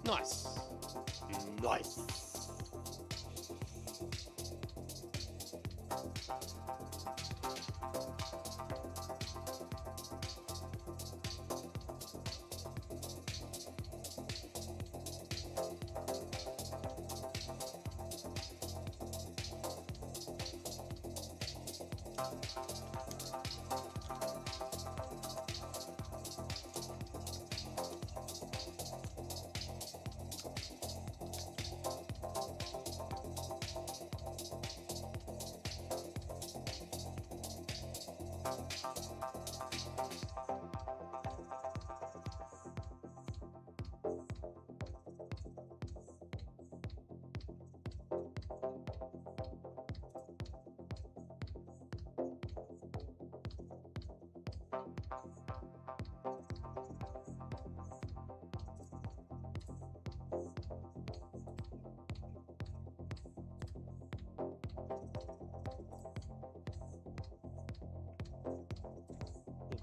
Nice. Nice.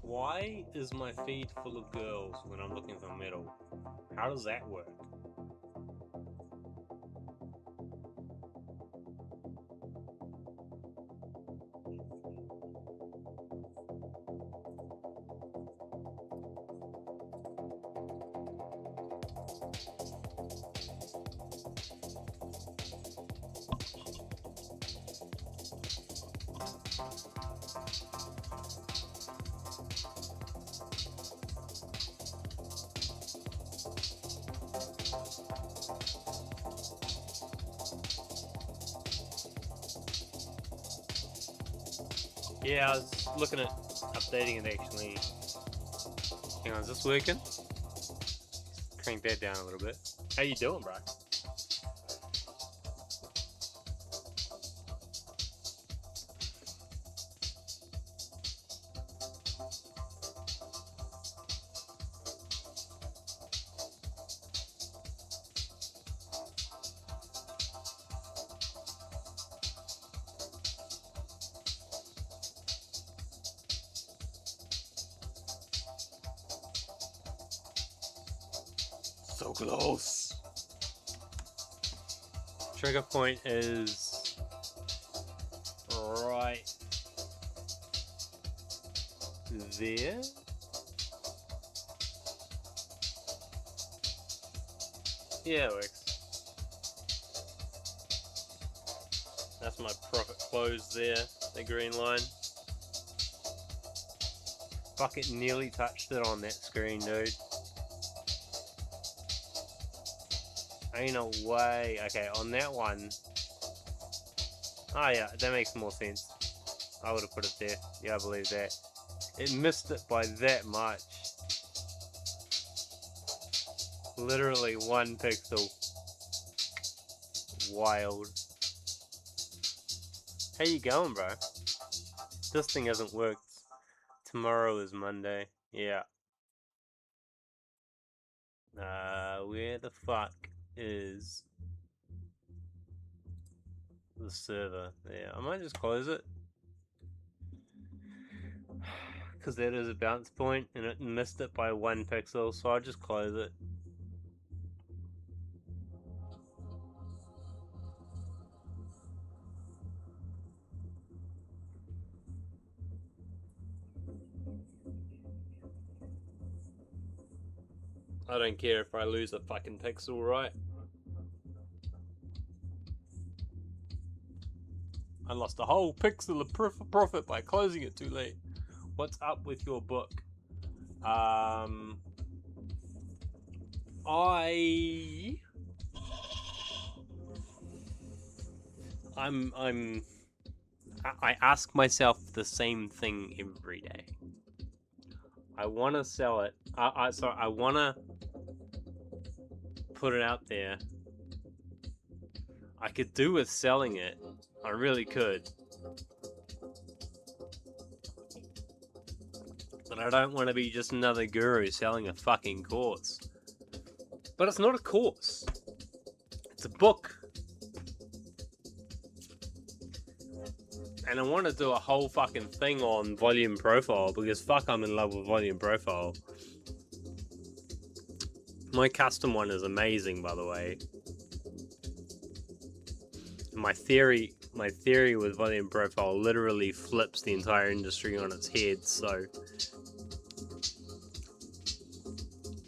Why is my feed full of girls when I'm looking for metal? How does that work? Yeah, I was looking at updating it actually. Hang on, is this working? Crank that down a little bit. How you doing, bro? So close. Trigger point is right there. Yeah, it works. That's my profit close there, the green line. Fuck, it nearly touched it on that screen, dude. Ain't no way. Okay, on that one. Oh yeah, that makes more sense. I would have put it there. Yeah, I believe that. It missed it by that much. Literally 1 pixel. Wild. How you going, bro? This thing hasn't worked. Tomorrow is Monday. Yeah. Where the fuck is the server? There. I might just close it. Because that is a bounce point and it missed it by 1 pixel, so I'll just close it. I don't care if I lose a fucking pixel, right? I lost a whole pixel of profit by closing it too late. What's up with your book? I ask myself the same thing every day. I want to sell it. I want to put it out there. I could do with selling it. I really could. But I don't want to be just another guru selling a fucking course. But it's not a course. It's a book. And I want to do a whole fucking thing on volume profile because fuck, I'm in love with volume profile. My custom one is amazing, by the way. My theory with volume profile literally flips the entire industry on its head, so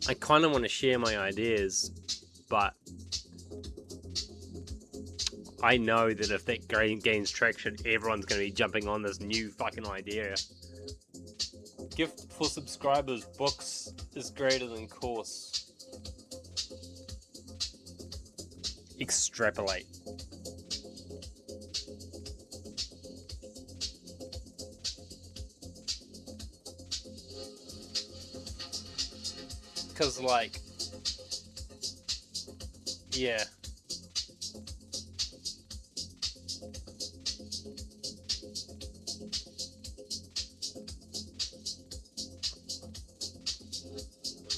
I kind of want to share my ideas, but I know that if that gains traction, everyone's going to be jumping on this new fucking idea. Gift for subscribers, books is greater than course. Extrapolate. Because, like, yeah.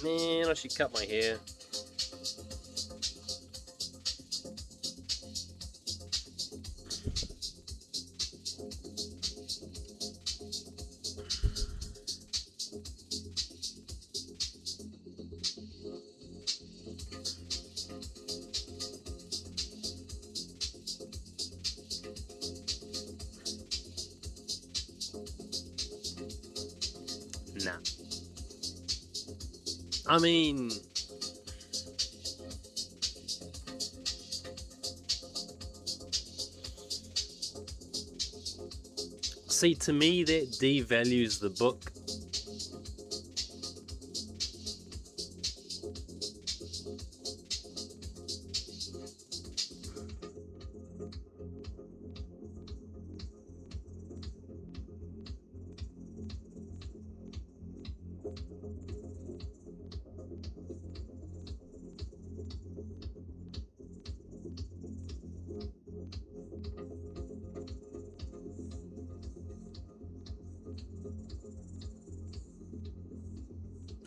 Man, I should cut my hair. Nah. I mean, see, to me that devalues the book.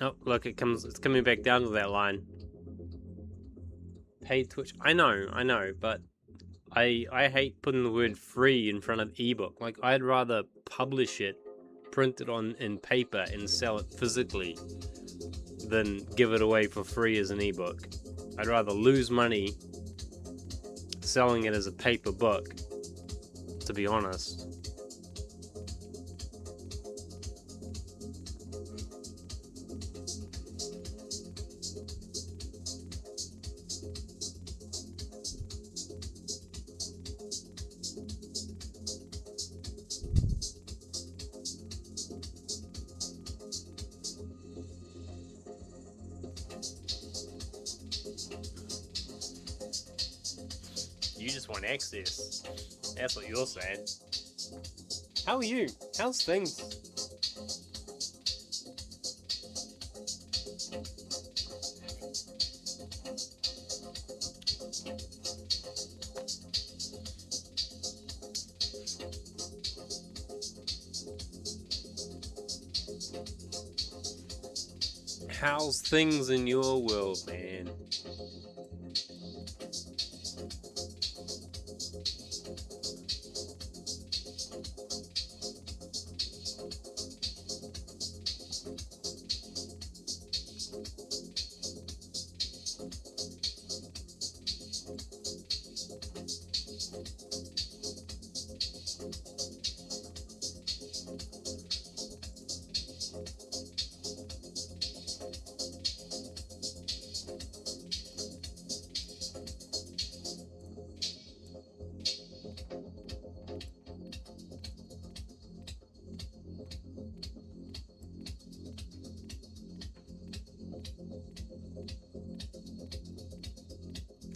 Oh, look, it's coming back down to that line. Paid Twitch. I know, but I hate putting the word free in front of ebook. Like, I'd rather publish it, print it in paper, and sell it physically than give it away for free as an ebook. I'd rather lose money selling it as a paper book, to be honest. You just want access. That's what you're saying. How are you? How's things? How's things in your world, man?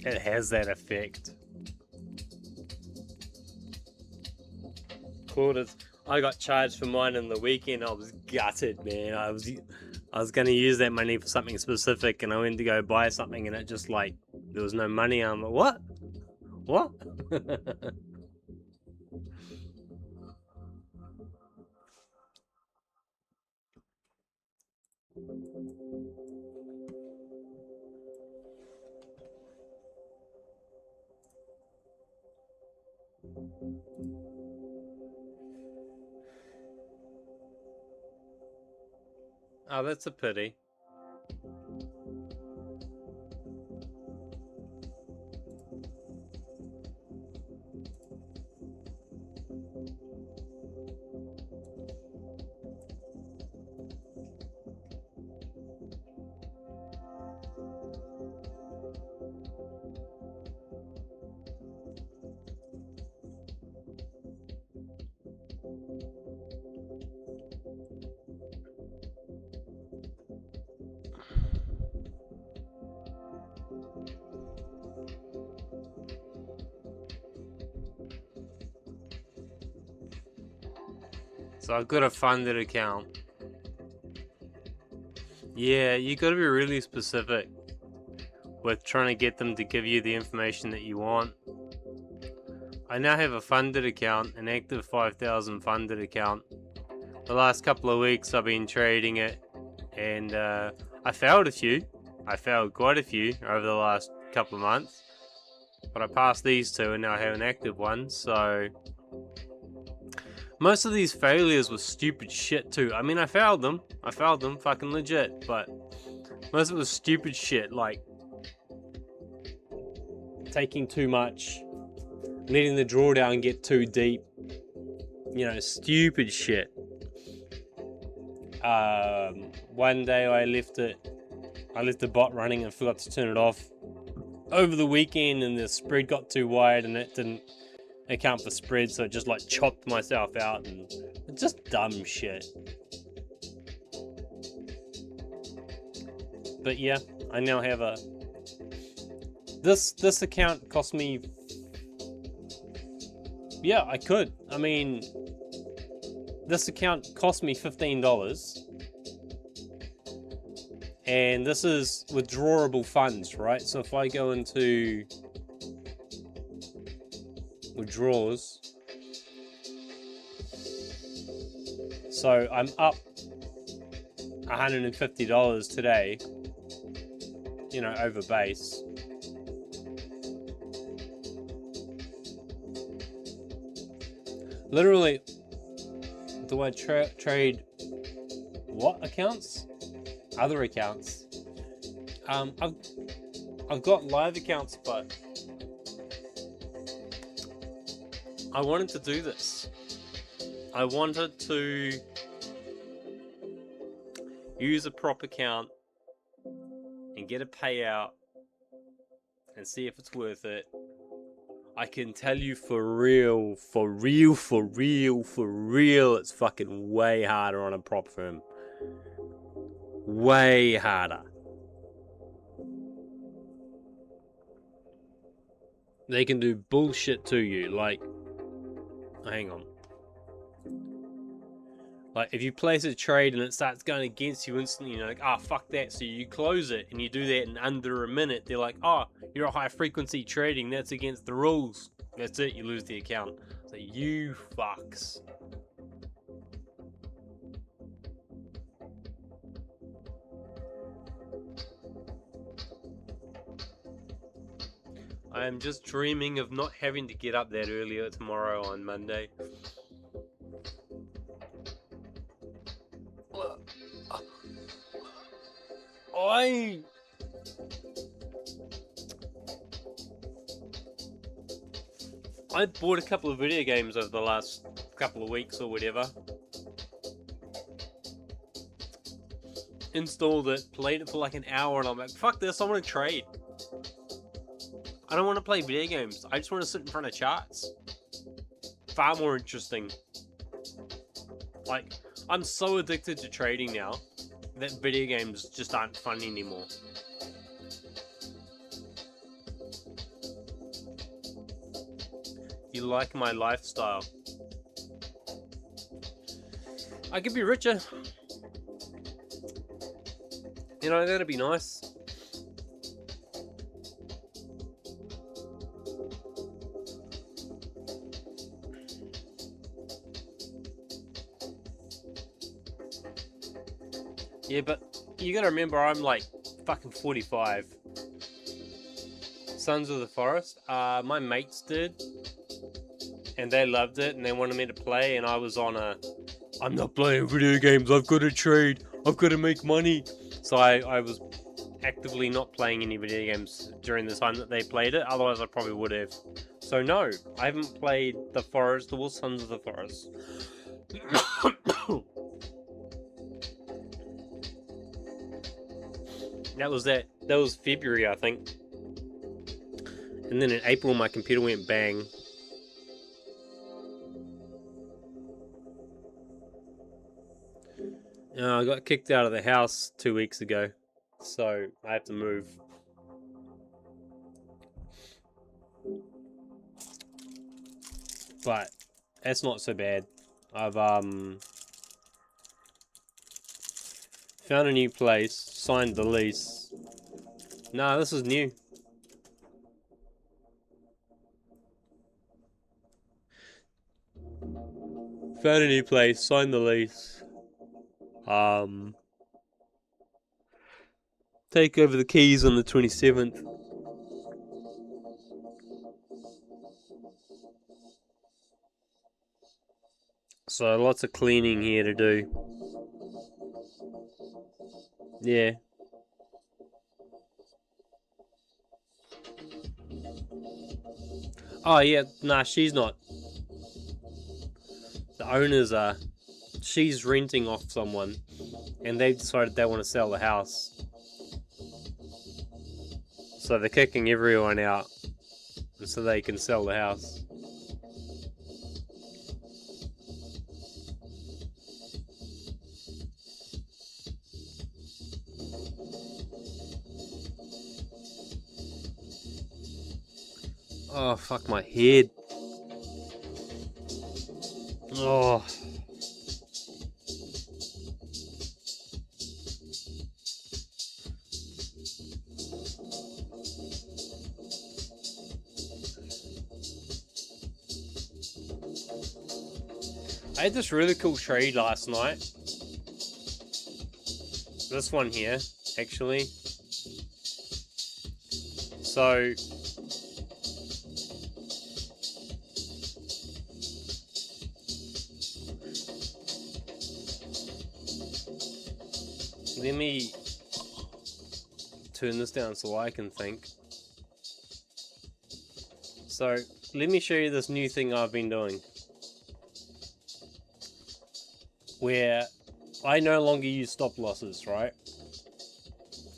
it has that effect. Quarters. I got charged for mine in the weekend. I was gutted, man. I was gonna use that money for something specific, and I went to go buy something, and it just like there was no money. I'm like, what? What? Oh, that's a pity. So I've got a funded account. Yeah, you got to be really specific with trying to get them to give you the information that you want. I now have a funded account, an active 5,000 funded account. The last couple of weeks I've been trading it, and I failed a few. I failed quite a few over the last couple of months, but I passed these two and now I have an active one. So most of these failures were stupid shit too. I mean, I failed them fucking legit, but most of it was stupid shit, like taking too much, letting the drawdown get too deep, you know, stupid shit. One day I left the bot running and forgot to turn it off over the weekend, and the spread got too wide and it didn't account for spread, so it just like chopped myself out, and just dumb shit. But yeah, I now have a this account cost me, yeah, I could, I mean, this account cost me $15, and this is withdrawable funds, right? So if I go into withdrawals, so I'm up $150 today, you know, over base. Literally, do I trade what accounts? Other accounts. I've got live accounts, but I wanted to do this. I wanted to use a prop account and get a payout and see if it's worth it. I can tell you for real, it's fucking way harder on a prop firm. Way harder. They can do bullshit to you, like, hang on. Like, if you place a trade and it starts going against you instantly, you're like, ah, fuck that. So you close it and you do that in under a minute. They're like, oh, you're a high frequency trading. That's against the rules. That's it. You lose the account. So you fucks. I am just dreaming of not having to get up that earlier tomorrow on Monday. I bought a couple of video games over the last couple of weeks or whatever. Installed it, played it for like an hour, and I'm like, fuck this, I want to trade. I don't want to play video games. I just want to sit in front of charts. Far more interesting. Like, I'm so addicted to trading now that video games just aren't fun anymore. You like my lifestyle. I could be richer. You know, that'd be nice. Yeah, but you gotta remember, I'm like fucking 45. Sons of the Forest. My mates did, and they loved it, and they wanted me to play, and I was on a, I'm not playing video games, I've got to trade, I've got to make money. So I was actively not playing any video games during the time that they played it, otherwise I probably would have. So no, I haven't played The Forest or Sons of the Forest. That was February, I think. And then in April my computer went bang. I got kicked out of the house 2 weeks ago, so I have to move. But that's not so bad. I've found a new place, signed the lease. No, this is new. Found a new place, signed the lease. Take over the keys on the 27th. So lots of cleaning here to do. Yeah. Oh yeah, nah, she's not. The owners are. She's renting off someone, and they've decided they want to sell the house. So they're kicking everyone out, so they can sell the house. Oh, fuck my head. Oh. I had this really cool trade last night. This one here, actually. So let me turn this down so I can think. So let me show you this new thing I've been doing, where I no longer use stop losses, right?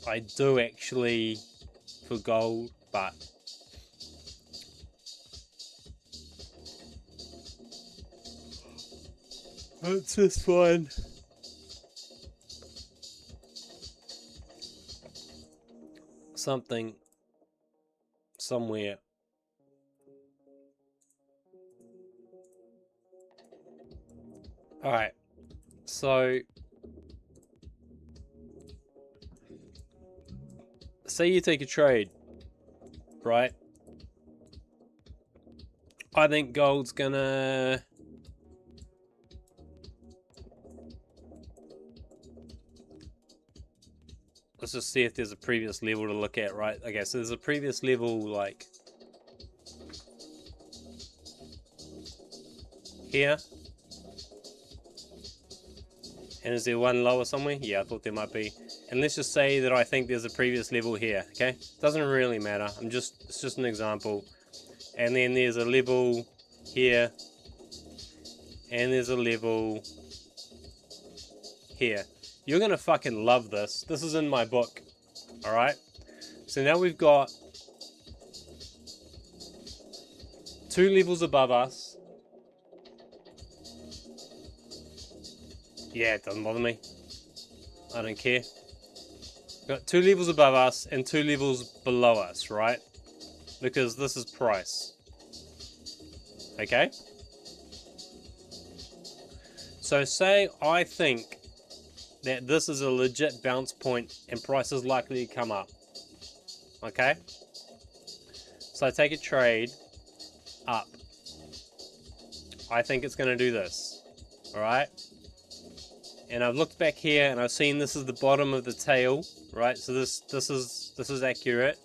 I do actually for gold, but it's just fine. Something somewhere. Alright, so say you take a trade, right? I think gold's gonna let's just see if there's a previous level to look at, right? Okay, so there's a previous level like here. And is there one lower somewhere? Yeah, I thought there might be. And let's just say that I think there's a previous level here, okay? Doesn't really matter. It's just an example. And then there's a level here. And there's a level here. You're gonna fucking love this. This is in my book. Alright? So now we've got 2 levels above us. Yeah, it doesn't bother me. I don't care. We've got 2 levels above us and 2 levels below us, right? Because this is price. Okay? So say I think that this is a legit bounce point and price is likely to come up. Okay? So I take a trade up. I think it's going to do this. Alright? And I've looked back here and I've seen this is the bottom of the tail, right? So this is accurate.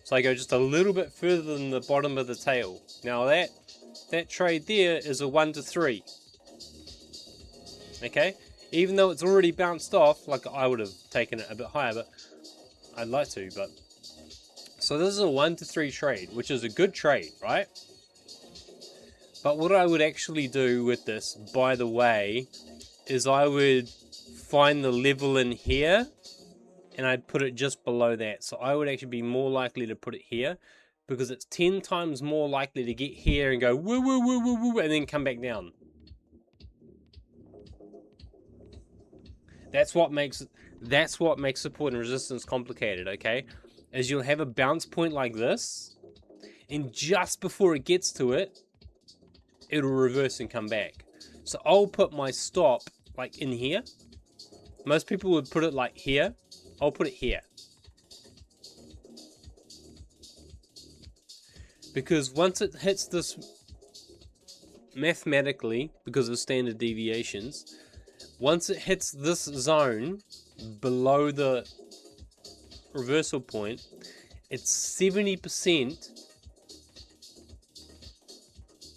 So I go just a little bit further than the bottom of the tail. Now that trade there is a 1 to 3. Okay? Even though it's already bounced off, like I would have taken it a bit higher, but I'd like to, but so this is a 1 to 3 trade, which is a good trade, right? But what I would actually do with this, by the way, is I would find the level in here and I'd put it just below that. So I would actually be more likely to put it here because it's 10 times more likely to get here and go woo woo woo woo woo and then come back down. That's what makes support and resistance complicated, okay? Is you'll have a bounce point like this and just before it gets to it, it'll reverse and come back. So I'll put my stop like in here. Most people would put it like here. I'll put it here. Because once it hits this mathematically, because of standard deviations, once it hits this zone below the reversal point, it's 70%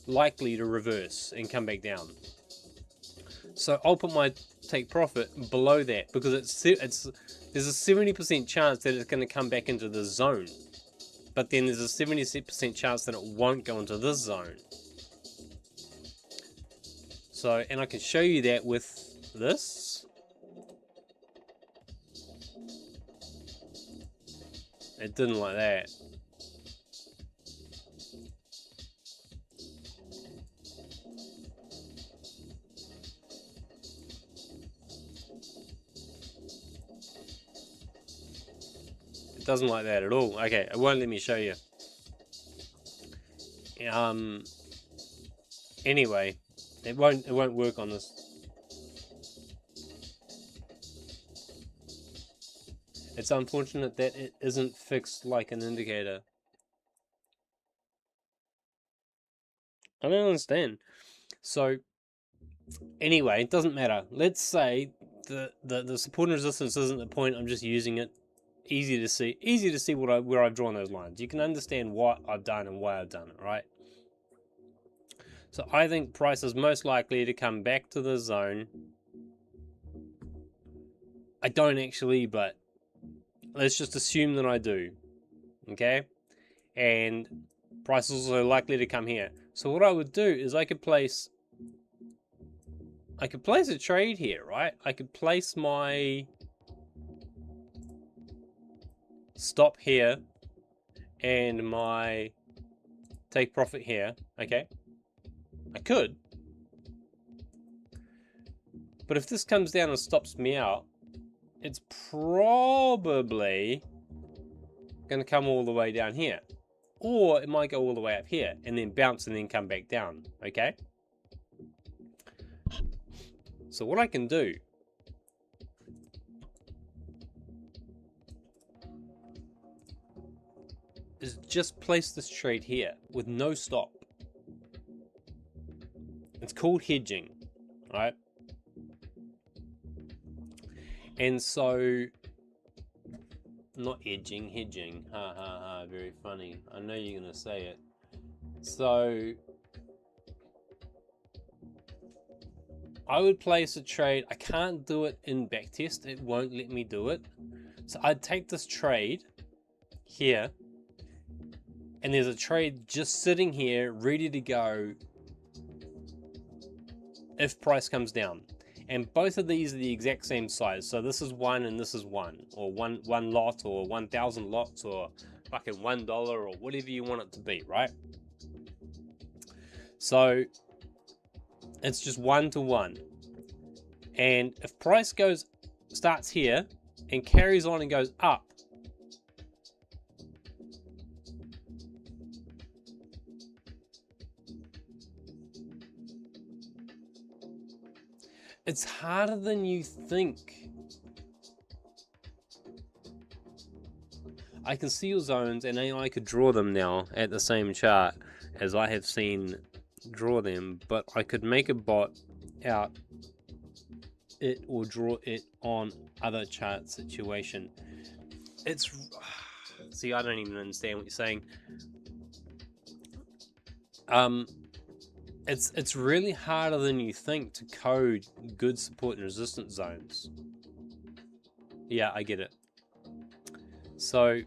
likely to reverse and come back down. So I'll put my take profit below that because there's a 70% chance that it's going to come back into the zone, but then there's a 70% chance that it won't go into this zone. So, and I can show you that with this. It didn't like that. It doesn't like that at all. Okay, it won't let me show you. Anyway, it won't work on this. It's unfortunate that it isn't fixed like an indicator. I don't understand. So anyway, it doesn't matter. Let's say the support and resistance isn't the point. I'm just using it. Easy to see where I've drawn those lines. You can understand what I've done and why I've done it, right? So I think price is most likely to come back to the zone. I don't actually, but let's just assume that I do. Okay? And price is also likely to come here. So what I would do is I could place a trade here, right? I could place my stop here and my take profit here, okay? I could. But if this comes down and stops me out, it's probably going to come all the way down here. Or it might go all the way up here and then bounce and then come back down, okay? So what I can do is just place this trade here with no stop. It's called hedging, right? And so, not edging, hedging. Ha ha ha, very funny. I know you're gonna say it. So, I would place a trade. I can't do it in backtest. It won't let me do it. So I'd take this trade here. And there's a trade just sitting here ready to go if price comes down. And both of these are the exact same size. So this is one and this is one. Or one lot or 1,000 lots or fucking $1 or whatever you want it to be, right? So it's just 1 to 1. And if price starts here and carries on and goes up, It's harder than you think. I can see your zones, and AI could draw them now at the same chart as I have seen draw them, but I could make a bot out it or draw it on other chart situation. It's see, I don't even understand what you're saying. It's really harder than you think to code good support and resistance zones. Yeah, I get it. So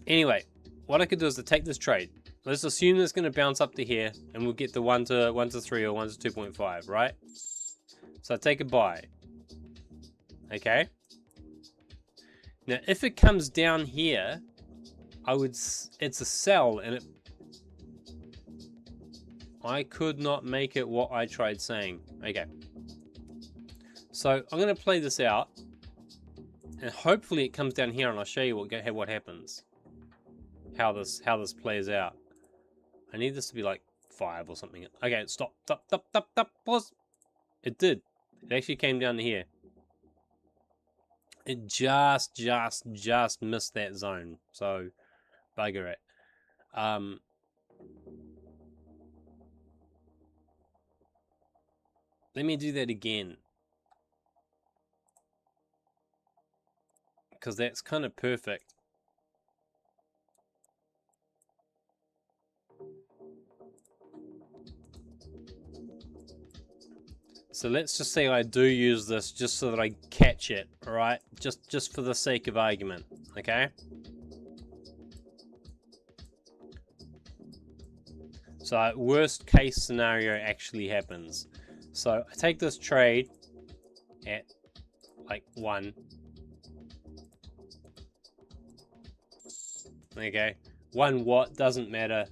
anyway, what I could do is to take this trade. Let's assume it's going to bounce up to here, and we'll get the 1 to 3 or 1 to 2.5, right? So I take a buy. Okay. Now, if it comes down here, it's a sell, and I could not make it what I tried saying. Okay. So I'm going to play this out, and hopefully it comes down here, and I'll show you what happens. How this plays out. I need this to be like 5 or something. Okay, stop, pause. It did. It actually came down to here. It just missed that zone. So, bugger it. Let me do that again. Because that's kind of perfect. So let's just say I do use this just so that I catch it, alright? Just for the sake of argument, okay? So worst case scenario actually happens. So I take this trade at like 1. Okay, 1 watt, doesn't matter.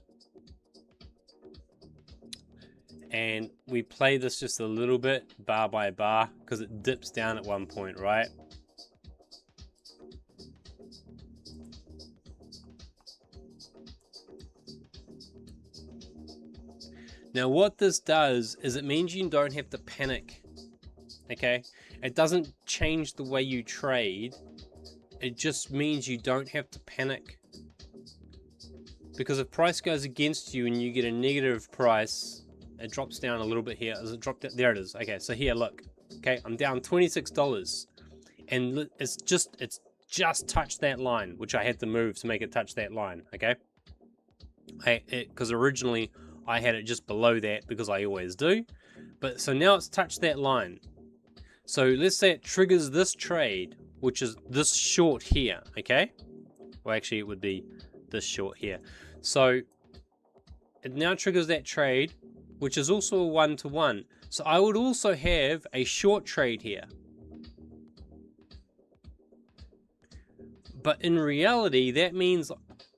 And we play this just a little bit, bar by bar, because it dips down at one point, right? Now what this does is it means you don't have to panic, okay? It doesn't change the way you trade, it just means you don't have to panic. Because if price goes against you and you get a negative price, it drops down a little bit here. Does it drop down? There it is. Okay, so here, look. Okay, I'm down $26, and it's just touched that line, which I had to move to make it touch that line. Okay, because originally I had it just below that because I always do, but so now it's touched that line. So let's say it triggers this trade, which is this short here. Okay, well actually it would be this short here. So it now triggers that trade, which is also a 1-to-1. So I would also have a short trade here. But in reality, that means,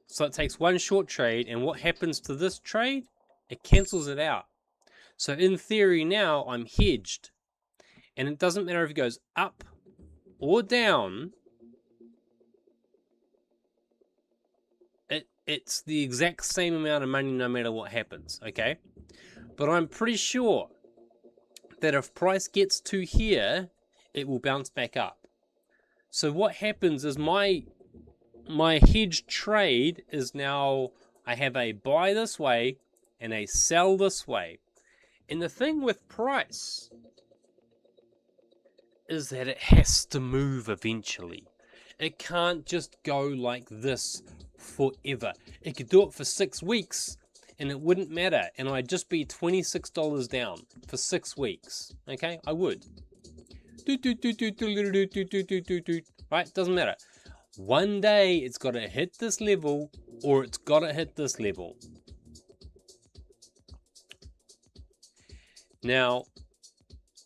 so it takes one short trade, and what happens to this trade? It cancels it out. So in theory now, I'm hedged. And it doesn't matter if it goes up or down. It's the exact same amount of money no matter what happens, okay? But I'm pretty sure that if price gets to here, it will bounce back up. So what happens is my hedged trade is now, I have a buy this way and a sell this way. And the thing with price is that it has to move eventually. It can't just go like this forever. It could do it for 6 weeks and it wouldn't matter, and I'd just be $26 down for 6 weeks. Okay, I would. Right, doesn't matter. One day it's got to hit this level, or it's got to hit this level. Now,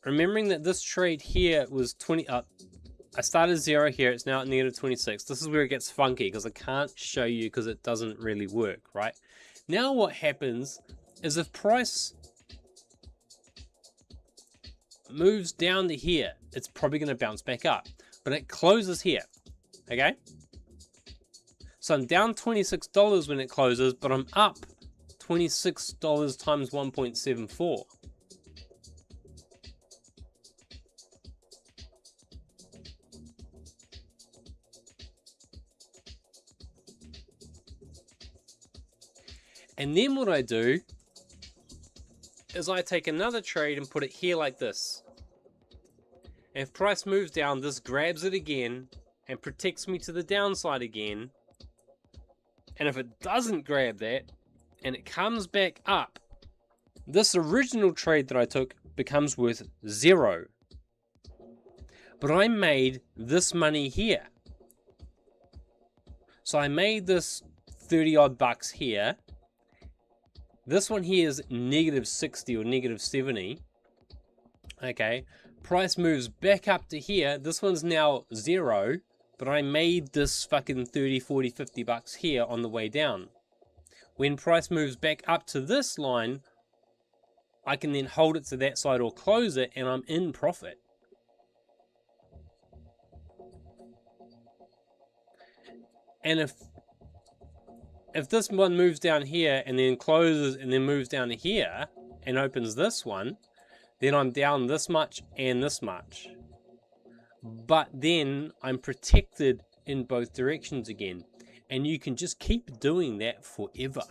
remembering that this trade here was 20 up. I started 0 here, it's now at negative 26. This is where it gets funky because I can't show you because it doesn't really work, right? Now what happens is if price moves down to here, it's probably going to bounce back up. But it closes here, okay? So I'm down $26 when it closes, but I'm up $26 times 1.74. And then what I do is I take another trade and put it here like this. And if price moves down, this grabs it again and protects me to the downside again. And if it doesn't grab that and it comes back up, this original trade that I took becomes worth 0. But I made this money here. So I made this 30 odd bucks here. This one here is -60 or -70. Okay, price moves back up to here. This one's now 0, but I made this fucking 30, 40, 50 bucks here on the way down. When price moves back up to this line, I can then hold it to that side or close it, and I'm in profit. And if this one moves down here and then closes and then moves down to here and opens this one, then I'm down this much and this much. But then I'm protected in both directions again. And you can just keep doing that forever.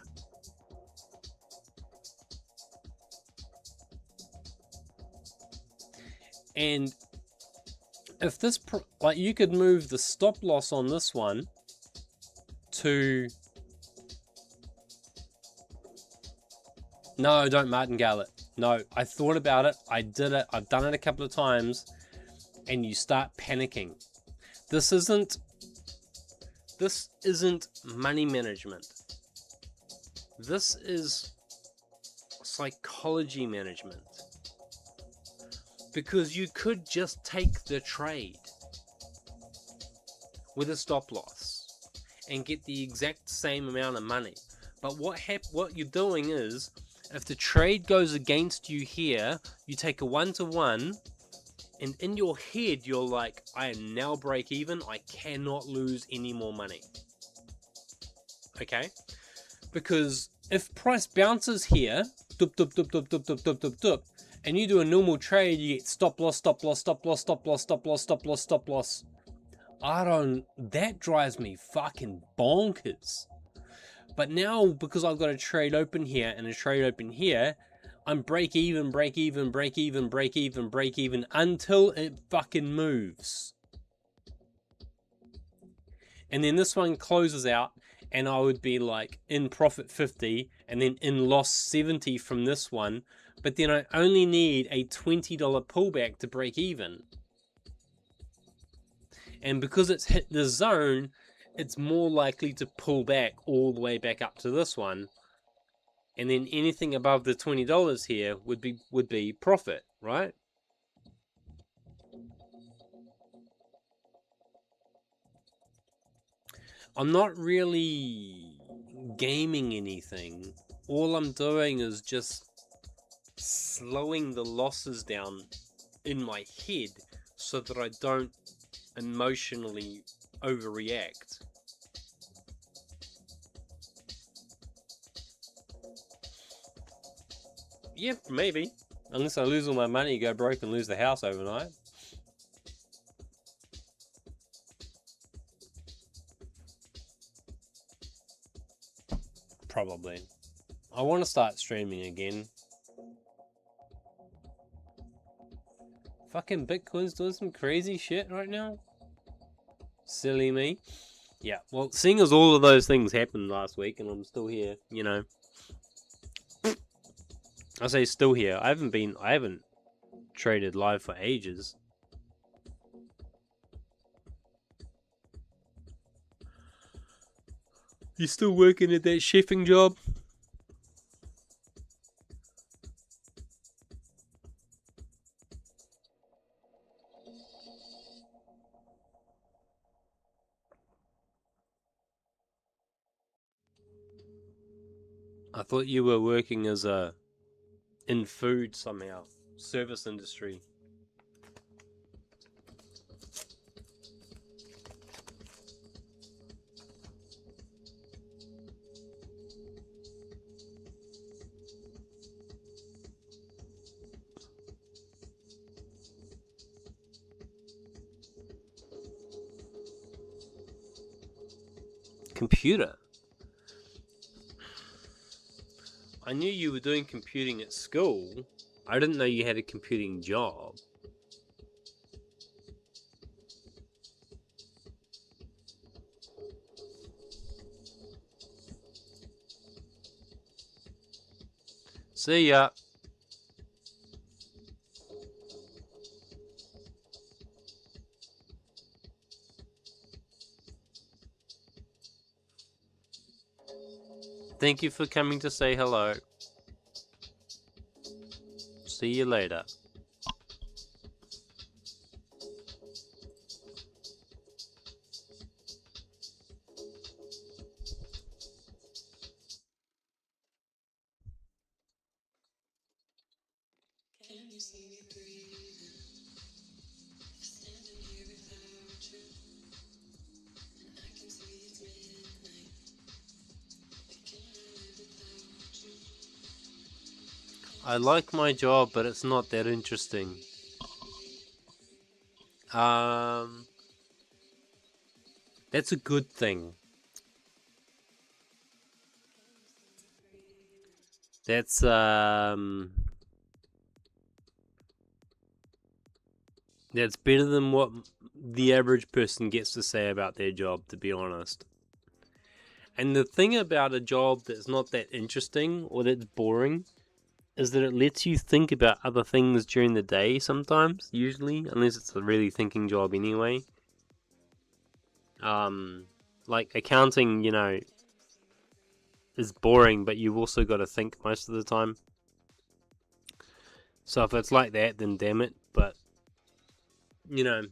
And if this, like, you could move the stop loss on this one to, no, don't martingale it. No, I thought about it. I did it. I've done it a couple of times, and you start panicking. This isn't money management. This is psychology management. Because you could just take the trade with a stop loss and get the exact same amount of money. But what you're doing is, if the trade goes against you here, you take a 1-to-1, and in your head you're like, I am now break even, I cannot lose any more money. Okay? Because if price bounces here, dup, dup, dup, dup, dup, dup, dup, dup, dup, and you do a normal trade, you get stop loss, stop loss, stop loss, stop loss, stop loss, stop loss, stop loss. That drives me fucking bonkers. But now, because I've got a trade open here and a trade open here, I'm break even, break even, break even, break even, break even, until it fucking moves. And then this one closes out, and I would be like in profit 50, and then in loss 70 from this one. But then I only need a $20 pullback to break even. And because it's hit the zone, it's more likely to pull back all the way back up to this one. And then anything above the $20 here would be profit, right? I'm not really gaming anything. All I'm doing is just slowing the losses down in my head so that I don't emotionally overreact. Yep, maybe. Unless I lose all my money, go broke and lose the house overnight. Probably. I want to start streaming again. Fucking Bitcoin's doing some crazy shit right now. Silly me. Yeah, well, seeing as all of those things happened last week and I'm still here, you know. I say still here. I haven't traded live for ages. You still working at that chefing job? I thought you were working as in food somehow, service industry. Computer. I knew you were doing computing at school. I didn't know you had a computing job. See ya. Thank you for coming to say hello. See you later. I like my job, but it's not that interesting. That's a good thing. That's better than what the average person gets to say about their job, to be honest. And the thing about a job that's not that interesting or that's boring is that it lets you think about other things during the day sometimes, usually, unless it's a really thinking job anyway. Like accounting, you know, is boring, but you've also got to think most of the time. So if it's like that, then damn it. But, you know,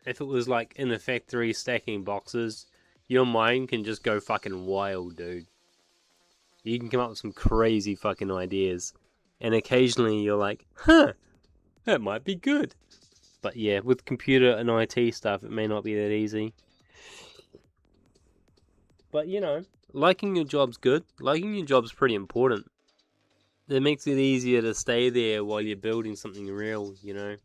if it was like in a factory stacking boxes, your mind can just go fucking wild, dude. You can come up with some crazy fucking ideas. And occasionally you're like, huh, that might be good. But yeah, with computer and IT stuff, it may not be that easy. But you know, liking your job's good. Liking your job's pretty important. It makes it easier to stay there while you're building something real, you know?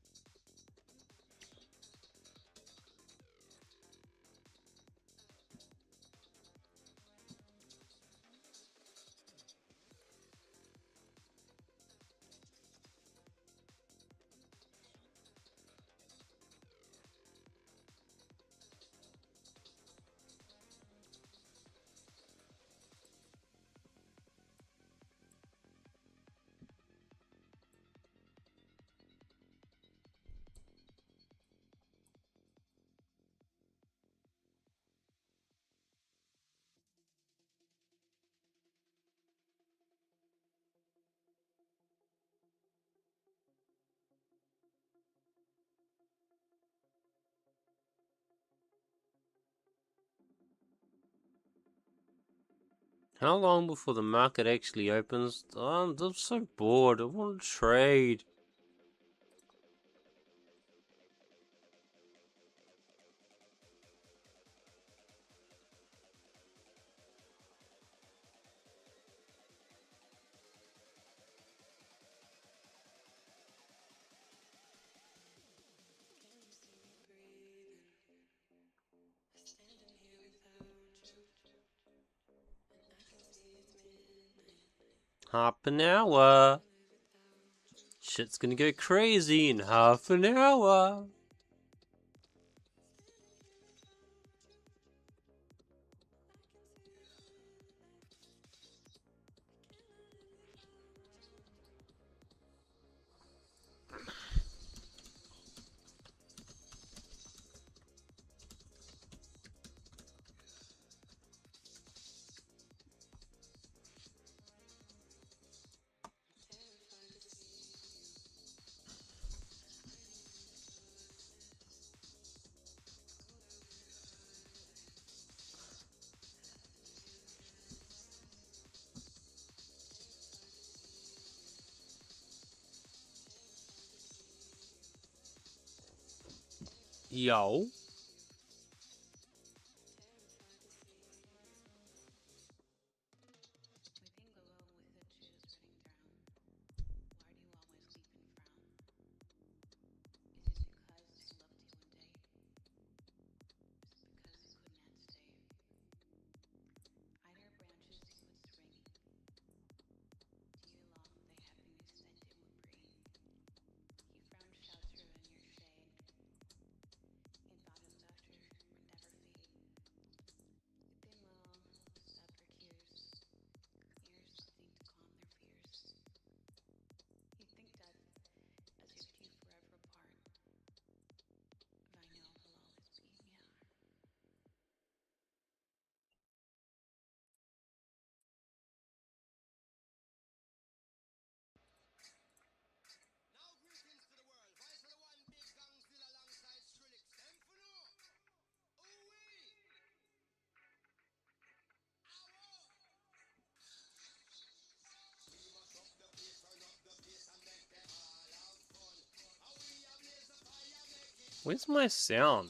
How long before the market actually opens? I'm so bored. I want to trade. Half an hour. Shit's gonna go crazy in half an hour. Yo. Where's my sound?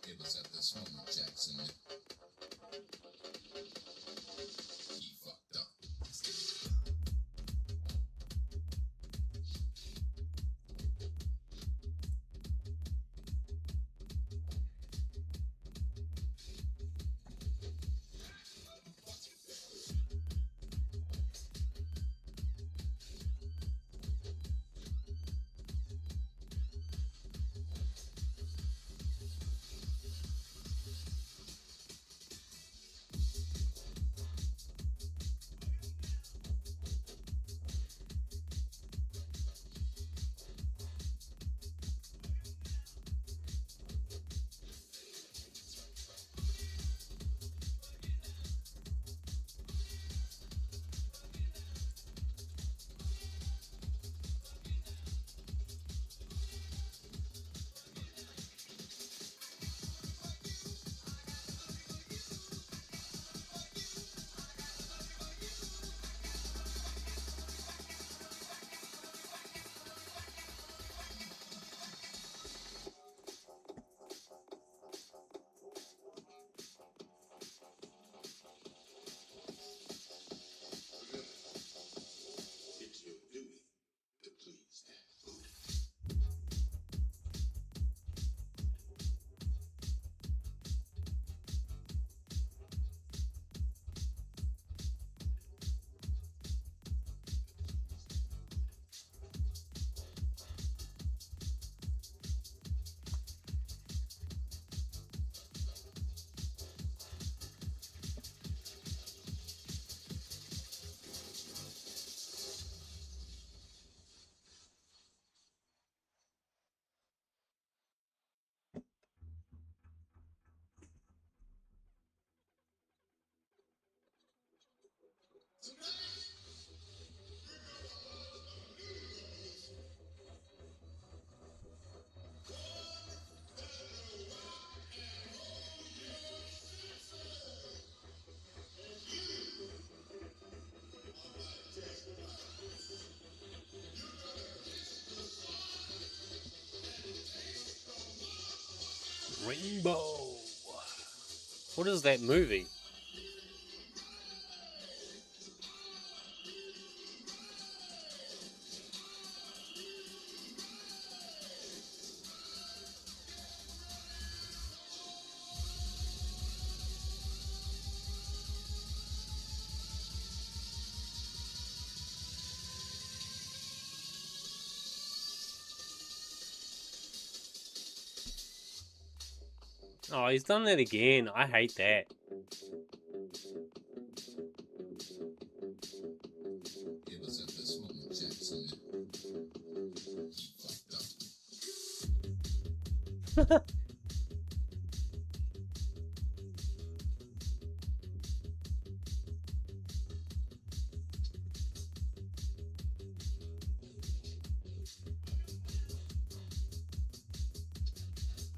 It was at this moment Jackson knew he fucked up. Rainbow. What is that movie? Oh, he's done that again. I hate that. It was at this moment, Jackson, you fucked up.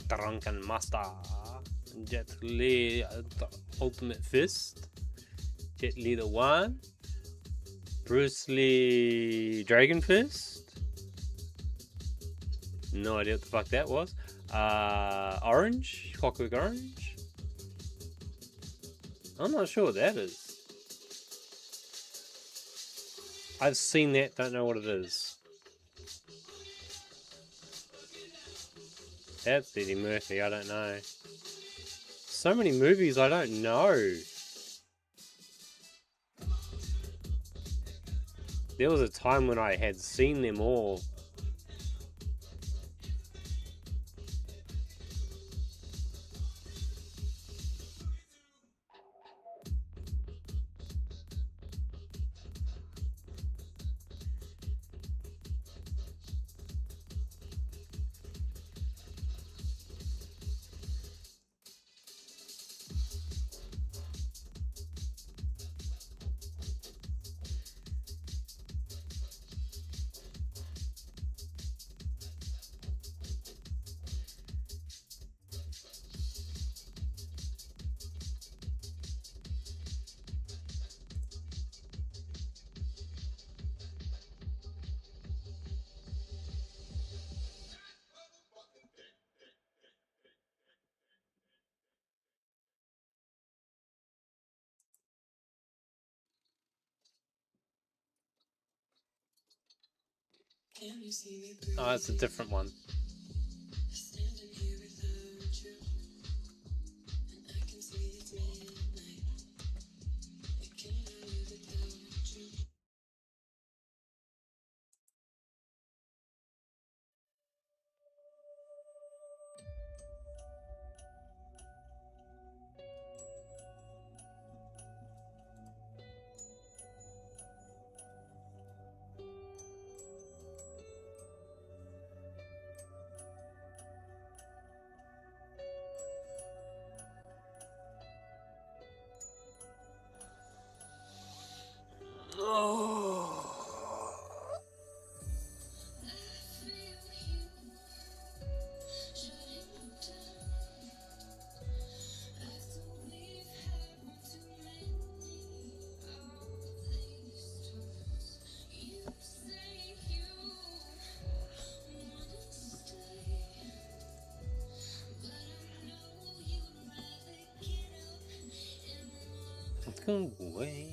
Drunken Master. Jet Li Ultimate Fist. Jet Li the One. Bruce Lee Dragon Fist. No idea what the fuck that was. Orange? Clockwork Orange? I'm not sure what that is. I've seen that, don't know what it is. That's Eddie Murphy, I don't know. So many movies I don't know. There was a time when I had seen them all. Oh, it's a different one. Go away.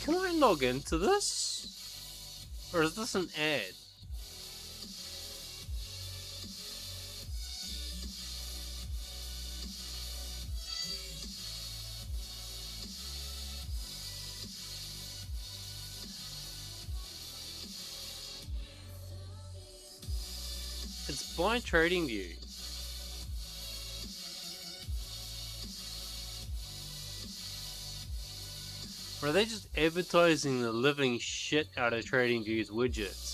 Can I log into this? Or is this an ad? It's by TradingView. Or are they just advertising the living shit out of TradingView's widgets?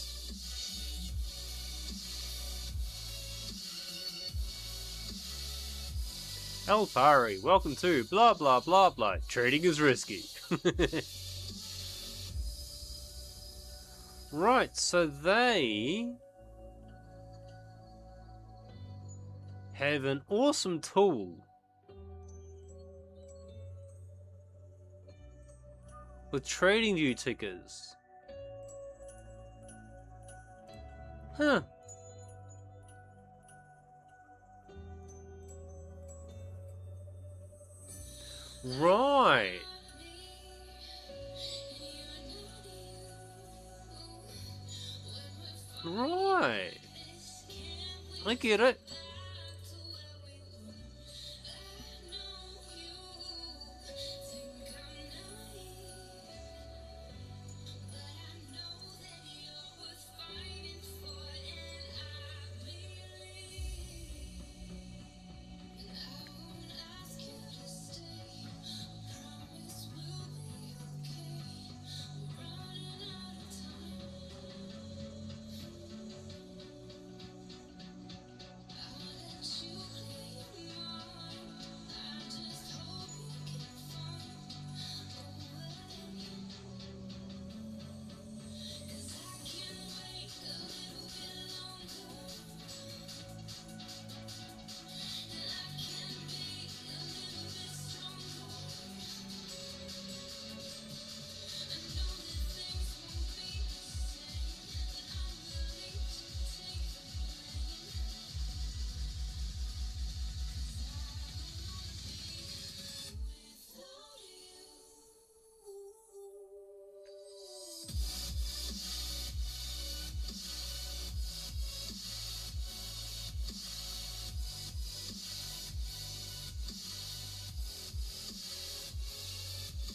El Pari, welcome to blah blah blah blah. Trading is risky. Right, so they have an awesome tool with TradingView tickers. Huh. Right. Right. I get it.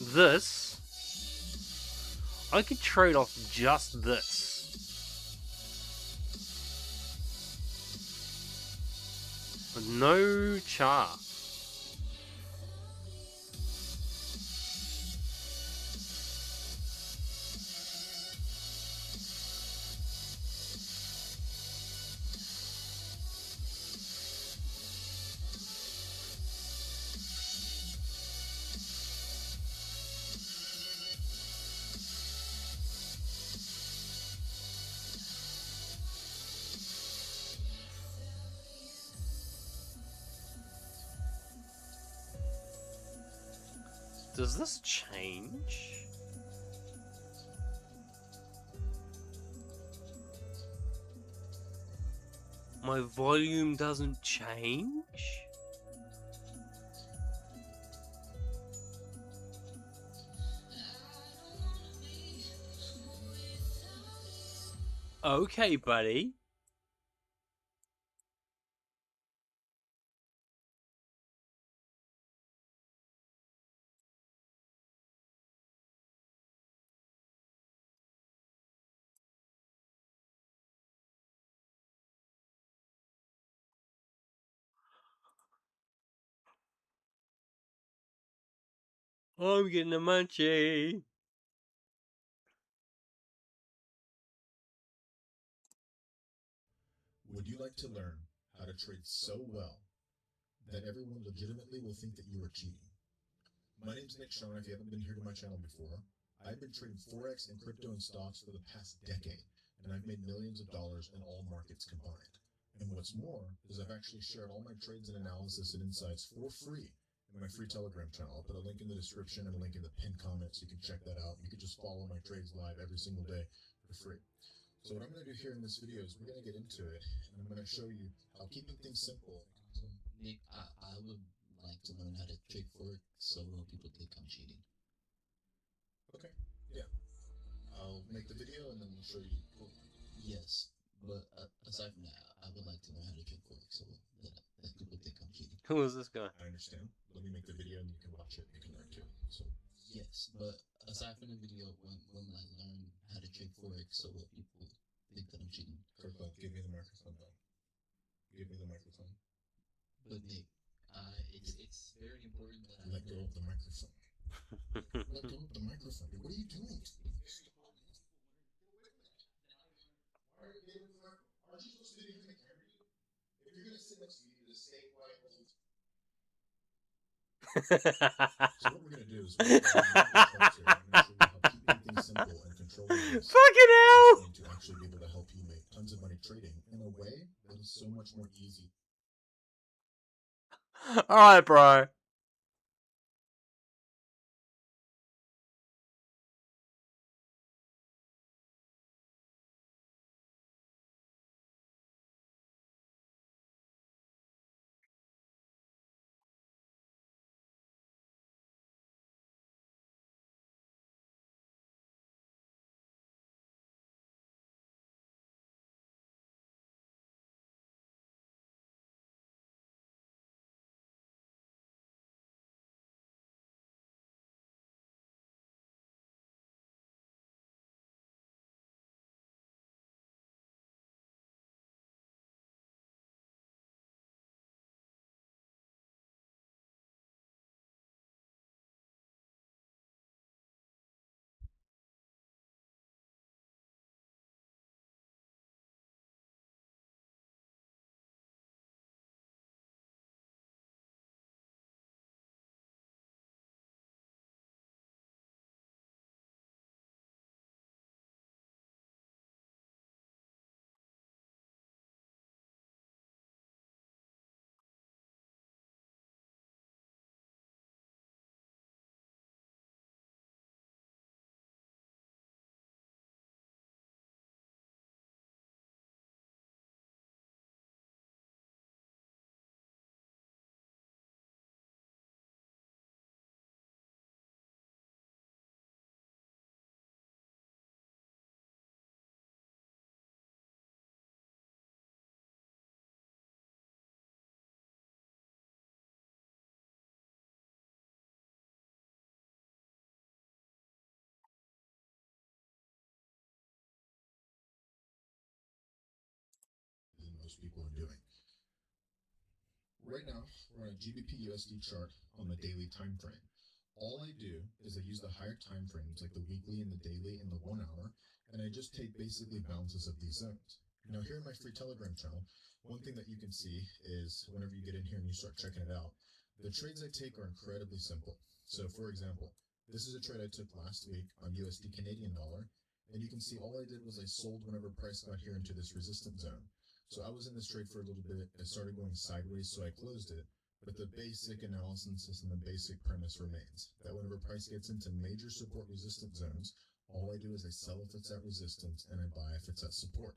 This, I could trade off just this. With no chart. Does this change? My volume doesn't change? Okay, buddy. I'm getting a munchie. Would you like to learn how to trade so well that everyone legitimately will think that you are cheating? My name's Nick Sean. If you haven't been here to my channel before, I've been trading Forex and crypto and stocks for the past decade, and I've made millions of dollars in all markets combined. And what's more is I've actually shared all my trades and analysis and insights for free in my free Telegram channel. I'll put a link in the description and a link in the pinned comment so you can check that out. You can just follow my trades live every single day for free. So what I'm going to do here in this video is we're going to get into it, and I'm going to show you how keeping things simple. So, Nick, I would like to learn how to trade Forex so people think I'm cheating. Okay. I'll make the video and then we'll show you. Yes, but aside from that, I would like to learn how to trade forex so that people think I'm cheating. Who is this guy? I understand. Let me make the video and you can watch it and you can learn too. So Yes, but aside from the video, when I learn how to trade forex so that people think that I'm cheating. Kirkland, give me the microphone though. Give me the microphone. But Nick, it's very important that I Let go of the microphone. Let go of the microphone. What are you doing? Aren't you supposed to be behind the camera? If you're gonna sit next to me, just stay quiet. So what we're gonna do is we're gonna show you how keeping things simple and controlling things Fucking hell! is going to actually be able to help you make tons of money trading in a way that is so much more easy. Alright, bro. Than most people are doing. Right now, we're on a GBP USD chart on the daily time frame. All I do is I use the higher time frames like the weekly and the daily and the 1 hour, and I just take basically bounces of these zones. Now here in my free Telegram channel, one thing that you can see is whenever you get in here and you start checking it out, the trades I take are incredibly simple. So for example, this is a trade I took last week on USD Canadian dollar, and you can see all I did was I sold whenever price got here into this resistance zone. So I was in this trade for a little bit, it started going sideways, so I closed it. But the basic analysis and the basic premise remains that whenever price gets into major support resistance zones, all I do is I sell if it's at resistance and I buy if it's at support.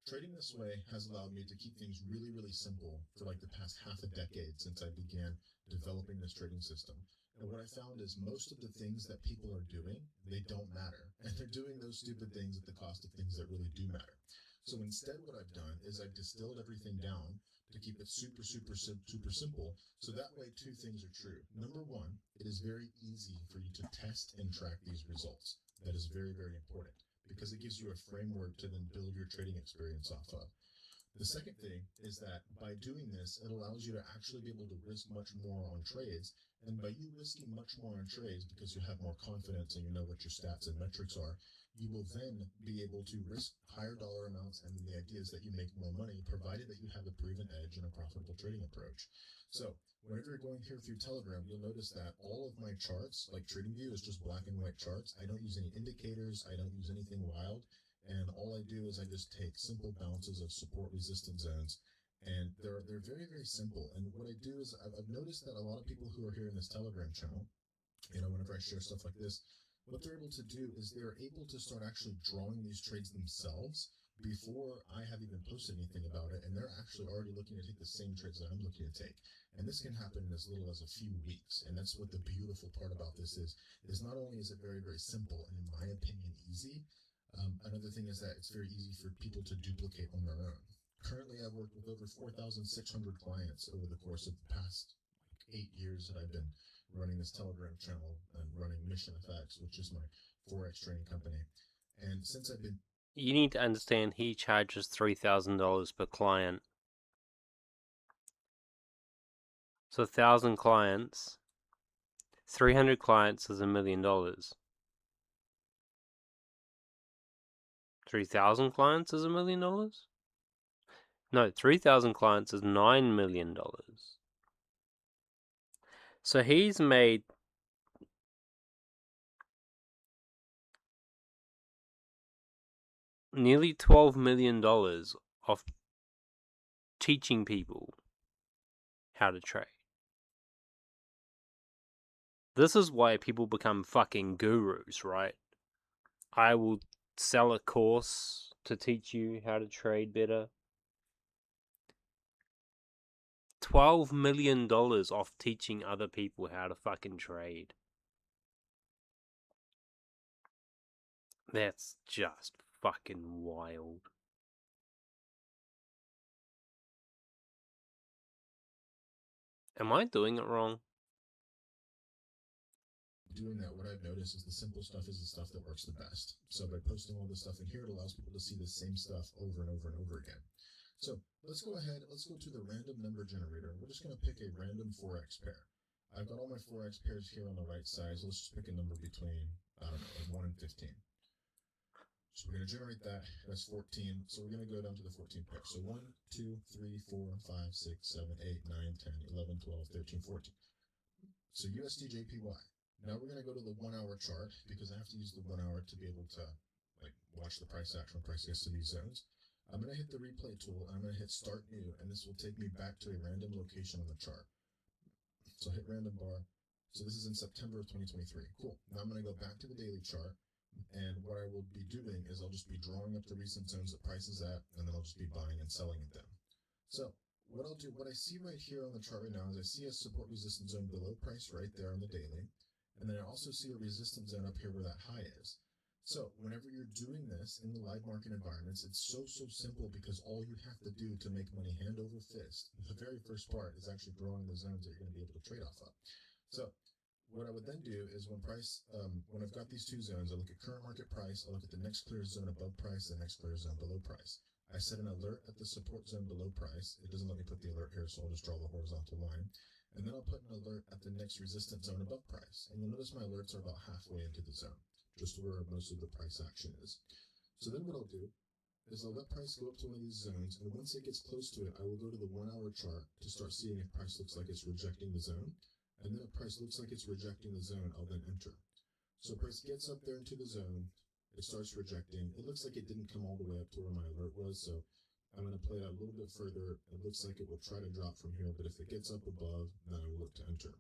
Trading this way has allowed me to keep things really, really simple for like the past half a decade since I began developing this trading system. And what I found is most of the things that people are doing, they don't matter. And they're doing those stupid things at the cost of things that really do matter. So instead what I've done is I've distilled everything down to keep it super simple. So that way two things are true. Number one, it is very easy for you to test and track these results. That is very, very important because it gives you a framework to then build your trading experience off of. The second thing is that by doing this, it allows you to actually be able to risk much more on trades. And by you risking much more on trades because you have more confidence and you know what your stats and metrics are, you will then be able to risk higher dollar amounts. And the idea is that you make more money, provided that you have a proven edge and a profitable trading approach. So whenever you're going here through Telegram, you'll notice that all of my charts, like TradingView, is just black and white charts. I don't use any indicators. I don't use anything wild. And all I do is I just take simple bounces of support resistance zones, and they're very, very simple. And what I do is I've noticed that a lot of people who are here in this Telegram channel, whenever I share stuff like this, what they're able to do is they're able to start actually drawing these trades themselves before I have even posted anything about it, and they're actually already looking to take the same trades that I'm looking to take. And this can happen in as little as a few weeks. And that's what the beautiful part about this is not only is it very, very simple and in my opinion easy, another thing is that it's very easy for people to duplicate on their own. Currently, I've worked with over 4,600 clients over the course of the past 8 years that I've been running this Telegram channel and running Mission FX, which is my Forex trading company. And since I've been You need to understand he charges $3,000 per client. So 1,000 clients, 300 clients is $1 million. 3,000 clients is $1 million? No, 3,000 clients is $9 million. So he's made nearly $12 million off teaching people how to trade. This is why people become fucking gurus, right? I will sell a course to teach you how to trade better. $12 million off teaching other people how to fucking trade. That's just fucking wild. Am I doing it wrong? doing that, what I've noticed is the simple stuff is the stuff that works the best. So by posting all this stuff in here, it allows people to see the same stuff over and over and over again. So let's go ahead, let's go to the random number generator. We're just going to pick a random Forex pair. I've got all my Forex pairs here on the right side, so let's just pick a number between, I don't know, like 1 and 15. So we're going to generate that. That's 14. So we're going to go down to the 14 pair. So 1, 2, 3, 4, 5, 6, 7, 8, 9, 10, 11, 12, 13, 14. So USDJPY. Now we're going to go to the 1 hour chart because I have to use the 1 hour to be able to watch the price action when price gets to these zones. I'm going to hit the replay tool and I'm going to hit start new, and this will take me back to a random location on the chart. So hit random bar. So this is in September of 2023. Cool. Now I'm going to go back to the daily chart, and what I will be doing is I'll just be drawing up the recent zones that price is at, and then I'll just be buying and selling at them. So what I'll do, what I see right here on the chart right now is I see a support resistance zone below price right there on the daily. And then I also see a resistance zone up here where that high is. So whenever you're doing this in the live market environments, it's so simple because all you have to do to make money hand over fist, the very first part is actually drawing the zones that you're going to be able to trade off of. So what I would then do is when I've got these two zones, I look at current market price, I look at the next clear zone above price, the next clear zone below price. I set an alert at the support zone below price. It doesn't let me put the alert here, so I'll just draw the horizontal line. And then I'll put an alert at the next resistance zone above price. And you'll notice my alerts are about halfway into the zone, just where most of the price action is. So then what I'll do is I'll let price go up to one of these zones, and once it gets close to it, I will go to the 1 hour chart to start seeing if price looks like it's rejecting the zone. And then if price looks like it's rejecting the zone, I'll then enter. So price gets up there into the zone, it starts rejecting. It looks like it didn't come all the way up to where my alert was, so I'm going to play it out a little bit further. It looks like it will try to drop from here, but if it gets up above, then I will look to enter.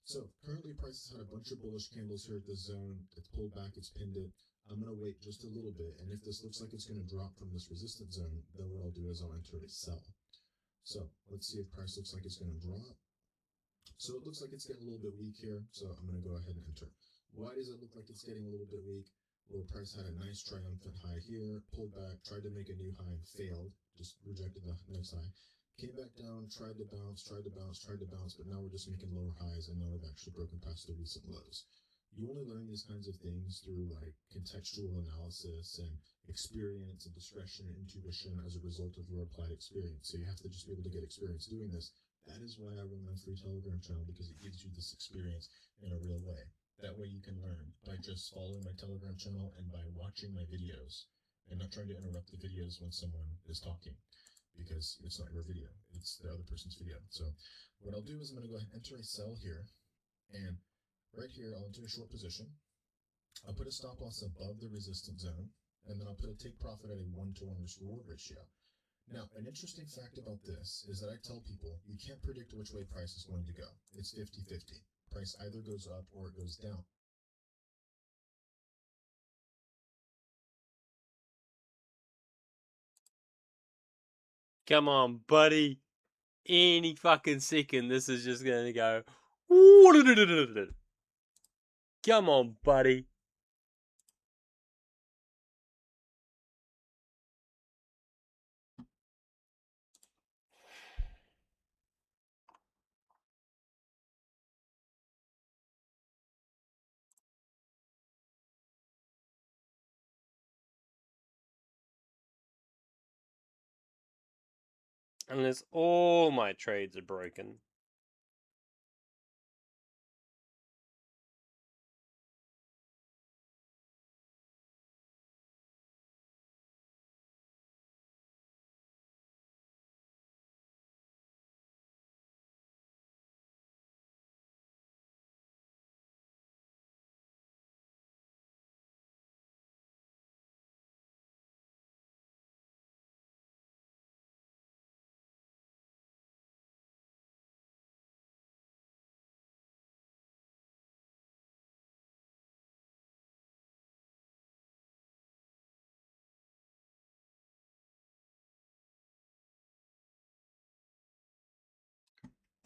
So currently price has had a bunch of bullish candles here at this zone. It's pulled back, it's pinned it. I'm going to wait just a little bit, and if this looks like it's going to drop from this resistance zone, then what I'll do is I'll enter a sell. So let's see if price looks like it's going to drop. So it looks like it's getting a little bit weak here, so I'm going to go ahead and enter. Why does it look like it's getting a little bit weak? Well, price had a nice triumphant high here, pulled back, tried to make a new high and failed, just rejected the next high. Came back down, tried to bounce, but now we're just making lower highs, and now we've actually broken past the recent lows. You only learn these kinds of things through contextual analysis and experience and discretion and intuition as a result of your applied experience. So you have to just be able to get experience doing this. That is why I run my free Telegram channel, because it gives you this experience in a real way. That way you can learn by just following my Telegram channel and by watching my videos and not trying to interrupt the videos when someone is talking, because it's not your video, it's the other person's video. So what I'll do is I'm going to go ahead and enter a sell here, and right here I'll enter a short position. I'll put a stop loss above the resistance zone, and then I'll put a take profit at a 1-to-1 risk reward ratio. Now, an interesting fact about this is that I tell people you can't predict which way price is going to go. It's 50-50. Price either goes up or it goes down. Come on, buddy. Any fucking second, this is just gonna go. Come on, buddy. Unless all my trades are broken.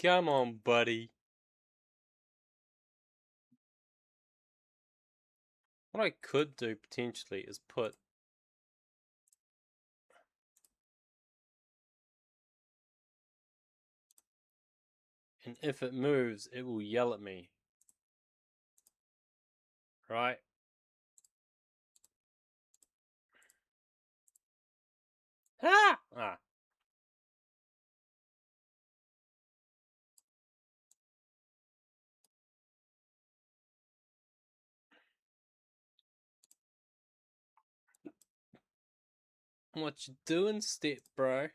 Come on, buddy. What I could do potentially is put and if it moves, it will yell at me. Right? Ah! Ah. What you doing, step bro?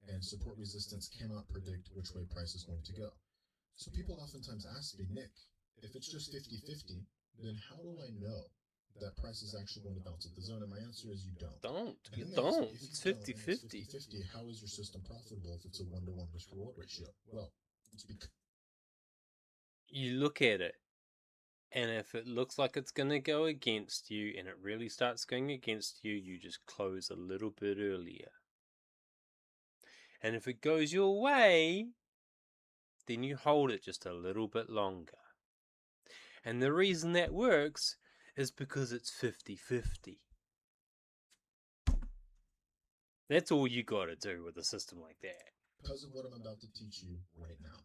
And support resistance cannot predict which way price is going to go. So people oftentimes ask me, Nick, if it's just 50-50, then how do I know that price is actually going to bounce at the zone? And my answer is you don't. You don't. It's 50-50. 50-50, how is your system profitable if it's a 1-to-1 risk reward ratio? Well, it's because You look at it, and if it looks like it's going to go against you, and it really starts going against you, you just close a little bit earlier. And if it goes your way, then you hold it just a little bit longer. And the reason that works is because it's 50-50. That's all you gotta do with a system like that. because of what I'm about to teach you right now,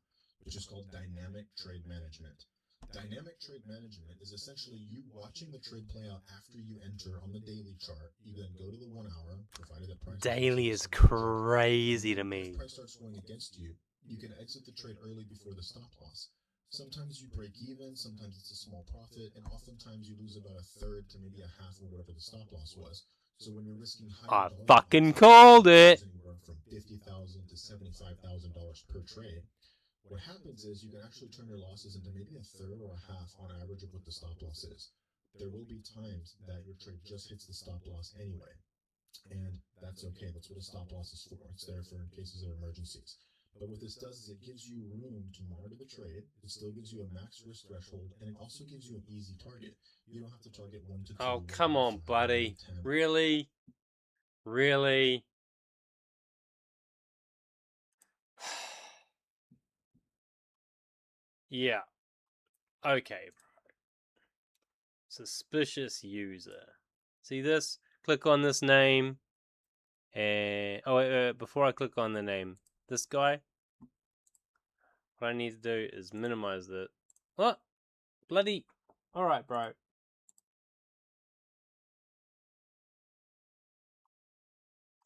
which is called dynamic trade management. Dynamic trade management is essentially you watching the trade play out after you enter on the daily chart. You then go to the 1 hour, provided that price. Daily is crazy to me. If price starts going against you, you can exit the trade early before the stop loss. Sometimes you break even, sometimes it's a small profit, and oftentimes you lose about a third to maybe a half of whatever the stop loss was. So when you're risking higher I fucking called it. Anywhere from $50,000 to $75,000 per trade. What happens is you can actually turn your losses into maybe a third or a half on average of what the stop loss is. There will be times that your trade just hits the stop loss anyway, and that's okay. That's what a stop loss is for. It's there for in cases of emergencies. But what this does is it gives you room to monitor the trade. It still gives you a max risk threshold, and it also gives you an easy target. You don't have to target 1 to 2. Oh, come on, buddy. Really? Really? Yeah. Okay, bro. Suspicious user. See this? Click on this name. And oh wait, before I click on the name, this guy. What I need to do is minimize it. What? Bloody. Alright, bro.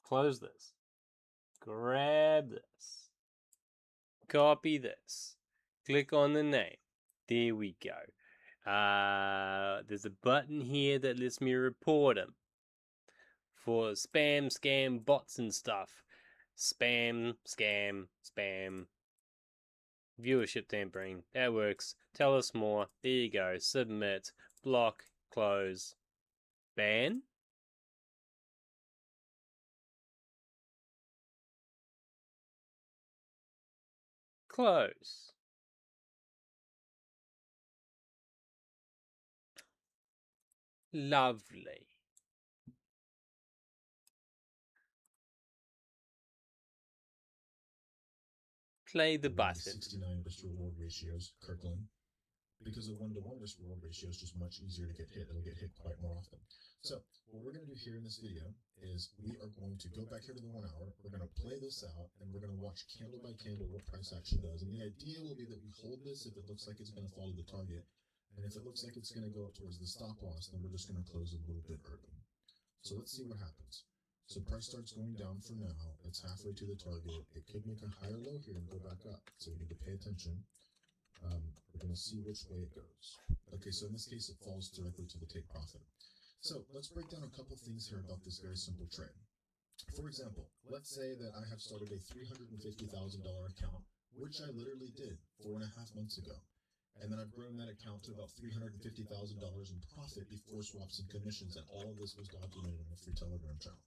Close this. Grab this. Copy this. Click on the name. There we go. There's a button here that lets me report him for spam, scam, bots and stuff. Spam, scam, spam. Viewership tampering. That works. Tell us more. There you go. Submit. Block. Close. Ban. Close. Lovely. Play the with button. 69 risk to reward ratios, Kirkland. Because a 1-to-1 risk reward ratio is just much easier to get hit. It'll get hit quite more often. So what we're going to do here in this video is we are going to go back here to the 1 hour. We're going to play this out, and we're going to watch candle by candle what price action does. And the idea will be that we hold this if it looks like it's going to follow the target. And if it looks like it's going to go up towards the stop loss, then we're just going to close a little bit early. So let's see what happens. So price starts going down for now. It's halfway to the target. It could make a higher low here and go back up. So we need to pay attention. We're going to see which way it goes. Okay, so in this case, it falls directly to the take profit. So let's break down a couple things here about this very simple trade. For example, let's say that I have started a $350,000 account, which I literally did 4.5 months ago. And then I've grown that account to about $350,000 in profit before swaps and commissions, and all of this was documented in a free Telegram channel.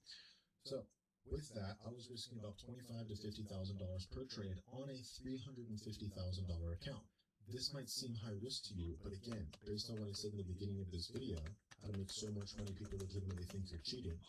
So with that, I was risking about $25,000 to $50,000 per trade on a $350,000 account. This might seem high risk to you, but again, based on what I said in the beginning of this video, how to make so much money people legitimately think you're cheating,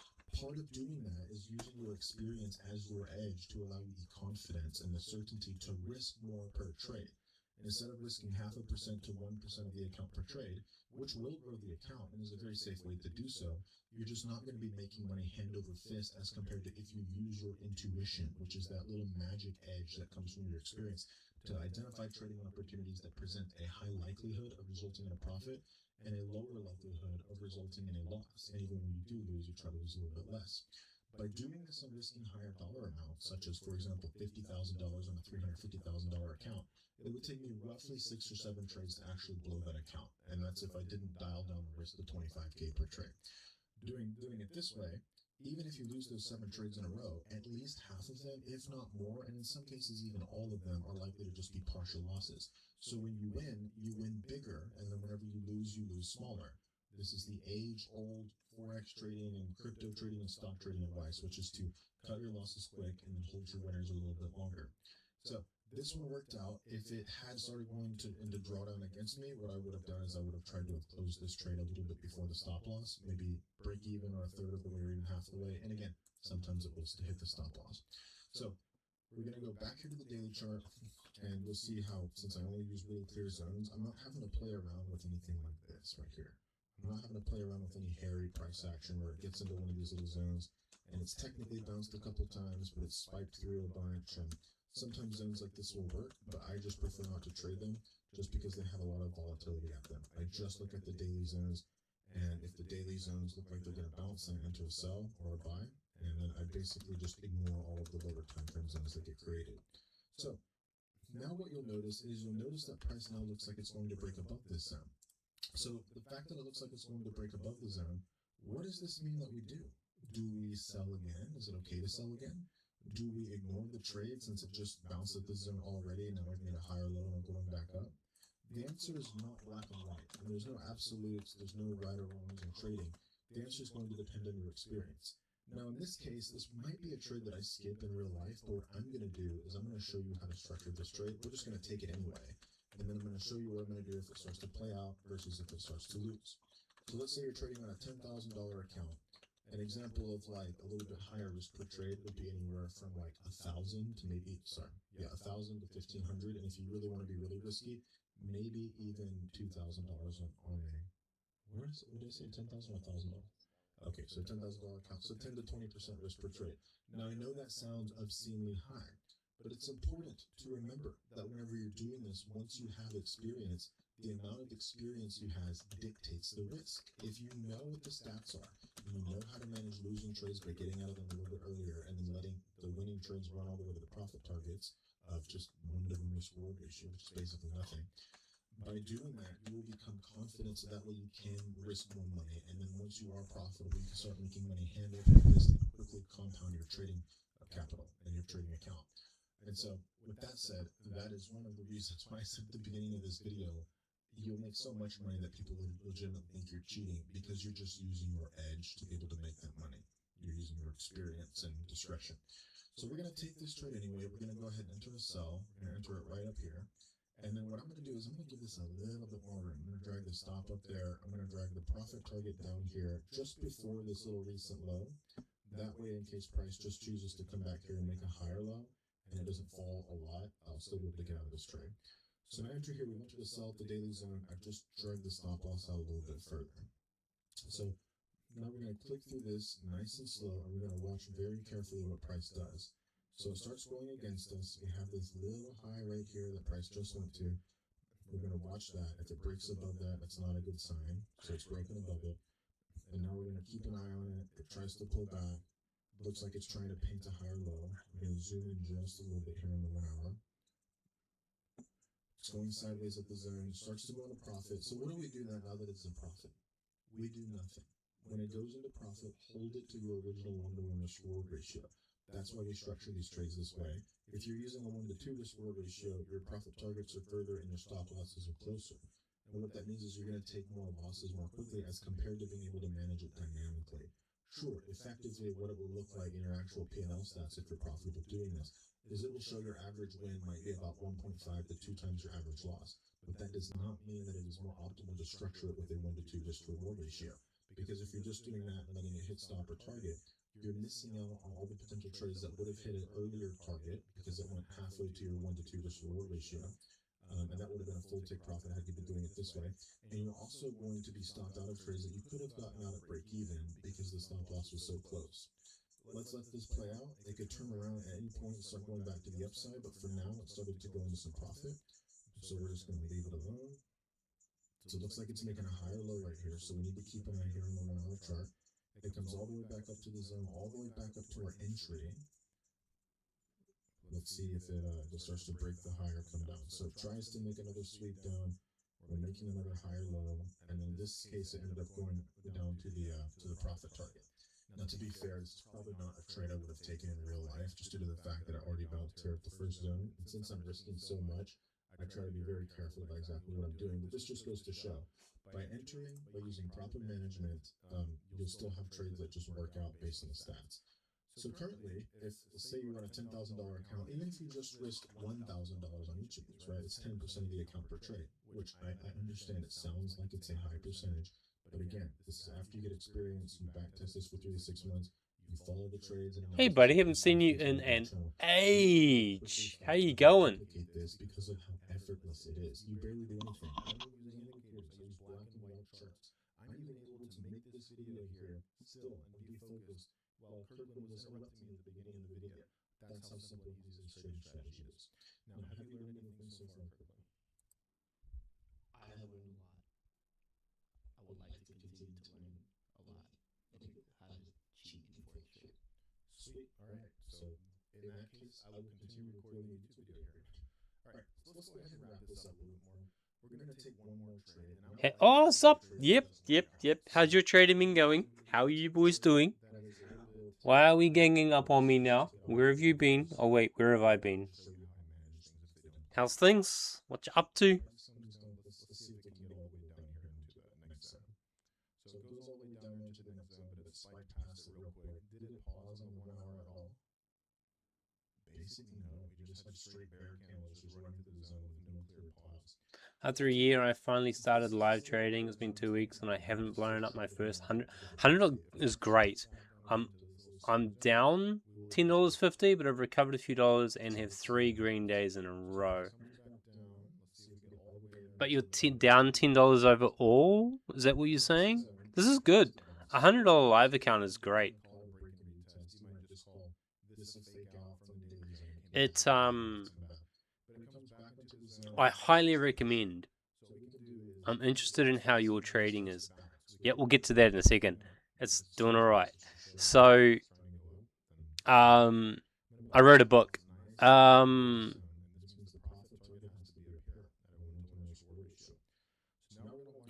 part of doing that is using your experience as your edge to allow you the confidence and the certainty to risk more per trade. And instead of risking 0.5% to 1% of the account per trade, which will grow the account and is a very safe way to do so, you're just not going to be making money hand over fist as compared to if you use your intuition, which is that little magic edge that comes from your experience to identify trading opportunities that present a high likelihood of resulting in a profit and a lower likelihood of resulting in a loss. And even when you do lose, you try to lose a little bit less. By doing this and risking higher dollar amounts, such as, for example, $50,000 on a $350,000 account, it would take me roughly 6 or 7 trades to actually blow that account. And that's if I didn't dial down the risk to 25K per trade. Doing it this way, even if you lose those 7 trades in a row, at least half of them, if not more, and in some cases even all of them, are likely to just be partial losses. So when you win bigger, and then whenever you lose smaller. This is the age-old Forex trading and crypto trading and stock trading advice, which is to cut your losses quick and then hold your winners a little bit longer. So this one worked out. If it had started going into drawdown against me, what I would have done is I would have tried to have closed this trade a little bit before the stop loss, maybe break even or a third of the way or even half the way. And again, sometimes it was to hit the stop loss. So we're going to go back here to the daily chart, and you'll see how, since I only use really clear zones, I'm not having to play around with anything like this right here. I'm not having to play around with any hairy price action where it gets into one of these little zones, and it's technically bounced a couple times, but it's spiked through a bunch, and sometimes zones like this will work, but I just prefer not to trade them just because they have a lot of volatility at them. I just look at the daily zones, and if the daily zones look like they're going to bounce, I enter a sell or a buy, and then I basically just ignore all of the lower time frame zones that get created. So now what you'll notice is that price now looks like it's going to break above this zone. So the fact that it looks like it's going to break above the zone, what does this mean that we do? Do we sell again? Is it okay to sell again? Do we ignore the trade since it just bounced at this zone already and now we're getting a higher low and going back up? The answer is not black and white. And there's no absolutes, there's no right or wrongs in trading. The answer is going to depend on your experience. Now in this case, this might be a trade that I skip in real life, but what I'm going to do is I'm going to show you how to structure this trade. We're just going to take it anyway. And then I'm going to show you what I'm going to do if it starts to play out versus if it starts to lose. So let's say you're trading on a $10,000 account. An example of like a little bit higher risk per trade would be anywhere from like 1,000 to maybe, 1,000 to 1,500. And if you really want to be really risky, maybe even $2,000 on a, where is it? What did I say? 10,000 or $1,000? Okay, so $10,000 account. So 10 to 20% risk per trade. Now I know that sounds obscenely high, but it's important to remember that whenever you're doing this, once you have experience, the amount of experience you have dictates the risk. If you know what the stats are, and you know how to manage losing trades by getting out of them a little bit earlier and then letting the winning trades run all the way to the profit targets of just 1-to-1 risk reward ratio, which is basically nothing. By doing that, you will become confident so that way you can risk more money. And then once you are profitable, you can start making money hand over fist and quickly compound your trading capital and your trading account. And so with that said, that is one of the reasons why I said at the beginning of this video, you'll make so much money that people legitimately think you're cheating because you're just using your edge to be able to make that money. You're using your experience and discretion. So we're going to take this trade anyway. We're going to go ahead and enter a sell. We're going to enter it right up here. And then what I'm going to do is I'm going to give this a little bit more room. I'm going to drag the stop up there. I'm going to drag the profit target down here just before this little recent low. That way, in case price just chooses to come back here and make a higher low, and it doesn't fall a lot, I'll still be able to get out of this trade. So now enter here, we went to the sell at the daily zone. I've just dragged the stop loss out a little bit further. So now we're going to click through this nice and slow, and we're going to watch very carefully what price does. So it starts going against us. We have this little high right here that price just went to. We're going to watch that. If it breaks above that, that's not a good sign. So it's broken above it. And now we're going to keep an eye on it. It tries to pull back. Looks like it's trying to paint a higher low. I'm going to zoom in just a little bit here on the 1 hour. It's going sideways at the zone. It starts to go into profit. So what do we do now that it's in profit? We do nothing. When it goes into profit, hold it to your original 1-to-1 risk reward ratio. That's why we structure these trades this way. If you're using a 1-to-2 risk reward ratio, your profit targets are further and your stop losses are closer. And what that means is you're going to take more losses more quickly as compared to being able to manage it dynamically. Sure, effectively what it will look like in your actual P&L stats if you're profitable doing this is it will show your average win might be about 1.5 to 2 times your average loss. But that does not mean that it is more optimal to structure it with a 1-to-2 risk reward ratio. Because if you're just doing that and letting it hit stop or target, you're missing out on all the potential trades that would have hit an earlier target because it went halfway to your 1-to-2 risk reward ratio. And that would have been a full take profit had you been doing it this way. And you're also going to be stopped out of trades that you could have gotten out at break even because the stop loss was so close. Let's let this play out. It could turn around at any point and start going back to the upside, but for now it started to go into some profit. So we're just going to leave it alone. So it looks like it's making a higher low right here. So we need to keep an eye here on the 1 hour chart. It comes all the way back up to the zone, all the way back up to our entry. Let's see if it just starts to break the higher, come down. So it tries to make another sweep down. We're making another higher low, and in this case, it ended up going down to the profit target. Now, to be fair, this is probably not a trade I would have taken in real life, just due to the fact that I already bounced here at the first zone. And since I'm risking so much, I try to be very careful about exactly what I'm doing. But this just goes to show, by entering, by using proper management, you'll still have trades that just work out based on the stats. So currently, if say you run a $10,000 account, even if you just risk $1,000 on each of these, right, it's 10% of the account per trade, which I understand it sounds like it's a high percentage, but again, this is after you get experience, you backtest this for 3 to 6 months, you follow the trades. And Hey, buddy, haven't seen you in an age. How you going? This because of how effortless it is. You barely do anything. I'm using indicators. I use black and white charts. I'm even able to make this video here still and be focused. While Kirkland was interrupting me at the beginning of the video, that's how simple he uses trading strategy is. Now, have you learned anything so far, Kirkland? I have learned a lot. I would like to continue to learn a lot and how to cheat in forex trade. Sweet. All right. So in that case, I will continue recording the YouTube video here. All right. So let's go ahead and wrap this up a little more. We're gonna take one more trade. Hey, oh, sup? Yep. How's your trading been going? How are you boys doing? Why are we ganging up on me now? Where have you been? Oh wait, where have I been? How's things? What you up to? Let's see if we can get all the way down here into the next zone. So it goes all the way down into the next zone, but it spiked past it real quick. Did it pause on the 1 hour at all? Basically, no. We just had straight bear candles just running through the zone with no clear pause. After a year, I finally started live trading. It's been 2 weeks, and I haven't blown up my first 100. 100 is great. I'm down $10.50, but I've recovered a few dollars and have 3 green days in a row. But you're down $10 overall? Is that what you're saying? This is good. A $100 live account is great. It's I highly recommend. I'm interested in how your trading is. Yeah, we'll get to that in a second. It's doing all right. So, I wrote a book.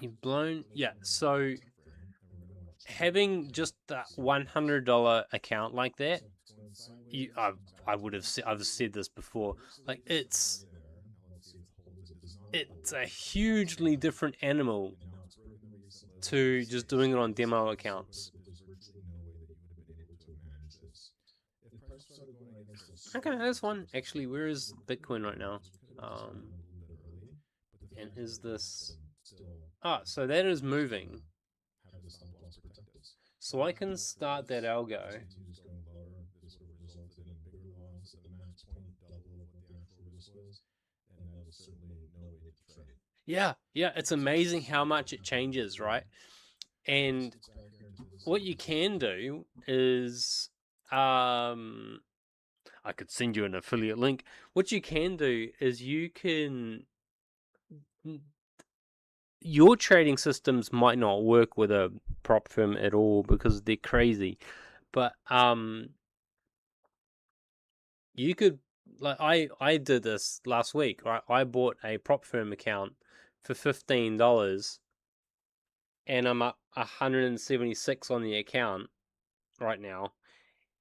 You've blown, yeah. So, having just that $100 account like that, I've said this before. Like it's a hugely different animal to just doing it on demo accounts. Okay, that's one. Actually, where is Bitcoin right now? And is this... Ah, so that is moving. So I can start that algo. certainly no way to trade. Yeah, it's amazing how much it changes, right? And It's back here into this what you can do is, I could send you an affiliate link. What you can do is your trading systems might not work with a prop firm at all because they're crazy, but you could, like, I did this last week. Right? I bought a prop firm account for $15, and I'm up 176 on the account right now.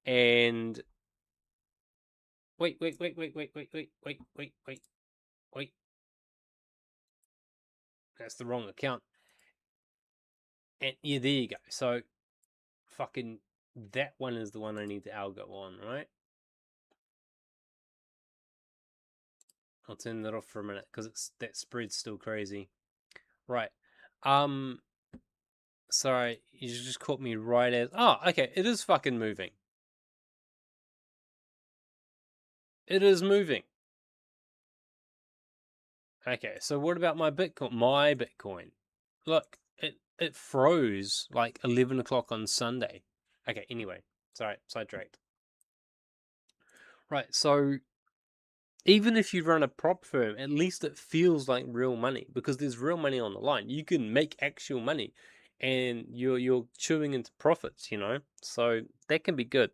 And wait. That's the wrong account. And yeah, there you go. So fucking that one is the one I need to algo on, right? I'll turn that off for a minute because that spread's still crazy. Right. Sorry, you just caught me right as... Oh, okay, it is fucking moving. It is moving. Okay, so what about my Bitcoin? My Bitcoin. Look, it froze like 11 o'clock on Sunday. Okay, anyway. Sorry, sidetracked. Right, so even if you run a prop firm, at least it feels like real money because there's real money on the line. You can make actual money and you're chewing into profits, you know? So that can be good.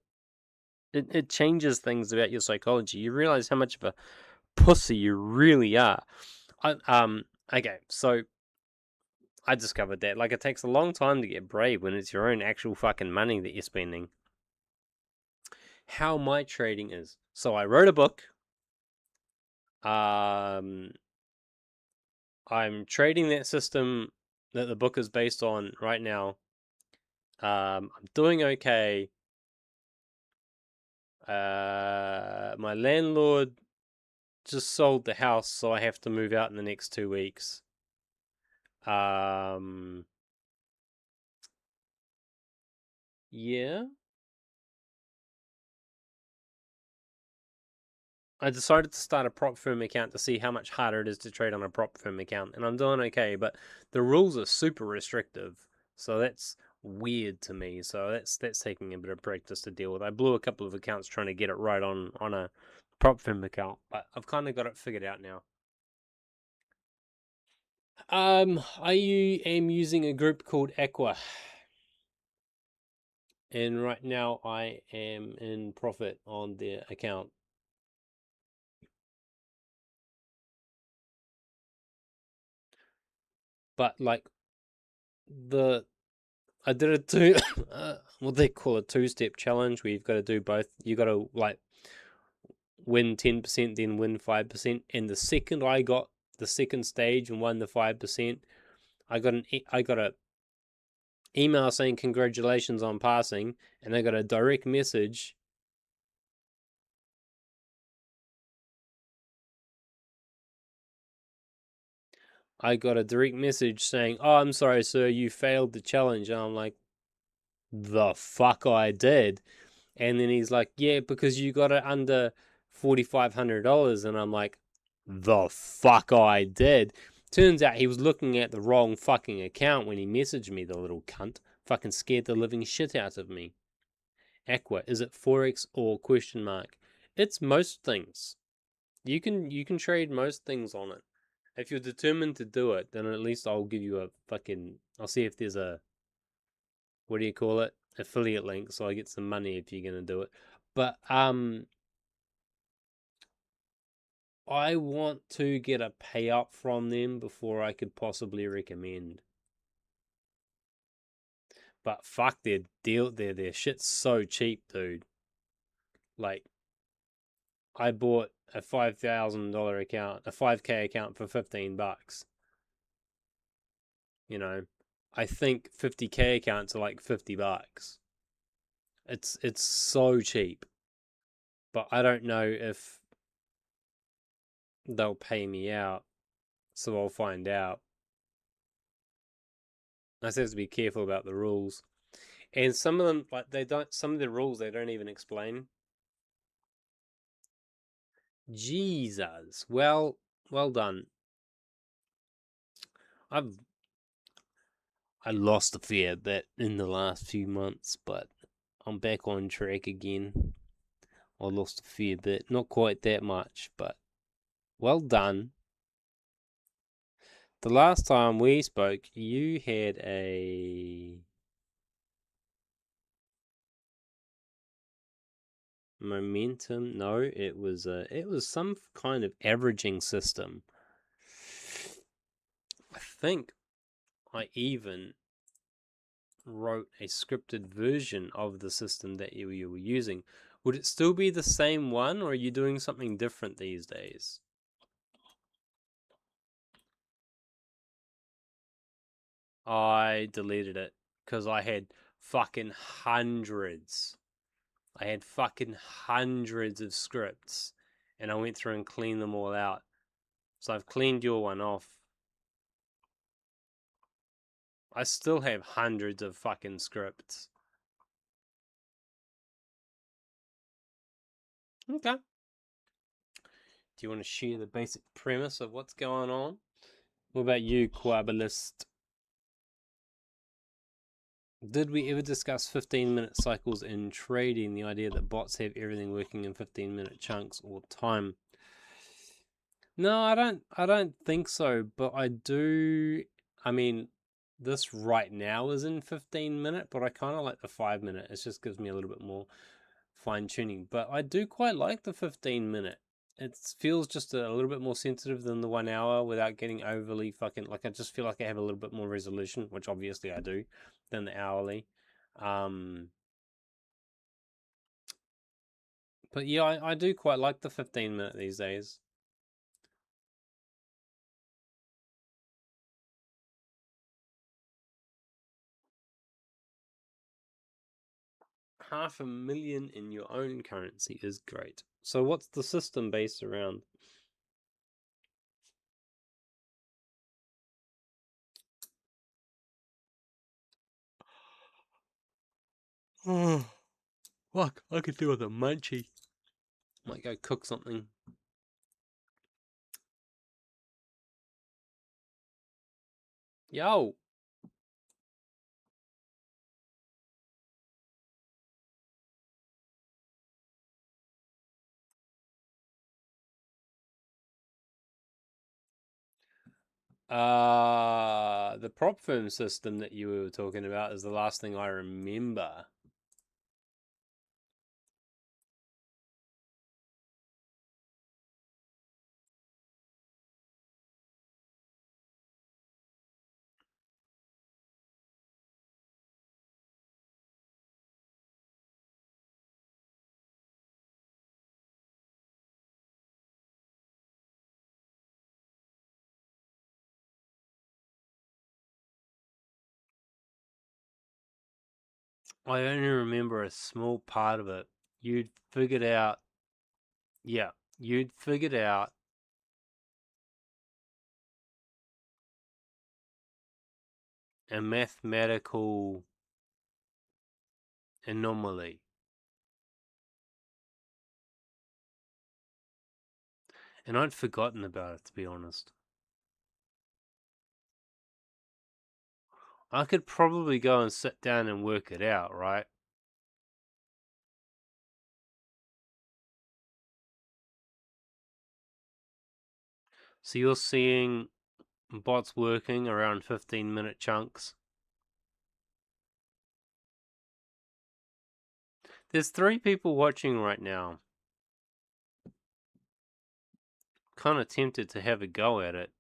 It changes things about your psychology. You realize how much of a pussy you really are. Okay, so I discovered that like it takes a long time to get brave when it's your own actual fucking money that you're spending. How my trading is. So I wrote a book. I'm trading that system that the book is based on right now. I'm doing okay. My landlord just sold the house, so I have to move out in the next 2 weeks. Yeah. I decided to start a prop firm account to see how much harder it is to trade on a prop firm account, and I'm doing okay, but the rules are super restrictive, so that's weird to me. So that's taking a bit of practice to deal with. I blew a couple of accounts trying to get it right on a prop firm account, but I've kind of got it figured out now. I am using a group called Aqua, and right now I am in profit on their account. But like I did a what they call a 2-step challenge where you've got to do both. You got to like win 10%, then win 5%. And the second I got the second stage and won the 5%, I got a email saying congratulations on passing, and I got a direct message. I got a direct message saying, "Oh, I'm sorry, sir, you failed the challenge." And I'm like, "The fuck I did." And then he's like, "Yeah, because you got it under $4,500. And I'm like, "The fuck I did." Turns out he was looking at the wrong fucking account when he messaged me, the little cunt. Fucking scared the living shit out of me. Aqua, is it Forex or question mark? It's most things. You can trade most things on it. If you're determined to do it, then at least I'll give you I'll see if there's a, what do you call it? Affiliate link, so I get some money if you're gonna do it. But I want to get a payout from them before I could possibly recommend. But fuck, their shit's so cheap, dude. Like, I bought a $5,000 account, a 5K account for $15. You know, I think 50K accounts are like $50. It's so cheap. But I don't know if they'll pay me out, so I'll find out. I just have to be careful about the rules. And some of them, like, some of the rules they don't even explain. Jesus. Well, Well done. I lost a fair bit in the last few months, but I'm back on track again. I lost a fair bit, not quite that much, but well done. The last time we spoke, you had a momentum. No, it was some kind of averaging system. I think I even wrote a scripted version of the system that you were using. Would it still be the same one, or are you doing something different these days? I deleted it because I had fucking hundreds. I had fucking hundreds of scripts, and I went through and cleaned them all out. So I've cleaned your one off. I still have hundreds of fucking scripts. Okay. Do you want to share the basic premise of what's going on? What about you, Quabbalist? Did we ever discuss 15-minute cycles in trading? The idea that bots have everything working in 15-minute chunks or time. No, I don't think so, but I do. I mean, this right now is in 15-minute, but I kind of like the 5-minute. It just gives me a little bit more fine tuning. But I do quite like the 15-minute. It feels just a little bit more sensitive than the 1 hour without getting overly fucking, like, I just feel like I have a little bit more resolution, which obviously I do, than the hourly. But yeah, I do quite like the 15-minute these days. $500,000 in your own currency is great. So what's the system based around? Oh, fuck, I could do with a munchie. Might go cook something. Yo! The prop firm system that you were talking about is the last thing I remember. I only remember a small part of it. You'd figured out, yeah, you'd figured out a mathematical anomaly. And I'd forgotten about it, to be honest. I could probably go and sit down and work it out, right? So you're seeing bots working around 15-minute chunks. There's 3 people watching right now. Kind of tempted to have a go at it.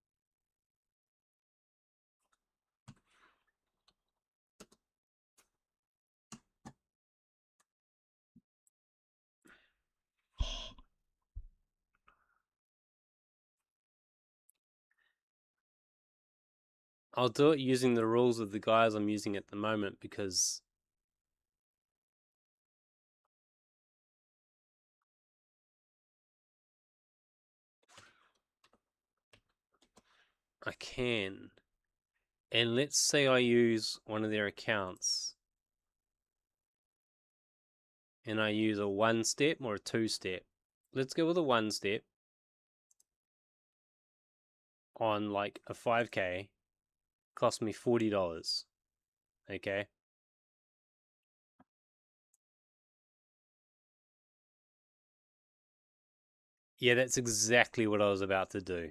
I'll do it using the rules of the guys I'm using at the moment because I can. And let's say I use one of their accounts and I use a 1-step or a 2-step. Let's go with a 1-step. on like a 5K cost me $40. Okay. Yeah, that's exactly what I was about to do.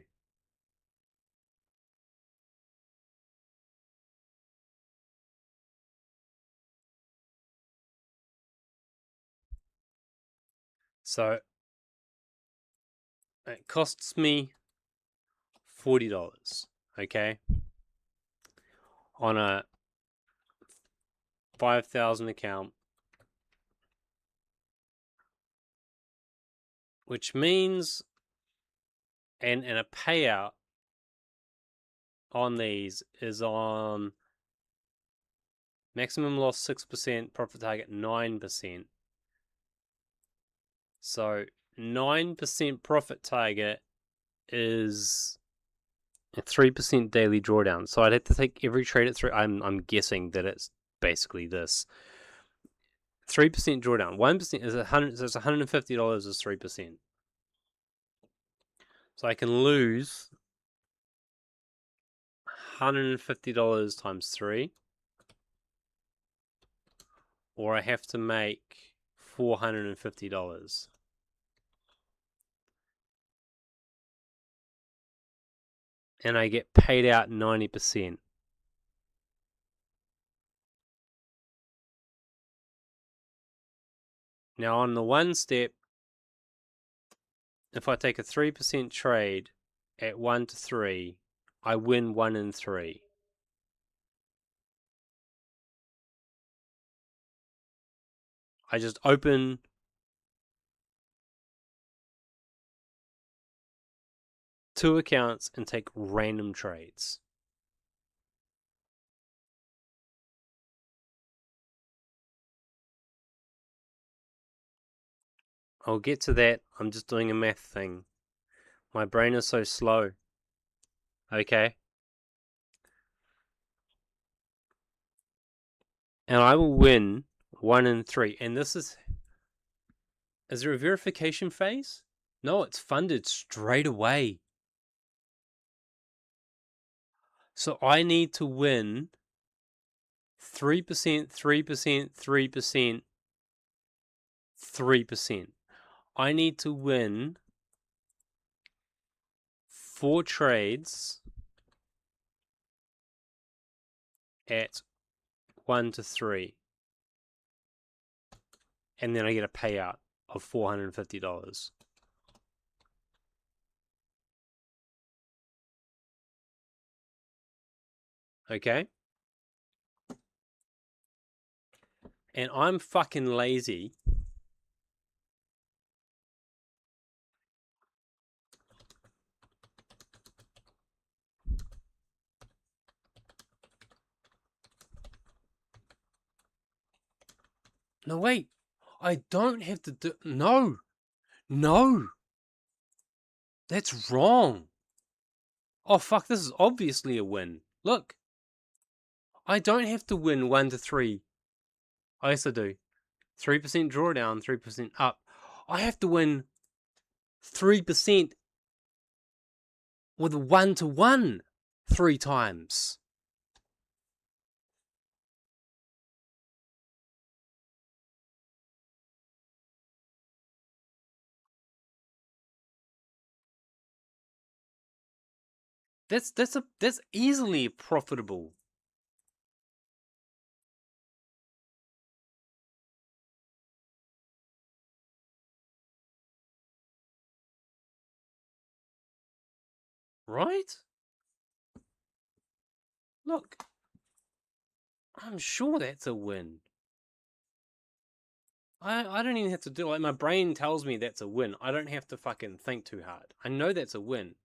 So it costs me $40, okay, on a 5,000 account, which means, and a payout on these is on maximum loss 6%, profit target 9%. So 9% profit target is a 3% daily drawdown. So I'd have to take every trade at 3. I'm guessing that it's basically this. 3% drawdown. 1% is 100. So it's $150 is 3%. So I can lose $150 times 3, or I have to make $450. And I get paid out 90%. Now on the one step, if I take a 3% trade at 1 to 3, I win 1 in 3. I just open two accounts and take random trades. I'll get to that. I'm just doing a math thing. My brain is so slow. Okay. And I will win 1 in 3. And this is there a verification phase? No, it's funded straight away. So I need to win 3%, 3%, 3%, 3%. I need to win 4 trades at 1 to 3. And then I get a payout of $450. Okay? And I'm fucking lazy. No, wait. I don't have to do... No. No. That's wrong. Oh, fuck. This is obviously a win. Look. I don't have to win 1 to 3. I also do. 3% drawdown, 3% up. I have to win 3% with 1 to 1 3 times. That's easily profitable. Right? Look. I'm sure that's a win. I don't even have to do it. Like, my brain tells me that's a win. I don't have to fucking think too hard. I know that's a win.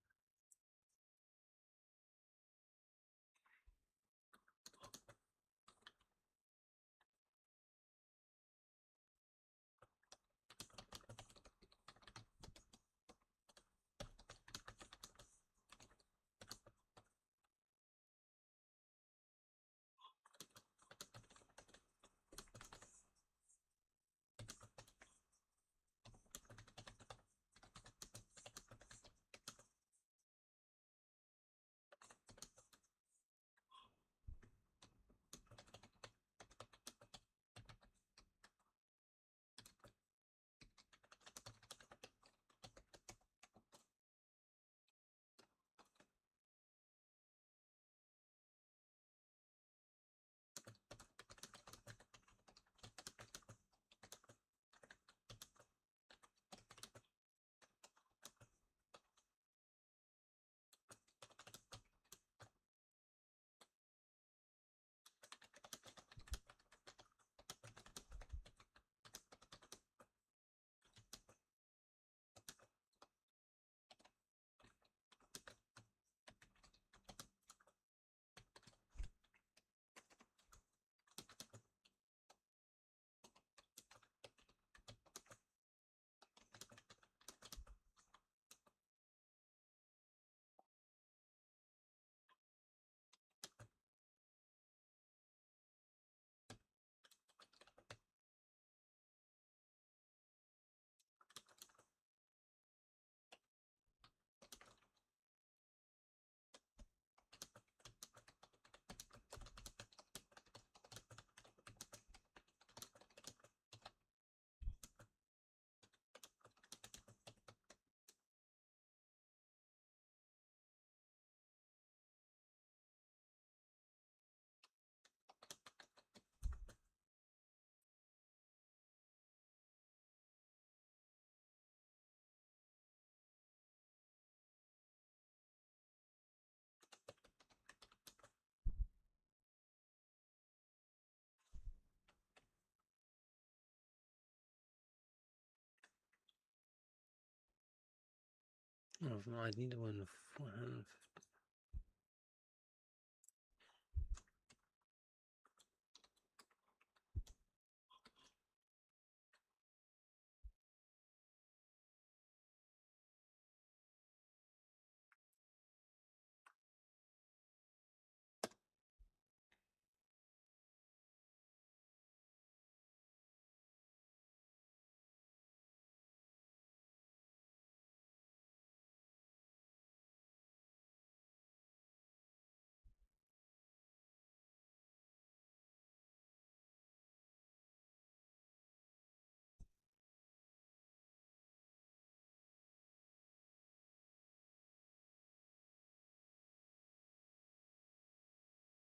Oh, no, I need to win 450.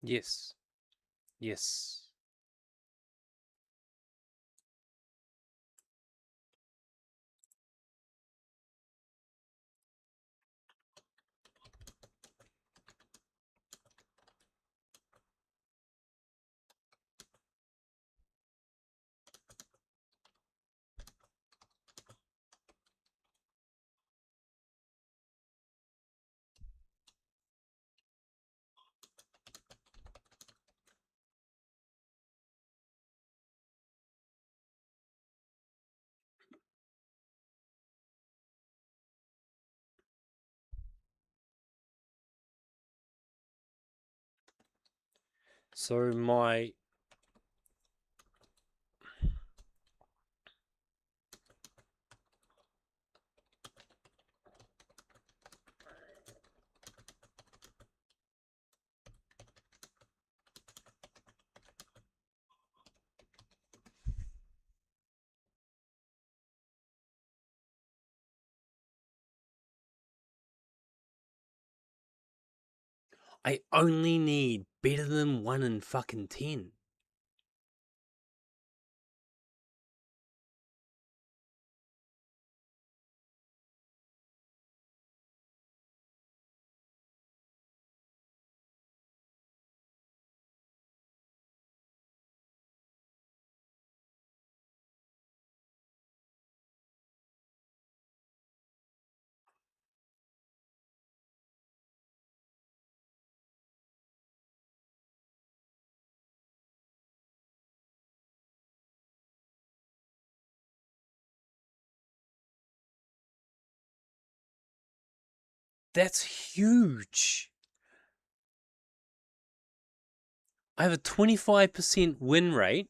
Yes. Yes. So my I only need better than 1 in fucking 10. That's huge. I have a 25% win rate.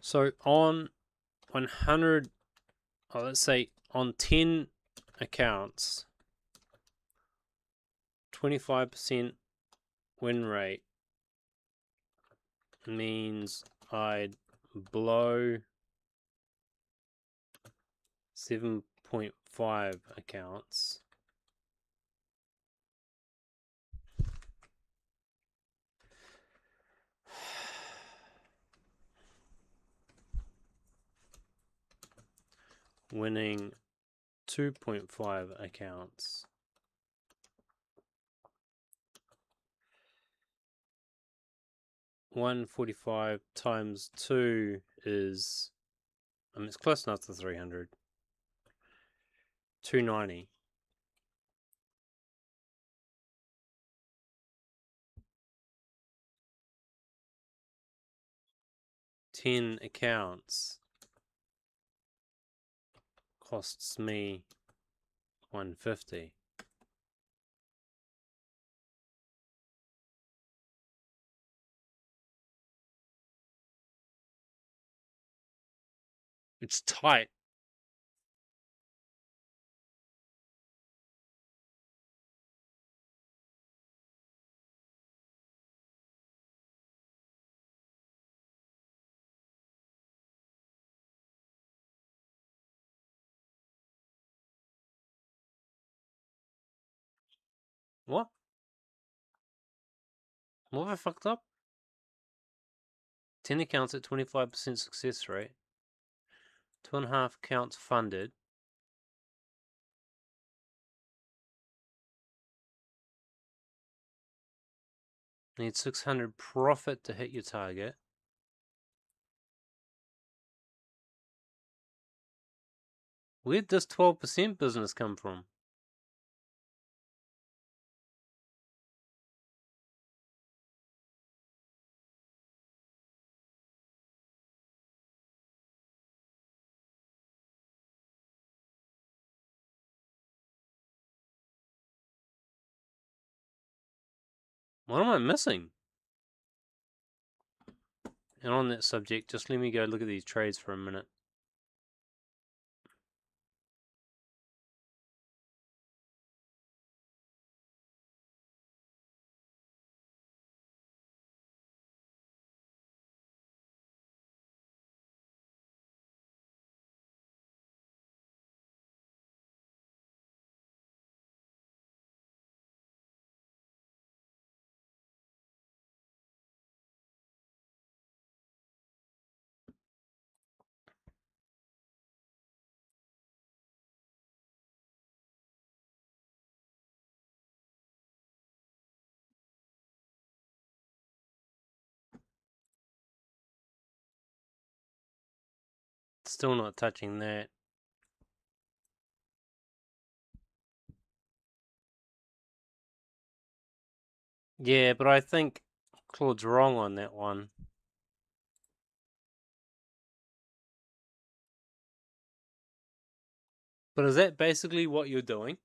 So on 100, let's say on 10 accounts, 25% win rate means I'd blow 7.5 accounts. Winning 2.5 accounts. $145 times 2 is, I mean, it's close enough to 300. 290. $10 accounts costs me $150. It's tight. What? What have I fucked up? 10 accounts at 25% success rate. 2.5 accounts funded. Need 600 profit to hit your target. Where'd this 12% business come from? What am I missing? And on that subject, just let me go look at these trades for a minute. Still not touching that. Yeah, but I think Claude's wrong on that one. But is that basically what you're doing?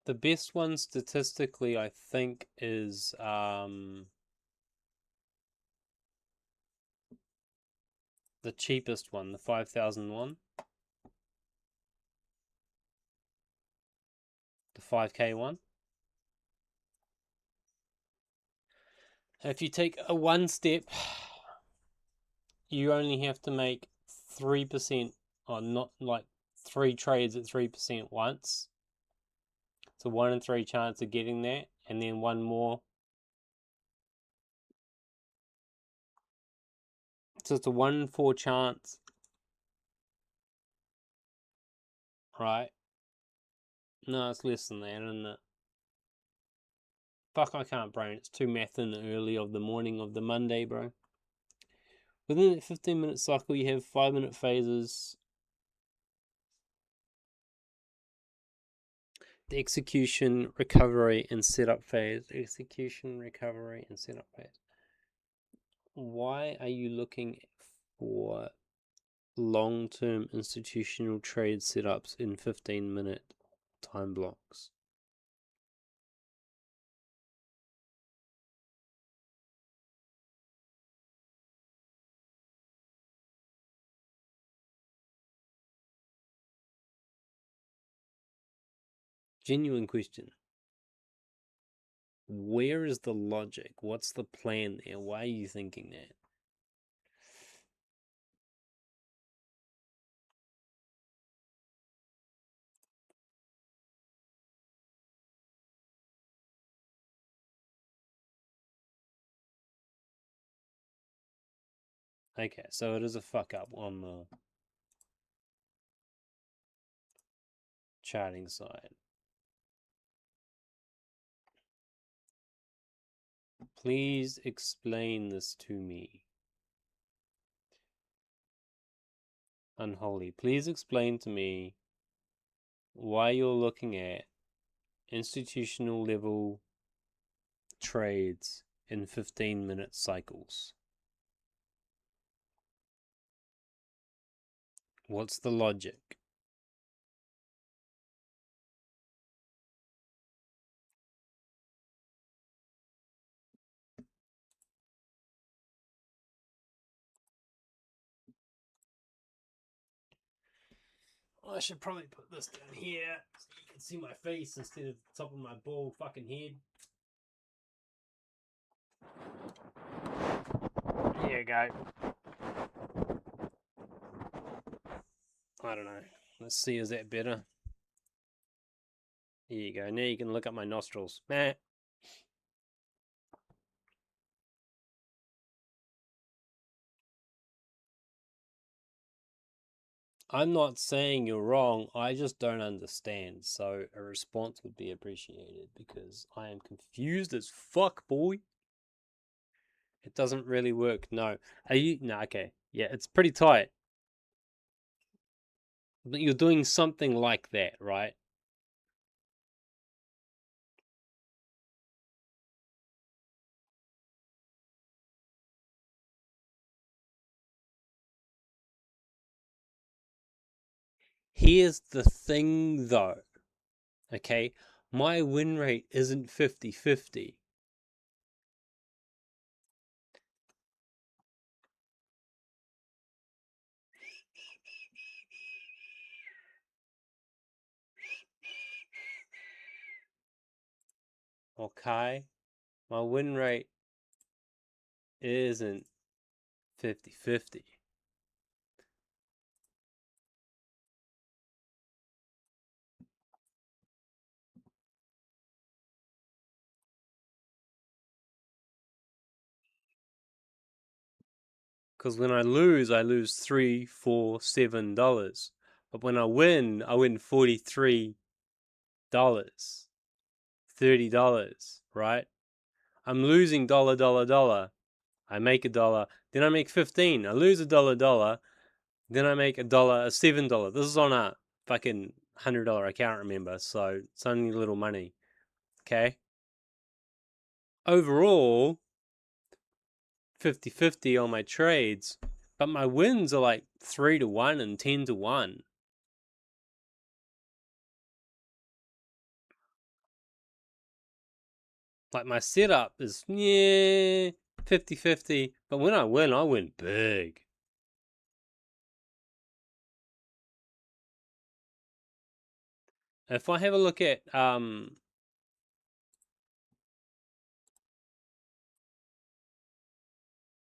The best one statistically, I think, is the cheapest one, the 5,001. The 5K one. If you take a one step, you only have to make 3%, or not like 3 trades at 3% once. It's a 1 in 3 chance of getting that, and then one more. So it's a 1 in 4 chance, right? No, it's less than that, isn't it? Fuck, I can't brain. It's too math in early of the morning of the Monday, bro. Within that 15-minute cycle, you have 5-minute phases. The execution, recovery, and setup phase. Execution, recovery, and setup phase. Why are you looking for long-term institutional trade setups in 15-minute time blocks. Genuine question. Where is the logic? What's the plan there? Why are you thinking that? Okay, so it is a fuck up on the charting side. Please explain this to me. Unholy. Please explain to me why you're looking at institutional level trades in 15-minute cycles. What's the logic? I should probably put this down here so you can see my face instead of the top of my bald fucking head. There you go. I don't know. Let's see, is that better? There you go. Now you can look at my nostrils. Meh. I'm not saying you're wrong, I just don't understand, so a response would be appreciated, because I am confused as fuck, boy. It doesn't really work, no. Are you... No, okay. Yeah, it's pretty tight. But you're doing something like that, right? Here's the thing, though. Okay? My win rate isn't 50-50. Okay? My win rate isn't 50-50. Because when I lose $3, $4, $7. But when I win $43, $30, right? I'm losing dollar. I make $1, then I make 15. I lose $1, then I make $7. This is on a fucking $100 account, remember? So it's only little money. Okay? Overall, 50-50 on my trades, but my wins are like 3-1 and 10-1. Like my setup is 50-50, but when I win big. If I have a look at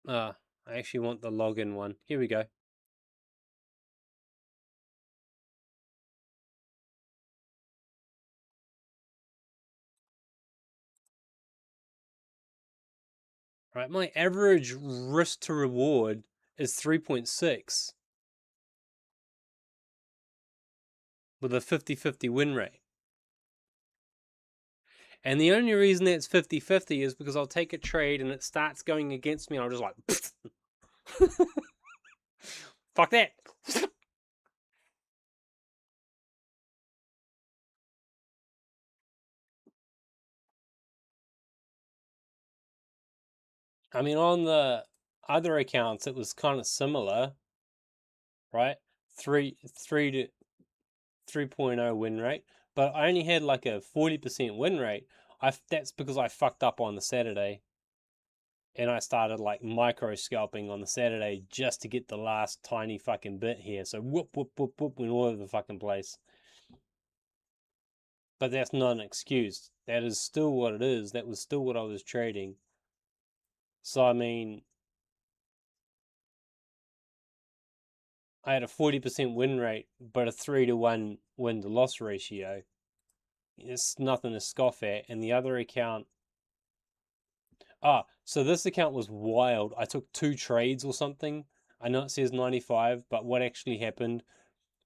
I actually want the login one. Here we go. Right, my average risk to reward is 3.6 with a 50-50 win rate. And the only reason that's 50-50 is because I'll take a trade and it starts going against me and I'll just like fuck that. I mean, on the other accounts, it was kind of similar, right? 3.0 win rate, but I only had like a 40% win rate. That's because I fucked up on the Saturday, and I started like micro scalping on the Saturday just to get the last tiny fucking bit here. So whoop whoop whoop whoop went all over the fucking place. But that's not an excuse. That is still what it is. That was still what I was trading. So I mean, I had a 40% win rate, but a 3-to-1 win to loss ratio. It's nothing to scoff at. And the other account, so this account was wild. I took 2 trades or something. I know it says 95, but what actually happened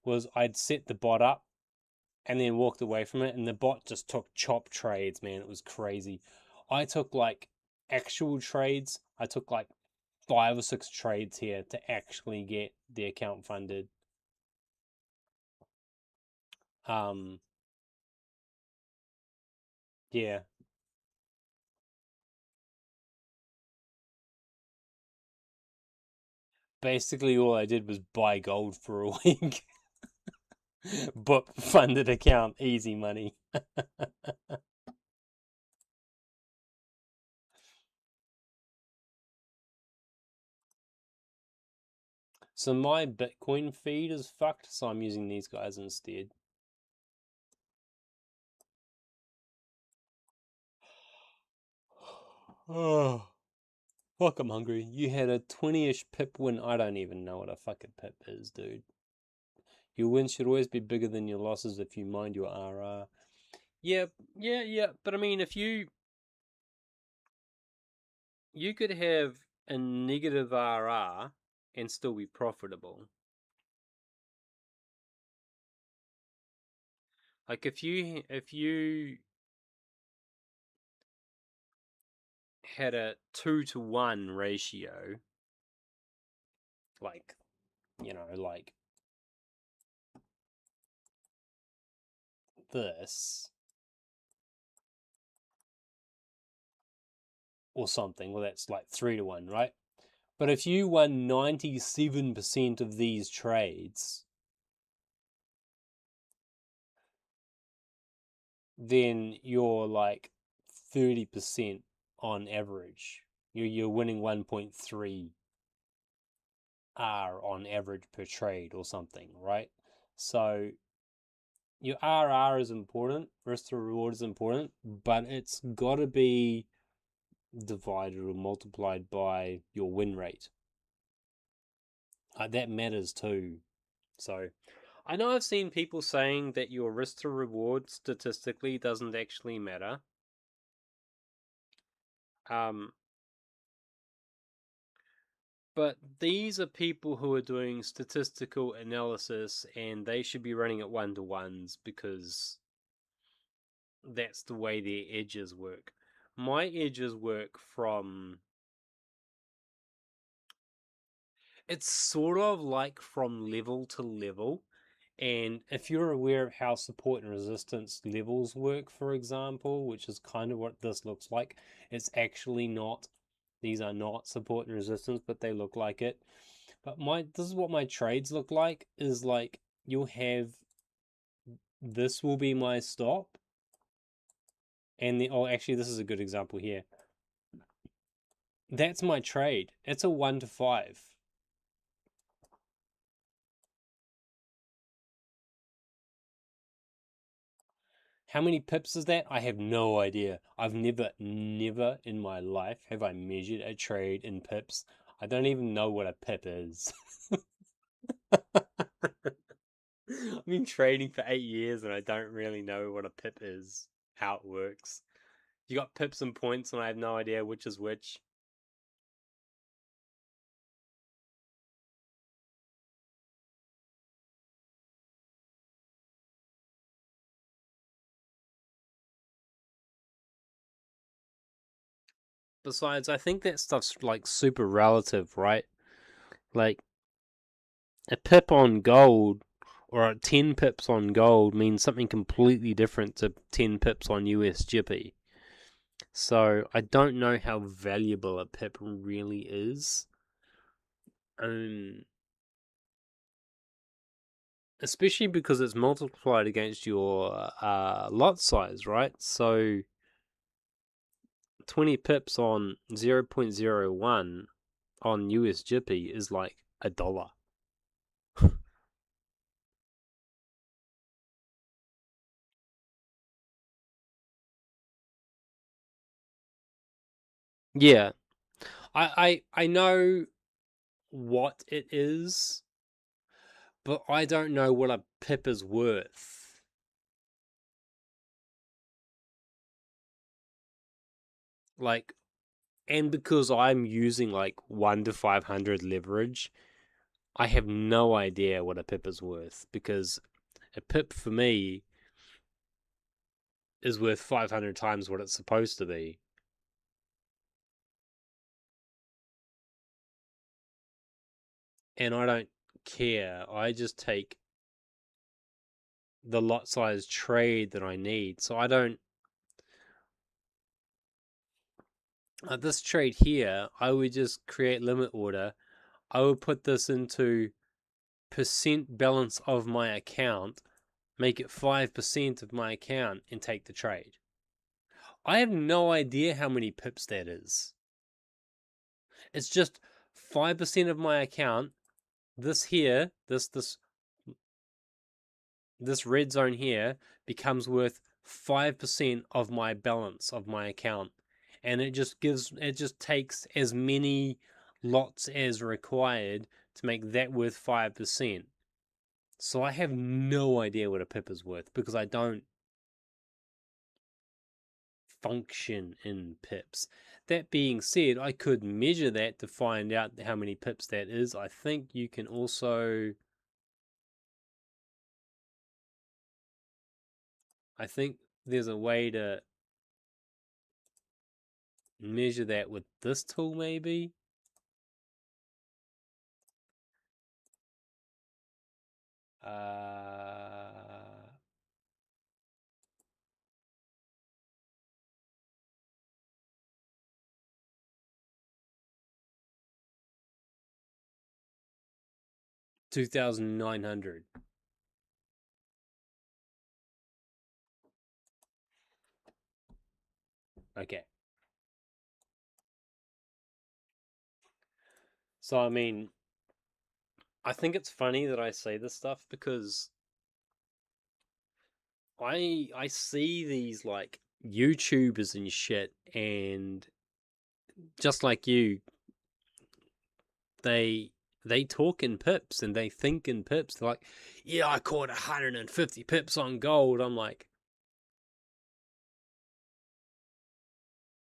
was I'd set the bot up and then walked away from it, and the bot just took chop trades, man. It was crazy. I took like actual trades. I took like 5 or 6 trades here to actually get the account funded. Yeah. Basically, all I did was buy gold for a week. But funded account, easy money. So my Bitcoin feed is fucked, so I'm using these guys instead. Oh, fuck, I'm hungry. You had a 20-ish pip win. I don't even know what a fucking pip is, dude. Your wins should always be bigger than your losses if you mind your RR. Yeah. But I mean, if you could have a negative RR and still be profitable. Like if you had a 2-to-1 ratio, like, like this or something, well, that's like 3-to-1, right? But if you won 97% of these trades, then you're like 30% on average. You're winning 1.3 R on average per trade or something, right? So your RR is important, risk to reward is important, but it's got to be divided or multiplied by your win rate. That matters too. So I know I've seen people saying that your risk to reward statistically doesn't actually matter. But these are people who are doing statistical analysis, and they should be running at 1-to-1s because that's the way their edges work. My edges work from... It's sort of like from level to level. And if you're aware of how support and resistance levels work, for example, which is kind of what this looks like, it's actually not. These are not support and resistance, but they look like it. But this is what my trades look like, is like you'll have, this will be my stop. And actually this is a good example here. That's my trade. It's a 1-to-5. How many pips is that? I have no idea. I've never in my life have I measured a trade in pips. I don't even know what a pip is. I've been trading for 8 years and I don't really know what a pip is, how it works. You got pips and points and I have no idea which is which. Besides, I think that stuff's like super relative, right? Like, a pip on gold or 10 pips on gold means something completely different to 10 pips on US Jippy. So I don't know how valuable a pip really is. especially because it's multiplied against your lot size, right? So 20 pips on 0.01 on US Jippy is like $1. Yeah, I know what it is, but I don't know what a pip is worth. Like, and because I'm using like 1 to 500 leverage, I have no idea what a pip is worth, because a pip for me is worth 500 times what it's supposed to be. And I don't care. I just take the lot size trade that I need. So I don't. This trade here, I would just create limit order. I would put this into percent balance of my account, make it 5% of my account, and take the trade. I have no idea how many pips that is. It's just 5% of my account. This here, this red zone here becomes worth 5% of my balance of my account. And it just takes as many lots as required to make that worth 5%. So I have no idea what a pip is worth, because I don't function in pips. That being said, I could measure that to find out how many pips that is. I think you can also... I think there's a way to measure that with this tool, maybe. 2,900. Okay. So, I mean, I think it's funny that I say this stuff, because I see these like YouTubers and shit, and just like you, they talk in pips and they think in pips. They're like, yeah, I caught 150 pips on gold. I'm like,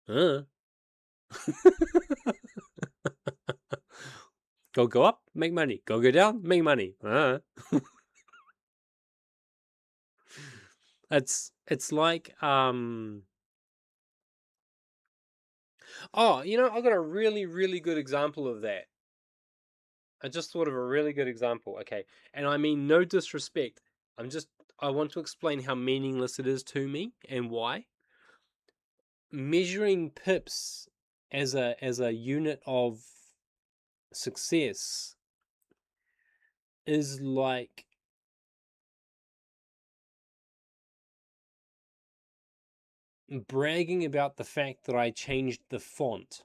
huh? Go up, make money. Go down, make money. It's like oh, I got a really, really good example of that. I just thought of a really good example. Okay. And I mean no disrespect. I want to explain how meaningless it is to me and why. Measuring pips as a unit of success is like bragging about the fact that I changed the font.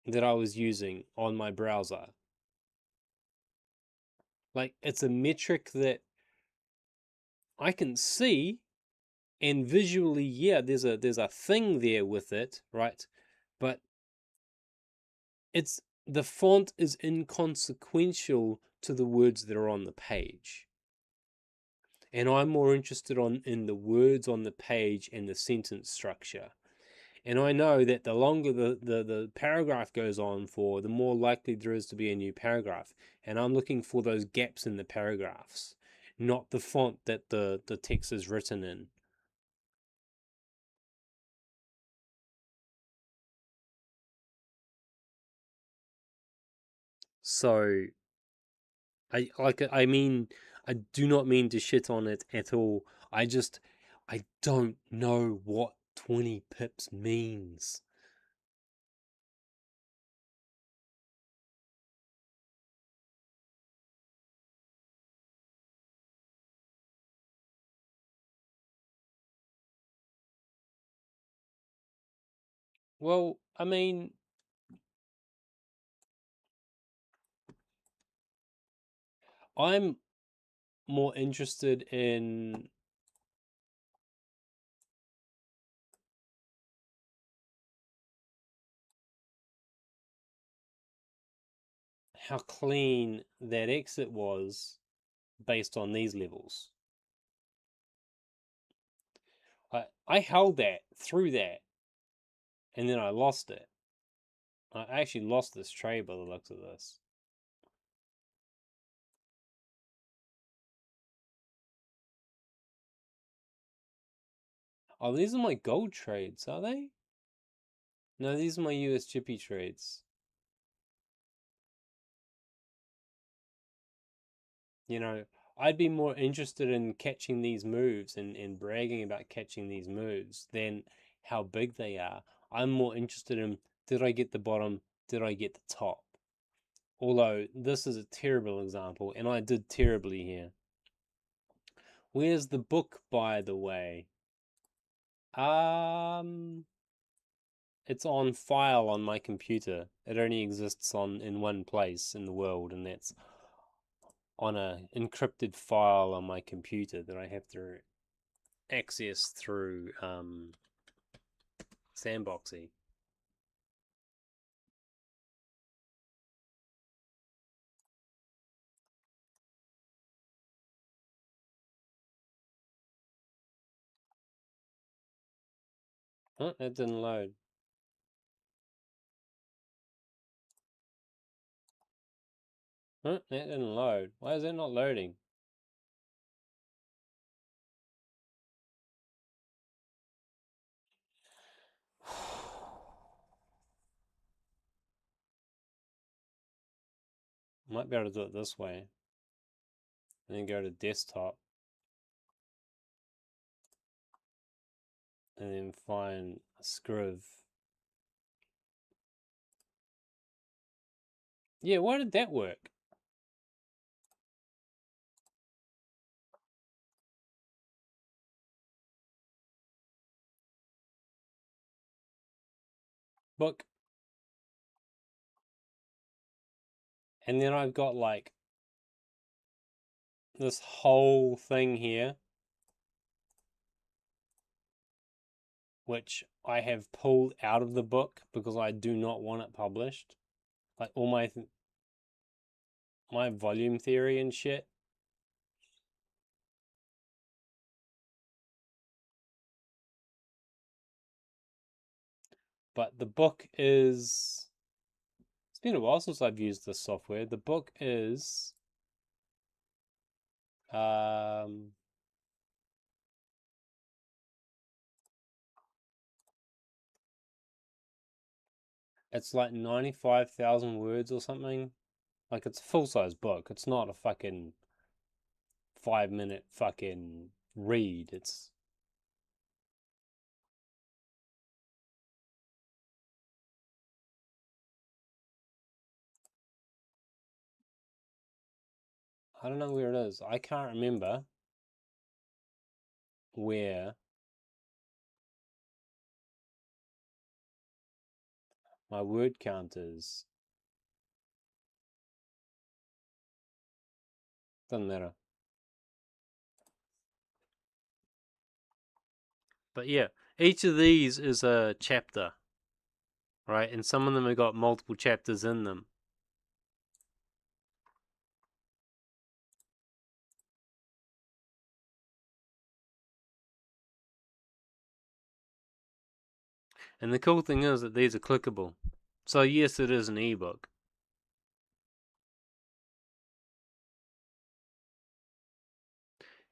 That I was using on my browser. Like, it's a metric that I can see, and visually, yeah, there's a thing there with it, right? But the font is inconsequential to the words that are on the page. And I'm more interested in the words on the page and the sentence structure. And I know that the longer the paragraph goes on for, the more likely there is to be a new paragraph. And I'm looking for those gaps in the paragraphs, not the font that the text is written in. So, I do not mean to shit on it at all. I don't know what 20 pips means. Well, I mean, I'm more interested in how clean that exit was based on these levels. I held that through that, and then I lost it. I actually lost this trade by the looks of this. Oh, these are my gold trades, are they? No, these are my US Chippy trades. You know, I'd be more interested in catching these moves and bragging about catching these moves than how big they are. I'm more interested in, did I get the bottom? Did I get the top? Although this is a terrible example, and I did terribly here. Where's the book, by the way? It's on file on my computer. It only exists in one place in the world, and that's on a encrypted file on my computer that I have to access through Sandboxy. Oh, that didn't load. Oh, that didn't load. Why is it not loading? Might be able to do it this way. And then go to desktop. And then find a Scriv. Yeah, why did that work? Book. And then I've got like this whole thing here, which I have pulled out of the book because I do not want it published. Like all my volume theory and shit. But the book is... It's been a while since I've used this software. The book is... it's like 95,000 words or something. Like, it's a full-size book. It's not a fucking 5-minute fucking read. It's... I don't know where it is. I can't remember where my word count is. Doesn't matter. But yeah, each of these is a chapter, right? And some of them have got multiple chapters in them. And the cool thing is that these are clickable. So yes, it is an ebook.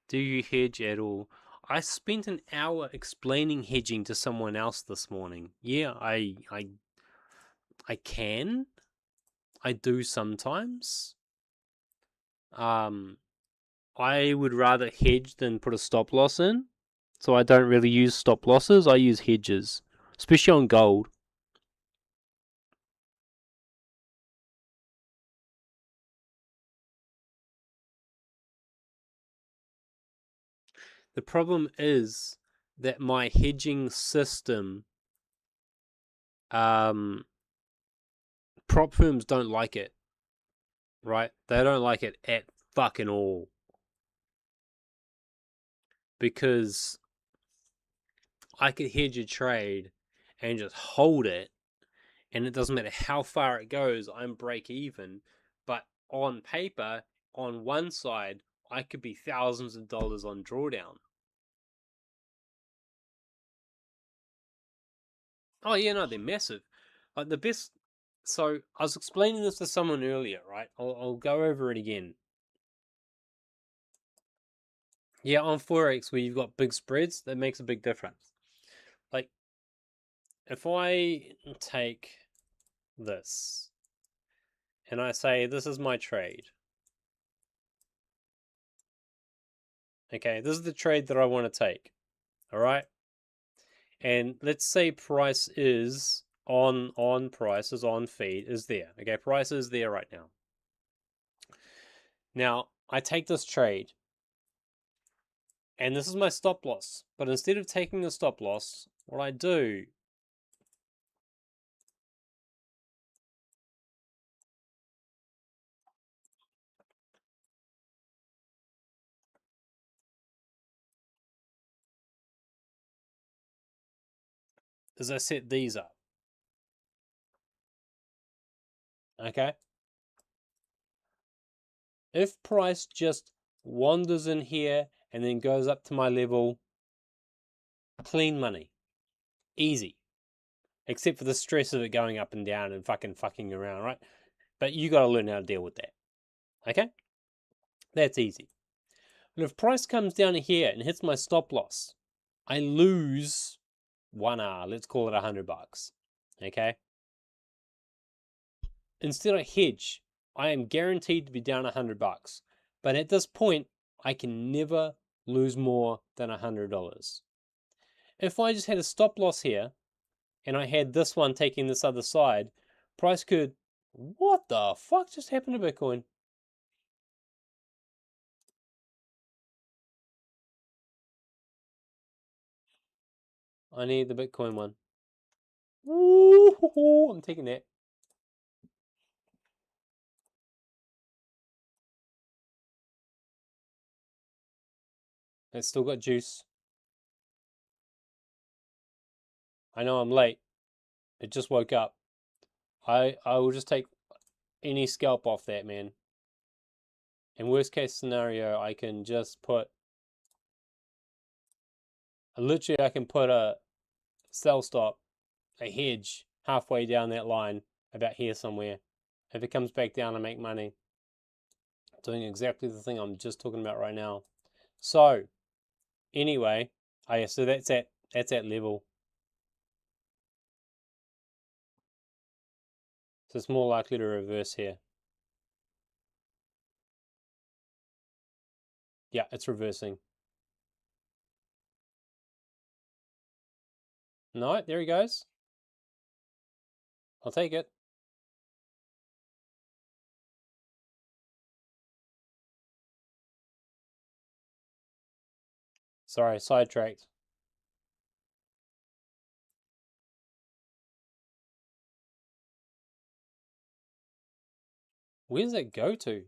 Do you hedge at all? I spent an hour explaining hedging to someone else this morning. Yeah, I can. I do sometimes. I would rather hedge than put a stop loss in. So I don't really use stop losses, I use hedges, especially on gold. The problem is that my hedging system, prop firms don't like it, right? They don't like it at fucking all. Because I could hedge a trade and just hold it, and it doesn't matter how far it goes, I'm break even. But on paper, on one side, I could be thousands of dollars on drawdown. Oh yeah, no, they're massive. Like the best. So I was explaining this to someone earlier, right? I'll go over it again. Yeah, on Forex, where you've got big spreads, that makes a big difference. Like, if I take this and I say, this is my trade. Okay, this is the trade that I want to take. All right. And let's say price is on price is on feed is there. Okay, price is there right now. Now, I take this trade. And this is my stop loss. But instead of taking the stop loss, what I do is I set these up. Okay? If price just wanders in here and then goes up to my level, clean money. Easy. Except for the stress of it going up and down and fucking around, right? But you got to learn how to deal with that. Okay? That's easy. But if price comes down to here and hits my stop loss, I lose 1R. Let's call it $100. Okay? Instead I hedge. I am guaranteed to be down $100. But at this point, I can never lose more than $100. If I just had a stop loss here, and I had this one taking this other side, price could... What the fuck just happened to Bitcoin? I need the Bitcoin one. Ooh, I'm taking that. It's still got juice. I know I'm late. It just woke up. I will just take any scalp off that, man. In worst case scenario, I can just put... Literally, I can put a sell stop, a hedge, halfway down that line, about here somewhere. If it comes back down, I make money. Doing exactly the thing I'm just talking about right now. So, anyway, oh yeah, so that's at level. So it's more likely to reverse here. Yeah, it's reversing. No, there he goes. I'll take it. Sorry, sidetracked. Where does it go to?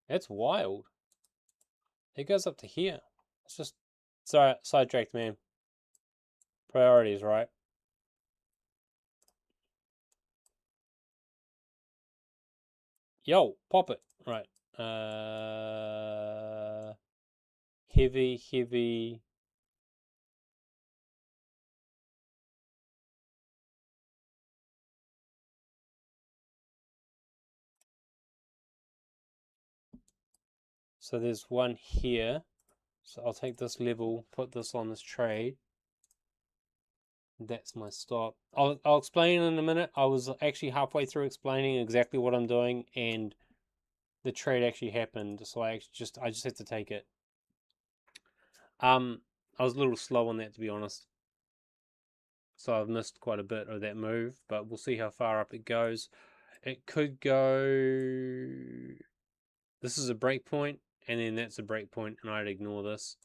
That's wild. It goes up to here. It's just... Sorry, sidetracked, man. Priorities, right? Yo, pop it. Right. Heavy. So there's one here. So I'll take this level, put this on this trade. That's my stop. I'll explain in a minute. I was actually halfway through explaining exactly what I'm doing, and the trade actually happened. So I just had to take it. I was a little slow on that, to be honest. So I've missed quite a bit of that move, but we'll see how far up it goes. It could go... This is a break point, and then that's a break point, and I'd ignore this.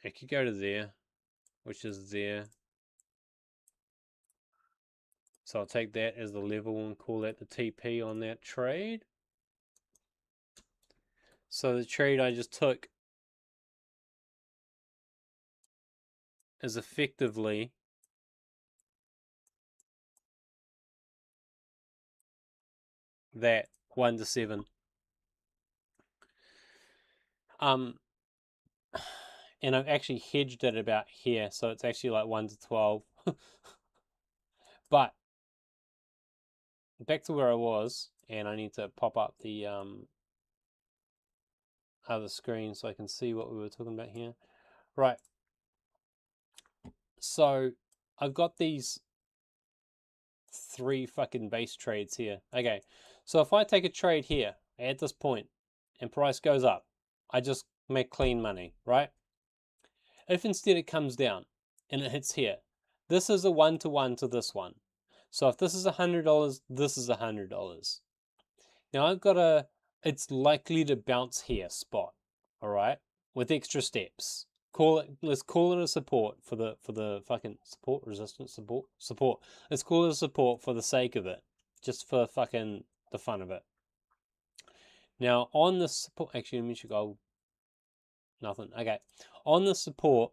It could go to there, which is there. So I'll take that as the level and call that the TP on that trade. So the trade I just took is effectively that 1 to 7. And I've actually hedged it about here, so it's actually like 1 to 12. But back to where I was, and I need to pop up the other screen so I can see what we were talking about here. Right. So I've got these 3 fucking base trades here. Okay. So if I take a trade here at this point and price goes up, I just make clean money, right? If instead it comes down and it hits here, this is a 1-to-1 to this one. So if this is $100, this is $100. Now I've got it's likely to bounce here spot, all right, with extra steps. Let's call it a support for the fucking support, resistance, support. Let's call it a support for the sake of it, just for fucking the fun of it. Now on the support, actually let me check. Oh, nothing. Okay, on the support,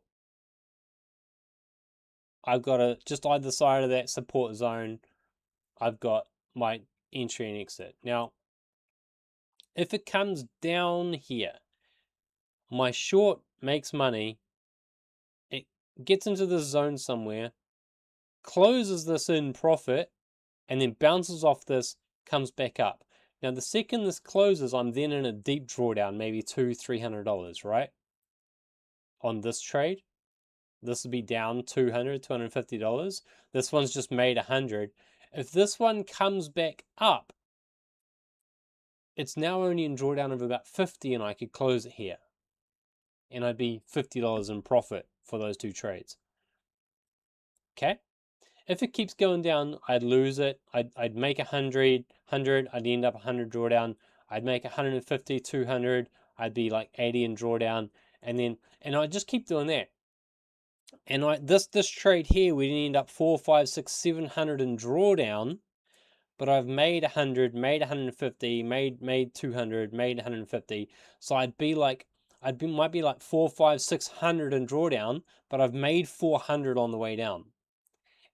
I've got just either side of that support zone, I've got my entry and exit. Now, if it comes down here, my short makes money, it gets into this zone somewhere, closes this in profit, and then bounces off this, comes back up. Now, the second this closes, I'm then in a deep drawdown, maybe $200-$300, right? On this trade. This would be down $200-$250. This one's just made $100. If this one comes back up, it's now only in drawdown of about 50, and I could close it here. And I'd be $50 in profit for those 2 trades. Okay? If it keeps going down, I'd lose it. I'd make 100, I'd end up 100 drawdown. I'd make 150, 200, I'd be like 80 in drawdown. And I'd just keep doing that. And this trade here, we'd end up 400, 500, 600, 700 in drawdown. But I've made 100, made 150, made 200, made 150. So might be like 400, 500, 600 in drawdown, but I've made 400 on the way down.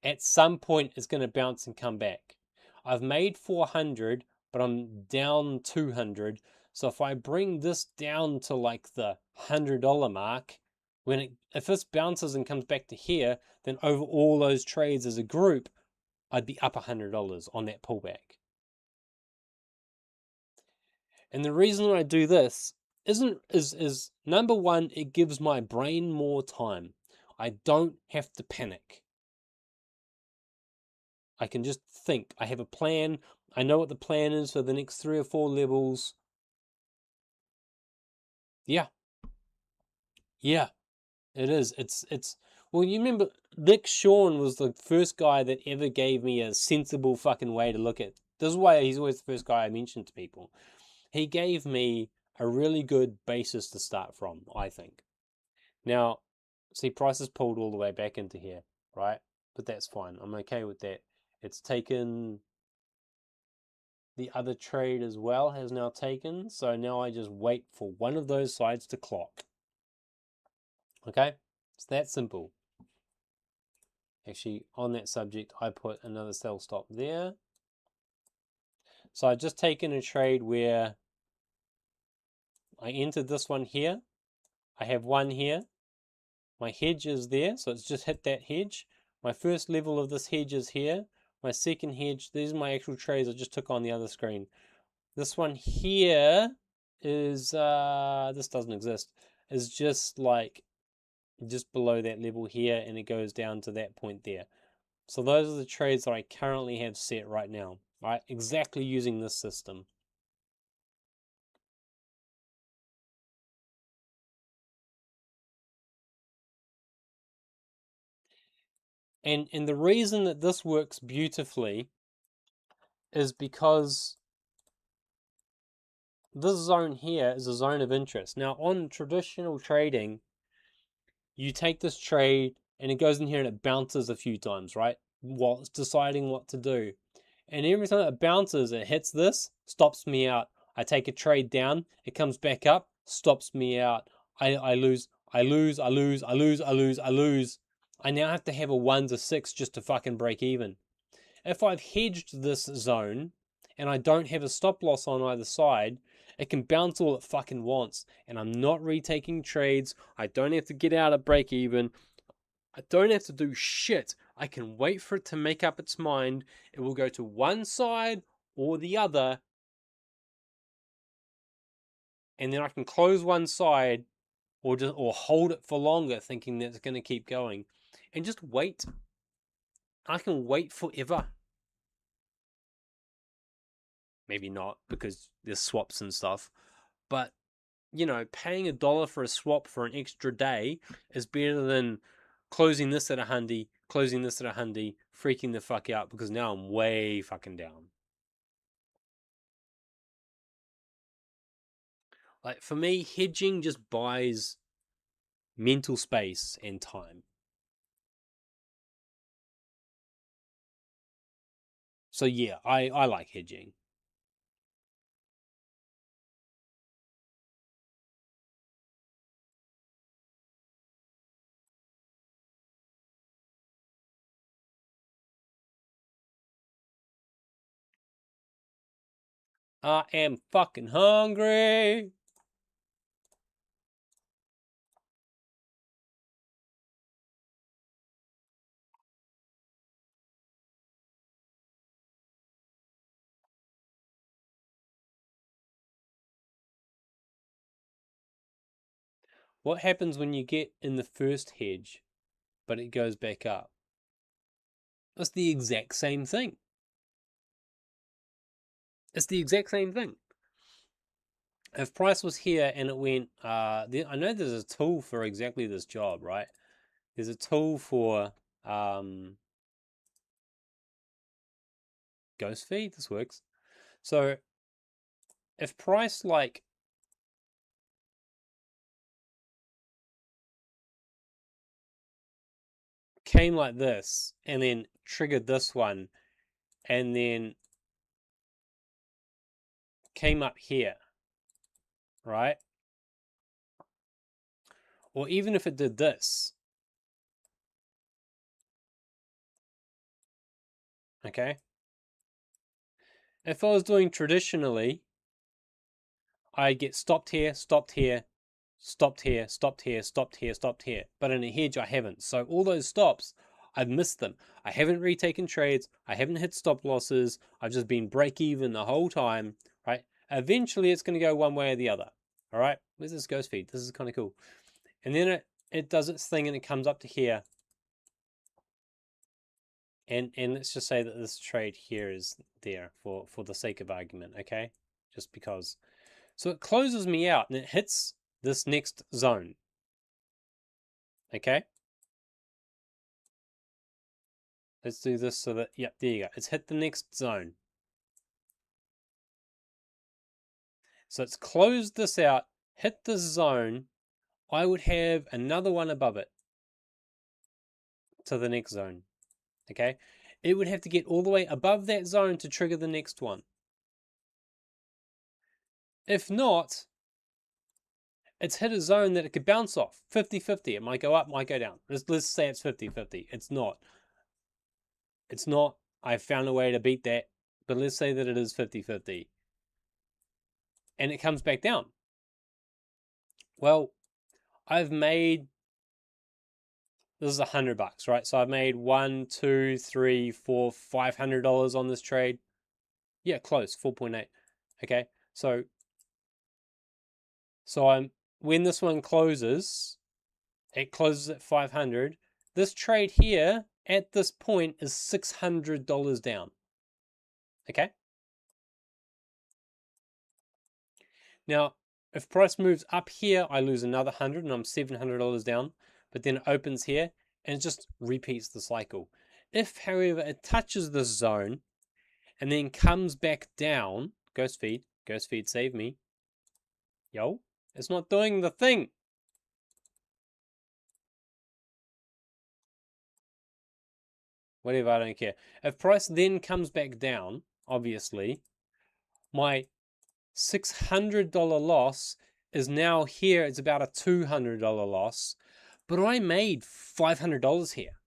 At some point, it's going to bounce and come back. I've made 400, but I'm down 200. So if I bring this down to like the $100 mark, if this bounces and comes back to here, then over all those trades as a group, I'd be up $100 on that pullback. And the reason I do this is number one, it gives my brain more time. I don't have to panic. I can just think. I have a plan. I know what the plan is for the next 3 or 4 levels. Yeah, it is. It's. Well, you remember Nick Sean was the first guy that ever gave me a sensible fucking way to look at. This is why he's always the first guy I mention to people. He gave me a really good basis to start from, I think. Now, see, price is pulled all the way back into here, right? But that's fine. I'm okay with that. It's taken the other trade as well, has now taken. So now I just wait for one of those sides to clock. Okay? It's that simple. Actually, on that subject, I put another sell stop there. So I've just taken a trade where I entered this one here. I have one here. My hedge is there, so it's just hit that hedge. My first level of this hedge is here. My second hedge, these are my actual trades I just took on the other screen. This one here is, this doesn't exist, is just below that level here, and it goes down to that point there. So those are the trades that I currently have set right now, right? Exactly using this system. And the reason that this works beautifully is because this zone here is a zone of interest. Now, on traditional trading, you take this trade and it goes in here and it bounces a few times, right? While it's deciding what to do. And every time it bounces, it hits this, stops me out. I take a trade down, it comes back up, stops me out. I lose, I lose, I lose, I lose, I lose, I lose. I now have to have a 1 to 6 just to fucking break even. If I've hedged this zone and I don't have a stop loss on either side, it can bounce all it fucking wants. And I'm not retaking trades. I don't have to get out at break even. I don't have to do shit. I can wait for it to make up its mind. It will go to one side or the other. And then I can close one side or hold it for longer thinking that it's going to keep going. And just wait. I can wait forever. Maybe not, because there's swaps and stuff. But, you know, paying $1 for a swap for an extra day is better than closing this at 100, closing this at 100, freaking the fuck out because now I'm way fucking down. Like, for me, hedging just buys mental space and time. So yeah, I like hedging. I am fucking hungry. What happens when you get in the first hedge, but it goes back up? It's the exact same thing. It's the exact same thing. If price was here and it went, I know there's a tool for exactly this job, right? There's a tool for ghost feed. This works. So if price like came like this and then triggered this one and then came up here, right? Or even if it did this, okay? If I was doing traditionally, I get stopped here, stopped here, stopped here, stopped here, stopped here, stopped here. But in a hedge, I haven't. So all those stops, I've missed them. I haven't retaken trades. I haven't hit stop losses. I've just been break even the whole time, right? Eventually, it's going to go one way or the other, all right? Where's this ghost feed? This is kind of cool. And then it does its thing and it comes up to here. And let's just say that this trade here is there for the sake of argument, okay? Just because. So it closes me out and it hits this next zone. Okay? Let's do this so that, yep, there you go. It's hit the next zone. So it's closed this out, hit this zone. I would have another one above it to the next zone. Okay? It would have to get all the way above that zone to trigger the next one. If not, it's hit a zone that it could bounce off. 50-50. It might go up, might go down. Let's say it's 50-50. It's not. It's not. I found a way to beat that. But let's say that it is 50-50. And it comes back down. Well, I've made, this is $100, right? So I've made $1, $2, $3, $4, $500 on this trade. Yeah, close, 4.8. Okay, so when this one closes, it closes at 500. This trade here at this point is $600 down. Okay. Now, if price moves up here, I lose another 100 and I'm $700 down. But then it opens here and it just repeats the cycle. If, however, it touches this zone and then comes back down, ghost feed, save me. Yo, it's not doing the thing. Whatever, I don't care. If price then comes back down, obviously, my $600 loss is now here. It's about a $200 loss, but I made $500 here.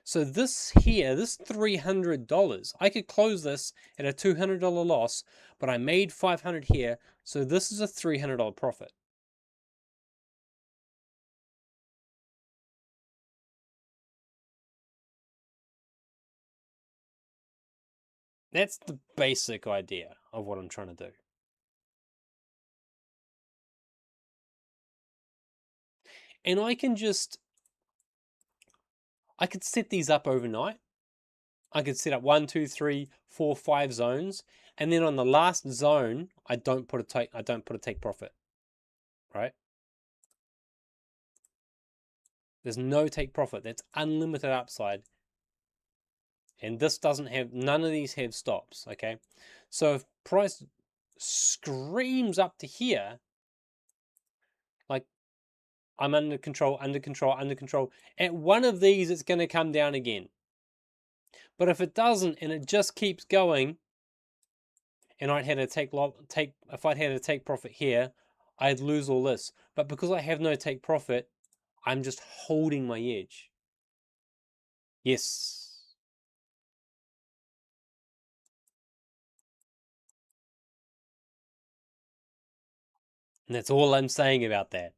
So this here, this $300, I could close this at a $200 loss, but I made $500 here. So this is a $300 profit. That's the basic idea of what I'm trying to do. And I could set these up overnight. I could set up 1, 2, 3, 4, 5 zones, and then on the last zone, I don't put a take profit. Right? There's no take profit. That's unlimited upside. And this doesn't have, none of these have stops, okay? So if price screams up to here, like I'm under control, at one of these it's going to come down again. But if it doesn't and it just keeps going, and I'd had to if I'd had to take profit here, I'd lose all this. But because I have no take profit, I'm just holding my edge. Yes. And that's all I'm saying about that.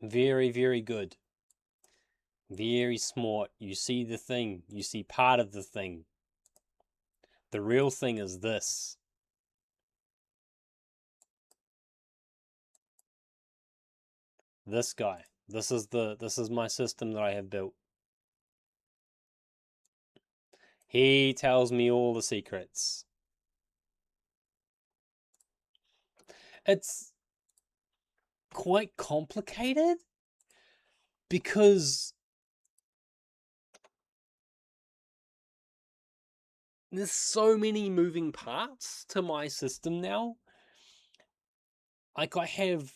Very, very good. Very smart. You see the thing. You see part of the thing. The real thing is this. This guy. This is my system that I have built. He tells me all the secrets. It's quite complicated because there's so many moving parts to my system now. Like I have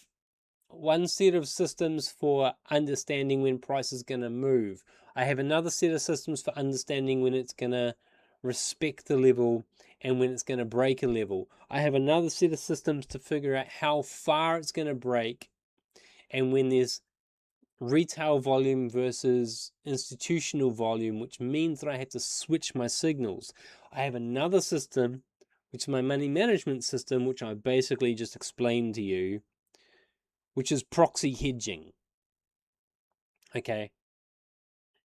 one set of systems for understanding when price is going to move. I have another set of systems for understanding when it's going to respect the level and when it's going to break a level. I have another set of systems to figure out how far it's going to break and when there's retail volume versus institutional volume, which means that I have to switch my signals. I have another system, which is my money management system, which I basically just explained to you, which is proxy hedging. Okay.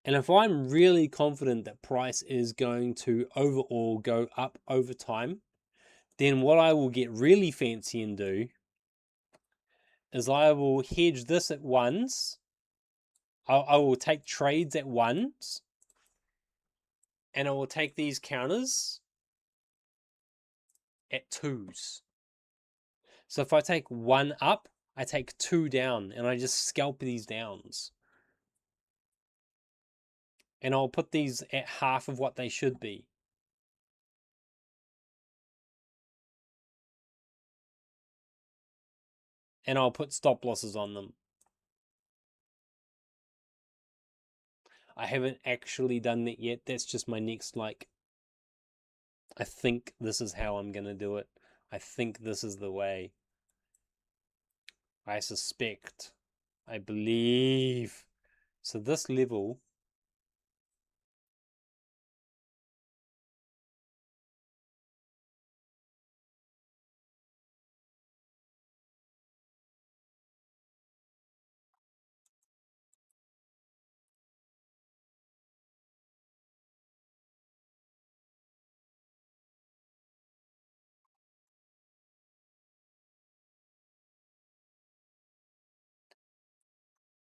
And if I'm really confident that price is going to overall go up over time, then what I will get really fancy and do is I will hedge this at ones. I will take trades at ones, and I will take these counters at twos. So if I take one up, I take two down, and I just scalp these downs. And I'll put these at half of what they should be. And I'll put stop losses on them. I haven't actually done that yet. That's just my next, like, I think this is how I'm going to do it. I think this is the way. I suspect. I believe. So this level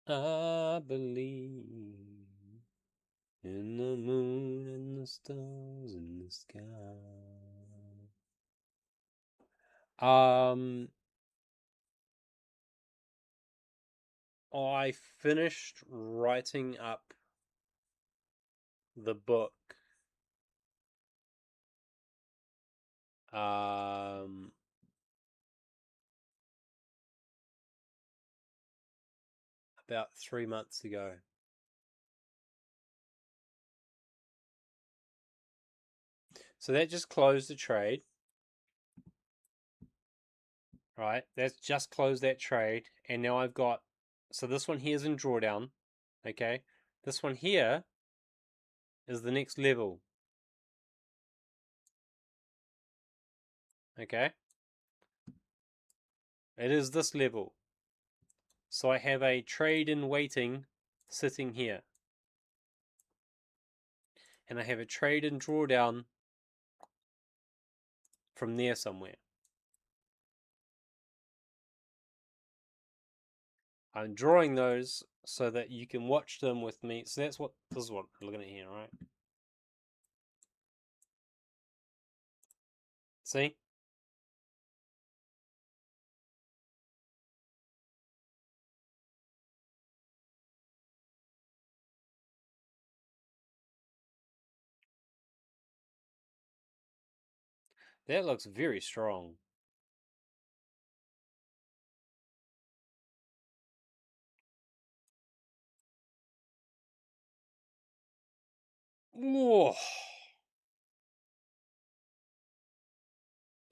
I believe. In the moon and the stars in the sky. I finished writing up the book about 3 months ago. So that just closed the trade. Right, that's just closed that trade, and now I've got, so this one here is in drawdown, okay? This one here is the next level, okay? It is this level. So I have a trade in waiting sitting here. And I have a trade in drawdown from there somewhere. I'm drawing those so that you can watch them with me. So this is what we're looking at here, right? See? That looks very strong. Whoa.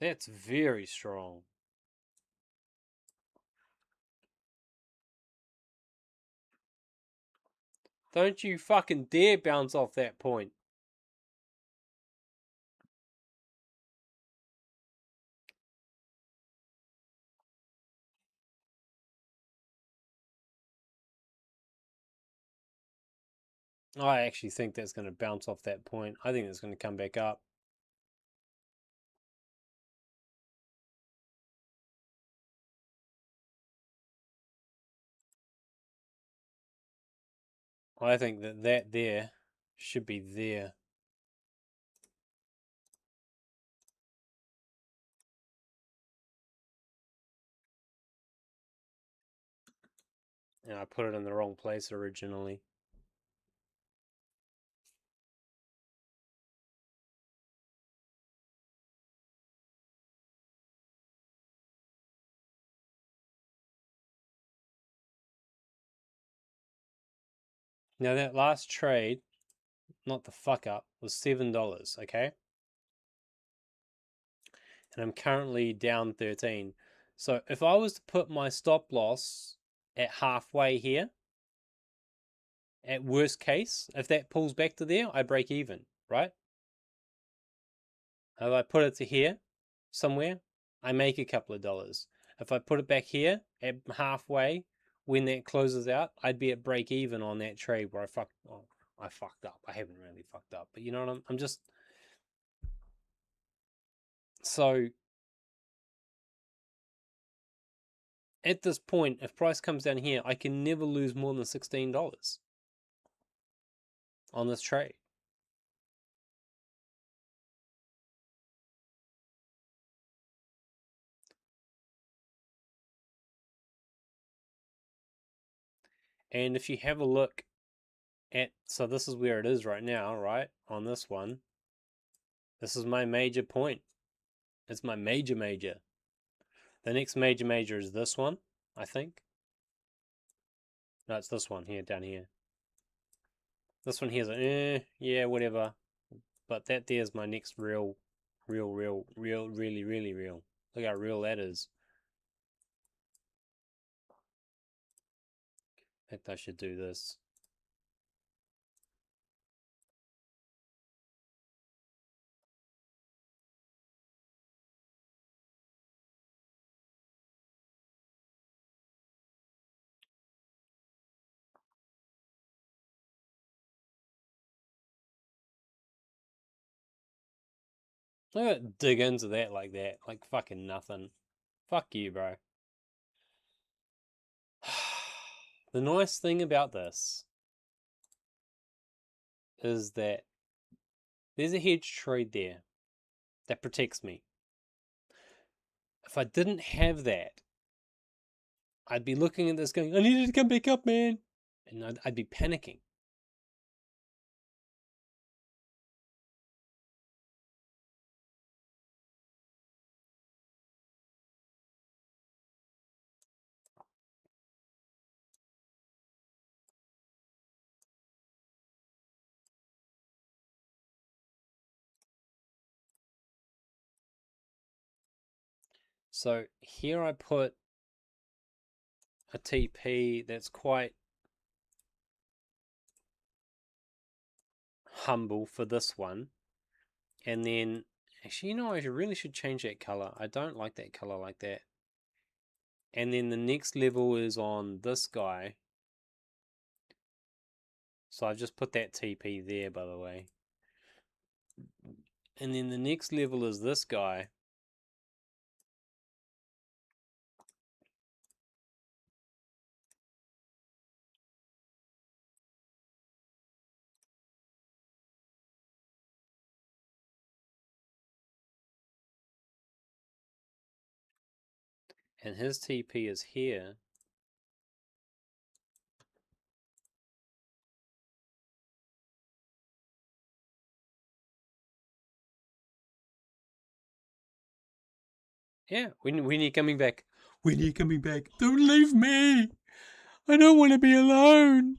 That's very strong. Don't you fucking dare bounce off that point. I actually think that's going to bounce off that point. I think it's going to come back up. I think that there should be there. And I put it in the wrong place originally. Now that last trade, not the fuck up, was $7, okay? And I'm currently down 13. So if I was to put my stop loss at halfway here, at worst case, if that pulls back to there, I break even, right? If I put it to here, somewhere, I make a couple of dollars. If I put it back here at halfway, when that closes out, I'd be at break even on that trade where I fucked up. I haven't really fucked up, but you know what I'm just. So at this point, if price comes down here, I can never lose more than $16 on this trade. And if you have a look at, so this is where it is right now, right? On this one, this is my major point. It's my major. The next major is this one, I think. No, it's this one here, down here. This one here's a, yeah, whatever. But that there's my next really real. Look how real that is. In fact, I should do this. Look at it dig into that like fucking nothing. Fuck you, bro. The nice thing about this is that there's a hedge trade there that protects me. If I didn't have that, I'd be looking at this going, I need it to come back up, man. And I'd be panicking. So here I put a TP that's quite humble for this one. And then, actually, you know, I really should change that color. I don't like that color like that. And then the next level is on this guy. So I've just put that TP there, by the way. And then the next level is this guy. And his TP is here. Yeah, when are you coming back? When are you coming back? Don't leave me! I don't want to be alone!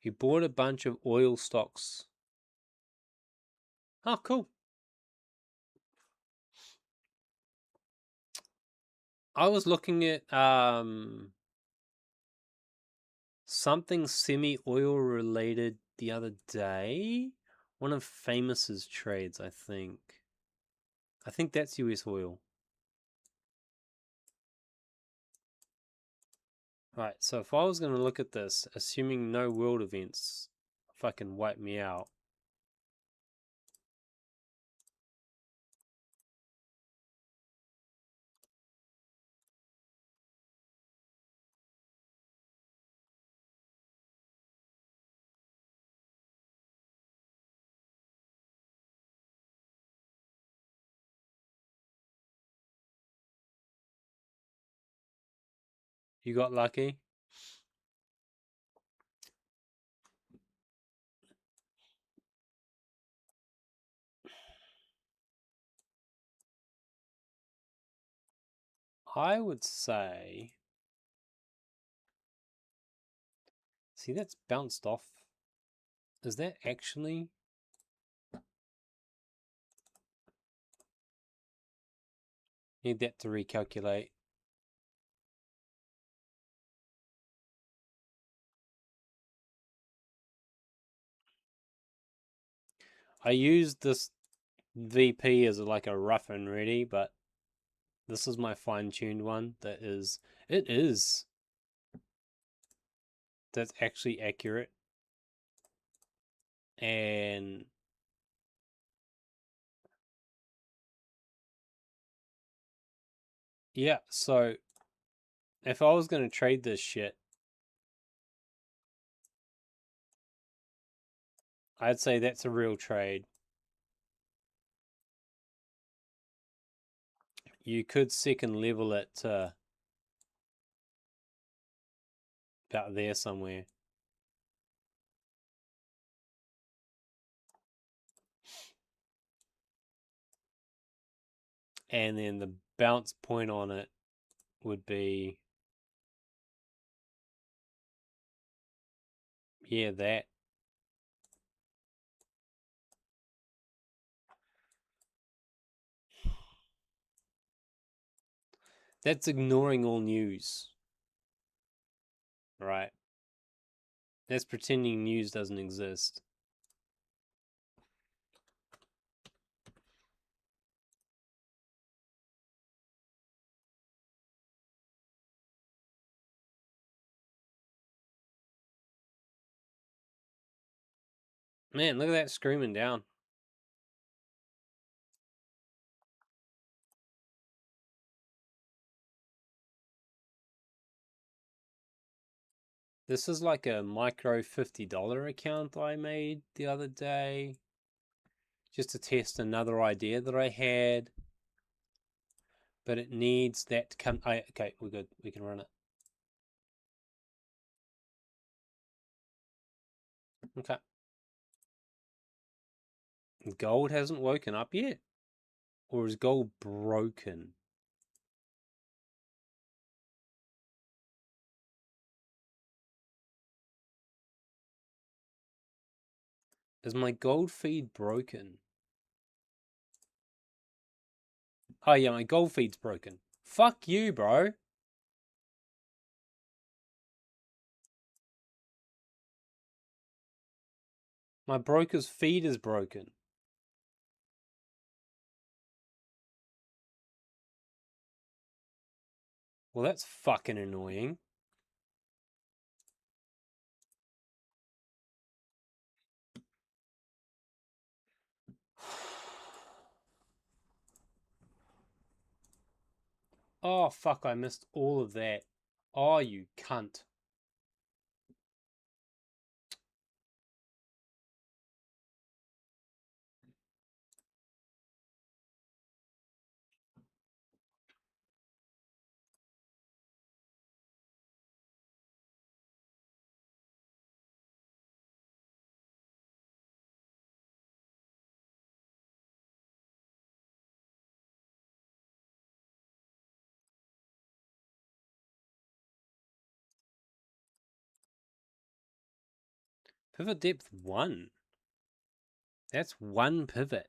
You bought a bunch of oil stocks. Oh, cool. I was looking at something semi-oil related the other day. One of Famous's trades, I think. I think that's US oil. Right, so if I was going to look at this, assuming no world events fucking wipe me out. You got lucky? I would say... See, that's bounced off. Is that actually... Need that to recalculate. I used this VP as like a rough and ready, but this is my fine-tuned one that is... It is. That's actually accurate. And... yeah, so... if I was going to trade this shit, I'd say that's a real trade. You could second level it to about there somewhere. And then the bounce point on it would be... yeah, that. That's ignoring all news. Right? That's pretending news doesn't exist. Man, look at that screaming down. This is like a micro $50 account I made the other day. Just to test another idea that I had. But it needs that to come. Okay, we're good. We can run it. Okay. Gold hasn't woken up yet? Or is gold broken? Is my gold feed broken? Oh yeah, my gold feed's broken. Fuck you, bro. My broker's feed is broken. Well, that's fucking annoying. Oh, fuck, I missed all of that. Oh, you cunt. Pivot depth 1. That's 1 pivot.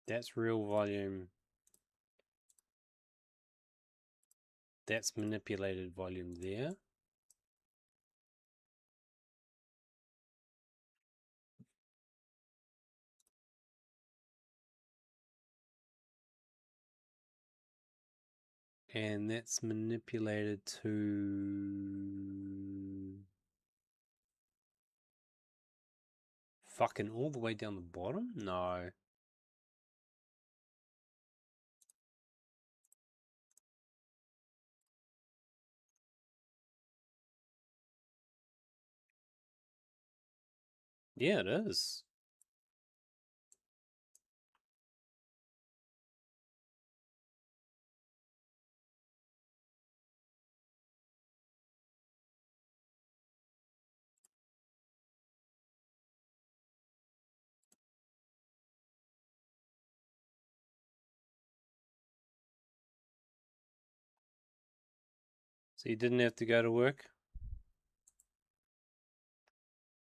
That's real volume. That's manipulated volume there. And that's manipulated to fucking all the way down the bottom? No. Yeah, it is. So you didn't have to go to work?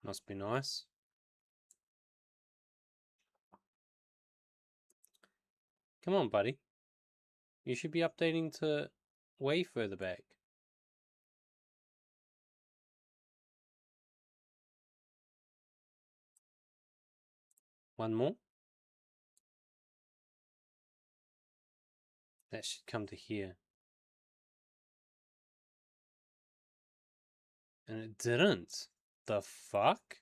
Must be nice. Come on, buddy. You should be updating to way further back. One more. That should come to here. And it didn't. The fuck?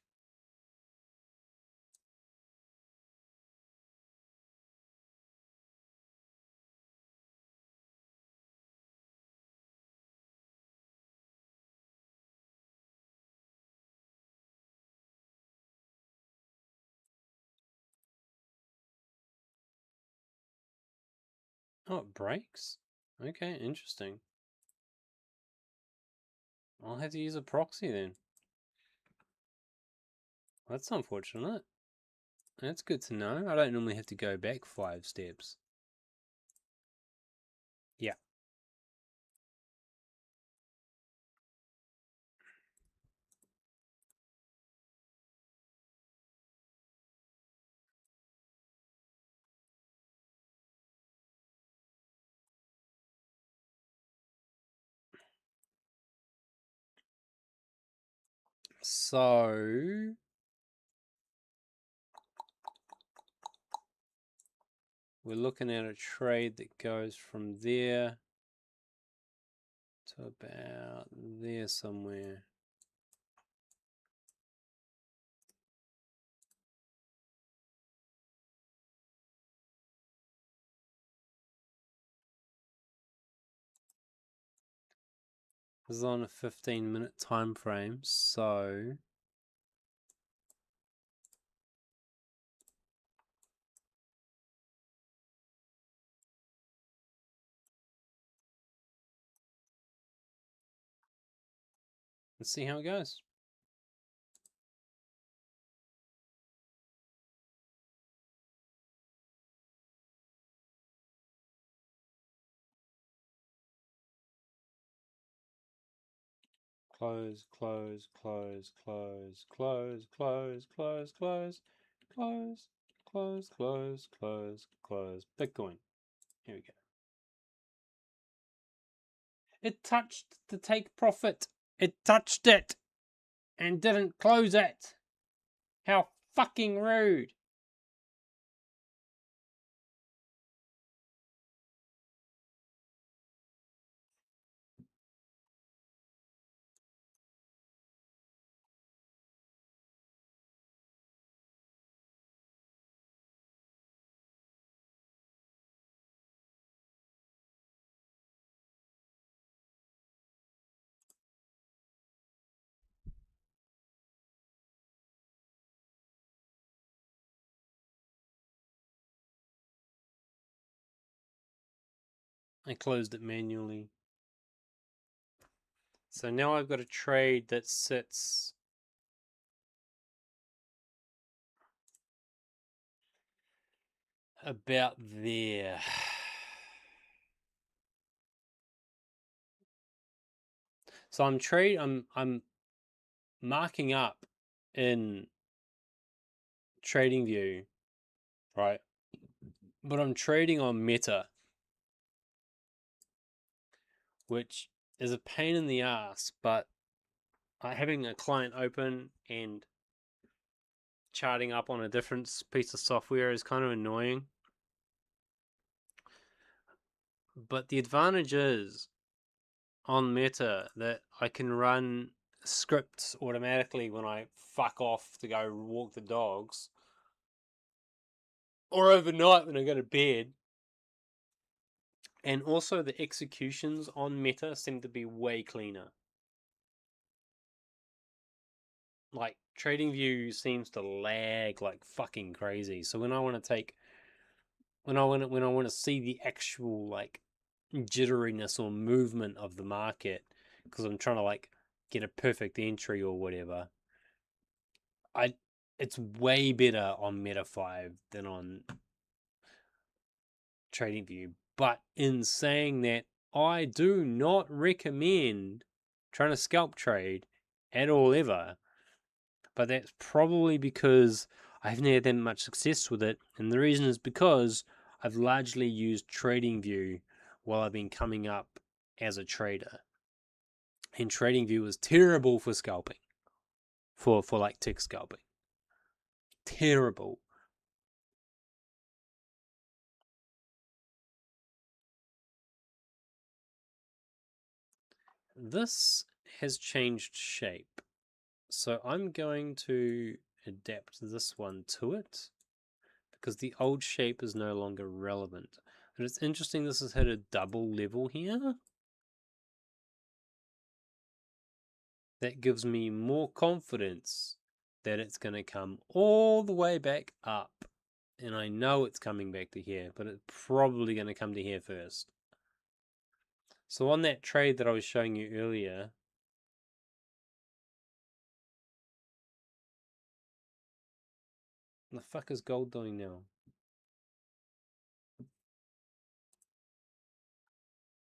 Oh, it breaks? Okay, interesting. I'll have to use a proxy then. That's unfortunate. That's good to know. I don't normally have to go back 5 steps. Yeah. So we're looking at a trade that goes from there to about there somewhere. This is on a 15-minute time frame, so let's see how it goes. Close, close, close, close, close, close, close, close, close, close, close, close, close. Bitcoin. Here we go. It touched the take profit. It touched it and didn't close it. How fucking rude. I closed it manually. So now I've got a trade that sits about there. So I'm marking up in TradingView, right? But I'm trading on Meta, which is a pain in the ass, but having a client open and charting up on a different piece of software is kind of annoying. But the advantage is on Meta that I can run scripts automatically when I fuck off to go walk the dogs, or overnight when I go to bed. And also the executions on Meta seem to be way cleaner. Like TradingView seems to lag like fucking crazy. So when I want to see the actual like jitteriness or movement of the market, because I'm trying to like get a perfect entry or whatever, it's way better on Meta 5 than on TradingView. But in saying that, I do not recommend trying to scalp trade at all ever. But that's probably because I haven't had that much success with it. And the reason is because I've largely used TradingView while I've been coming up as a trader. And TradingView is terrible for scalping. For like tick scalping. Terrible. This has changed shape. So I'm going to adapt this one to it because the old shape is no longer relevant. And it's interesting this has hit a double level here. That gives me more confidence that it's going to come all the way back up. And I know it's coming back to here, but it's probably going to come to here first. So on that trade that I was showing you earlier, the fuck is gold doing now?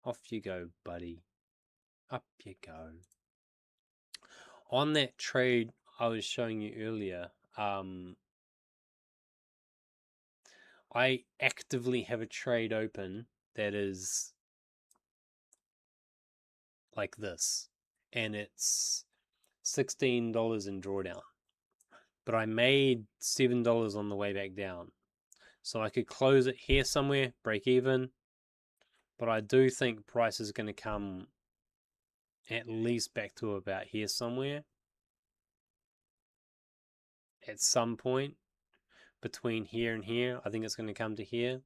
Off you go, buddy. Up you go. On that trade I was showing you earlier, I actively have a trade open that is like this, and it's $16 in drawdown. But I made $7 on the way back down. So I could close it here somewhere, break even. But I do think price is going to come at least back to about here somewhere. At some point between here and here, I think it's going to come to here.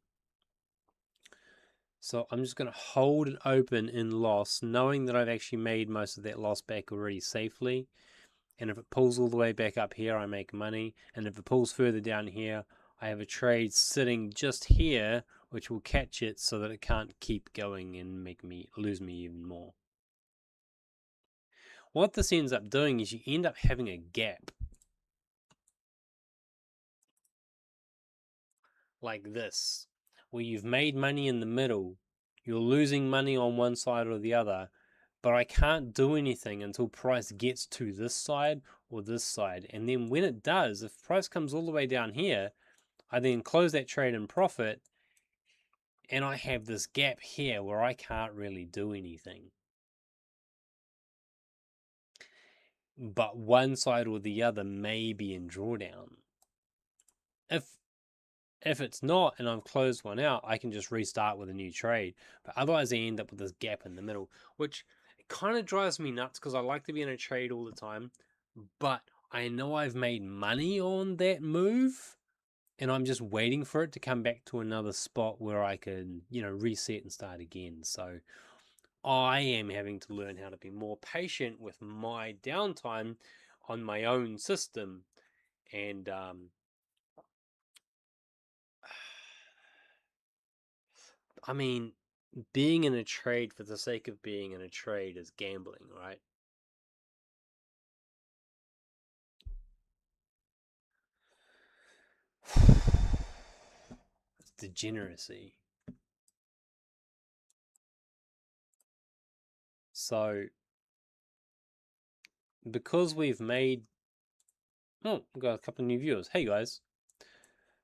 So I'm just going to hold it open in loss, knowing that I've actually made most of that loss back already safely. And if it pulls all the way back up here, I make money. And if it pulls further down here, I have a trade sitting just here, which will catch it so that it can't keep going and make me lose me even more. What this ends up doing is you end up having a gap. Like this, where you've made money in the middle, you're losing money on one side or the other, but I can't do anything until price gets to this side or this side. And then when it does, if price comes all the way down here, I then close that trade in profit, and I have this gap here where I can't really do anything. But one side or the other may be in drawdown. If it's not and I've closed one out, I can just restart with a new trade. But otherwise I end up with this gap in the middle, which kind of drives me nuts because I like to be in a trade all the time. But I know I've made money on that move, and I'm just waiting for it to come back to another spot where I can, reset and start again. So I am having to learn how to be more patient with my downtime on my own system. And I mean, being in a trade for the sake of being in a trade is gambling, right? It's degeneracy. So, because we've made... Oh, we've got a couple of new viewers. Hey, guys.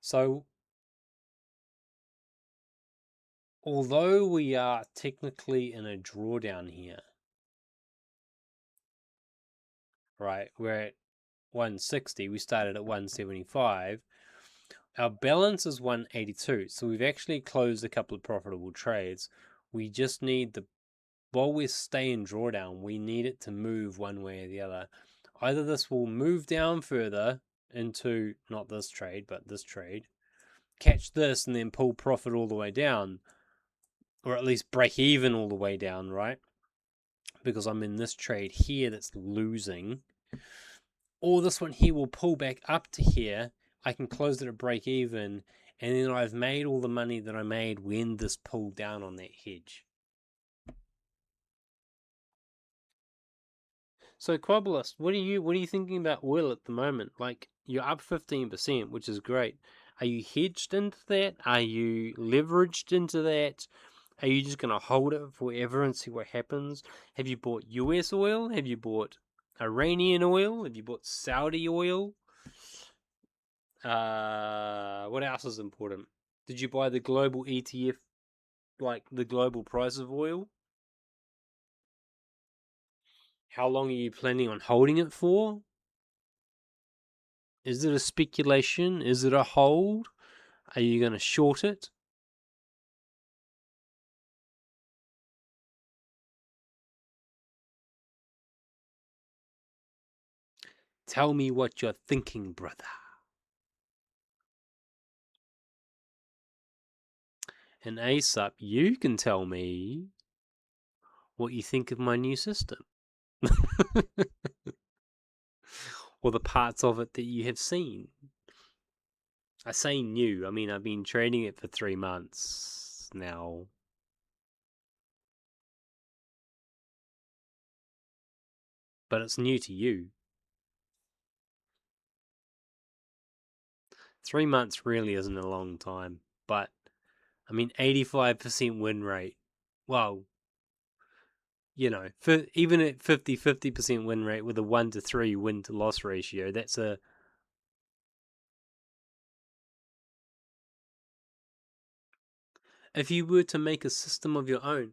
So, although we are technically in a drawdown here, right, we're at 160, we started at 175, our balance is 182, so we've actually closed a couple of profitable trades. We just need while we stay in drawdown, we need it to move one way or the other. Either this will move down further into, not this trade, but this trade, catch this and then pull profit all the way down, or at least break even all the way down, right? Because I'm in this trade here that's losing. Or this one here will pull back up to here. I can close it at break even, and then I've made all the money that I made when this pulled down on that hedge. So Quabbalist, what are you thinking about oil at the moment? Like, you're up 15%, which is great. Are you hedged into that? Are you leveraged into that? Are you just gonna hold it forever and see what happens? Have you bought US oil? Have you bought Iranian oil? Have you bought Saudi oil? What else is important? Did you buy the global ETF, like the global price of oil? How long are you planning on holding it for? Is it a speculation? Is it a hold? Are you going to short it? Tell me what you're thinking, brother. And ASAP, you can tell me what you think of my new system. Or the parts of it that you have seen. I say new, I mean I've been trading it for 3 months now. But it's new to you. 3 months really isn't a long time, but I mean 85% win rate. Well, even at 50% win rate with a 1 to 3 win to loss ratio, that's a... If you were to make a system of your own,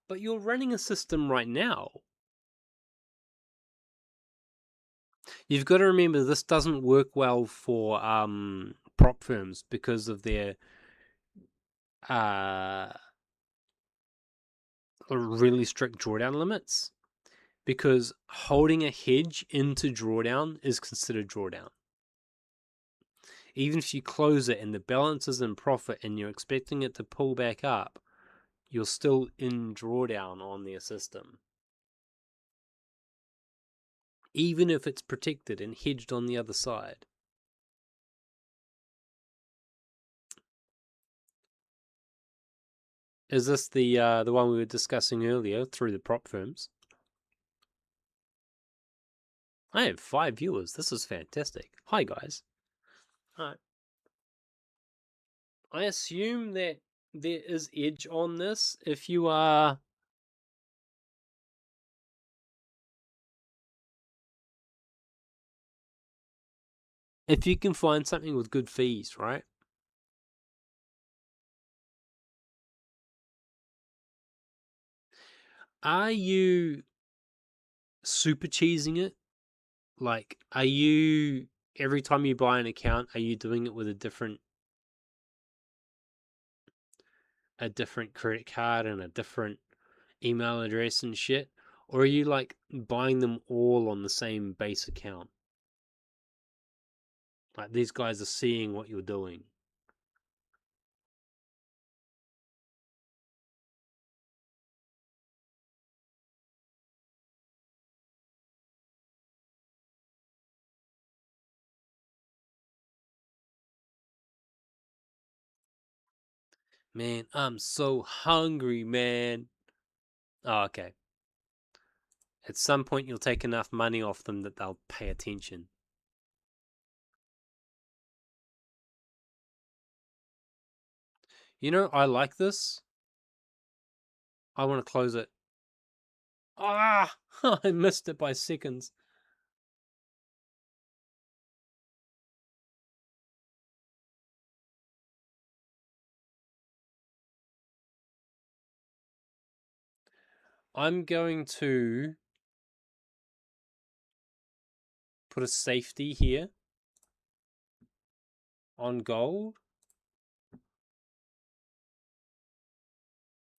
but you're running a system right now. You've got to remember this doesn't work well for prop firms because of their really strict drawdown limits. Because holding a hedge into drawdown is considered drawdown. Even if you close it and the balance is in profit and you're expecting it to pull back up, you're still in drawdown on their system. Even if it's protected and hedged on the other side. Is this the one we were discussing earlier through the prop firms? I have 5 viewers. This is fantastic. Hi, guys. Hi. I assume that there is edge on this if you are... If you can find something with good fees, right? Are you super cheesing it? Like, are you, every time you buy an account, are you doing it with a different credit card and a different email address and shit? Or are you like buying them all on the same base account? Like, these guys are seeing what you're doing. Man, I'm so hungry, man. Oh, okay. At some point, you'll take enough money off them that they'll pay attention. You know, I like this. I want to close it. Ah! I missed it by seconds. I'm going to put a safety here on gold.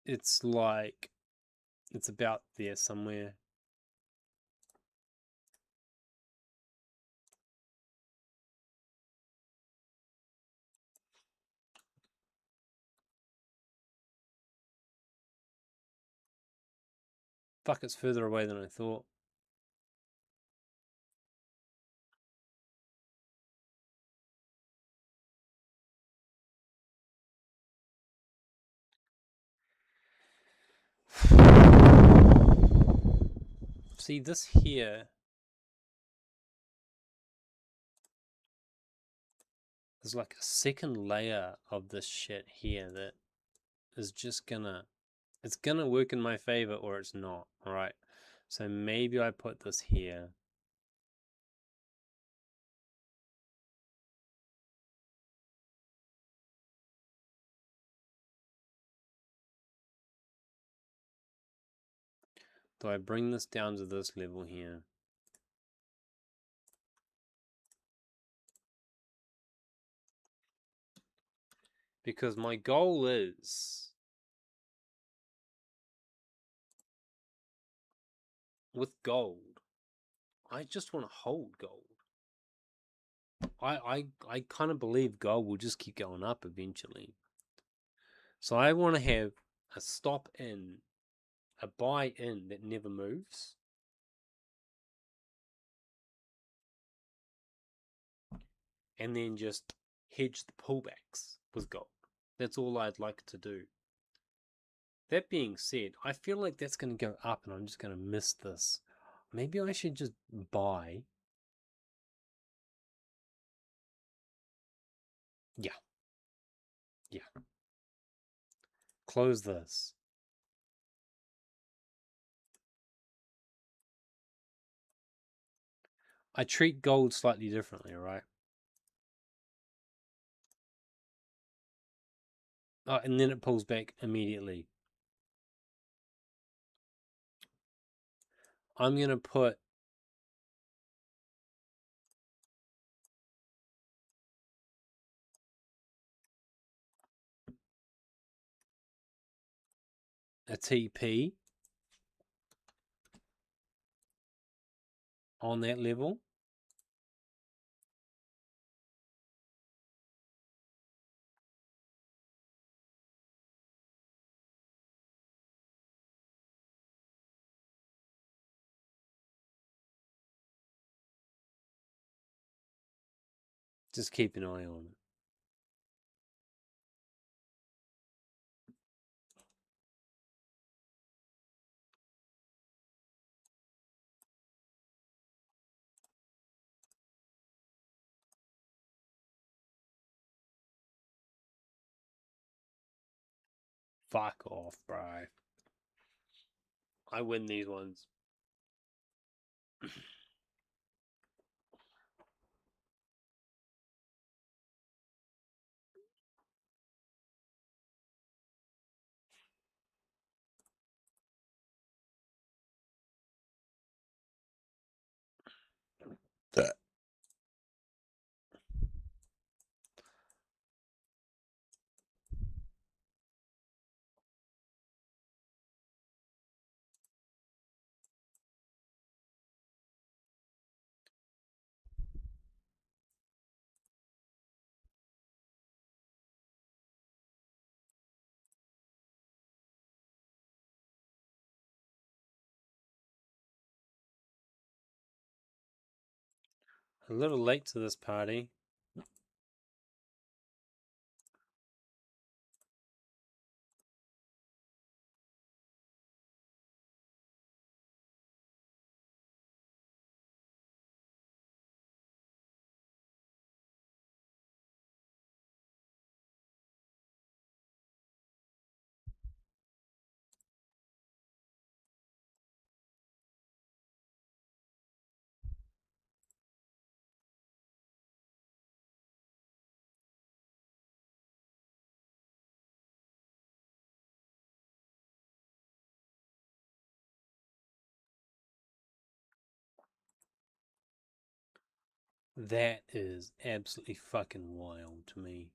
It's like, it's about there somewhere. Fuck, it's further away than I thought. See, this here, there's like a second layer of this shit here that is just gonna, it's gonna work in my favor or it's not, alright? So maybe I put this here. Do I bring this down to this level here? Because my goal is, with gold, I just want to hold gold. I kind of believe gold will just keep going up eventually. So I want to have a stop in, a buy in that never moves. And then just hedge the pullbacks with gold. That's all I'd like to do. That being said, I feel like that's going to go up and I'm just going to miss this. Maybe I should just buy. Yeah. Yeah. Close this. I treat gold slightly differently, right? Oh, and then it pulls back immediately. I'm going to put TP on that level. Just keep an eye on it. Fuck off, bro. I win these ones. A little late to this party. That is absolutely fucking wild to me.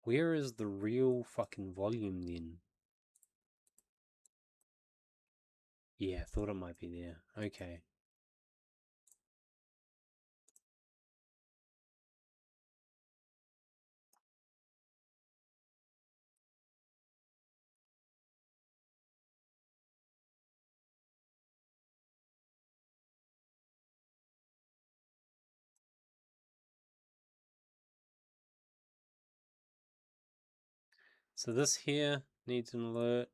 Where is the real fucking volume then? Yeah, I thought it might be there. Okay. So this here needs an alert.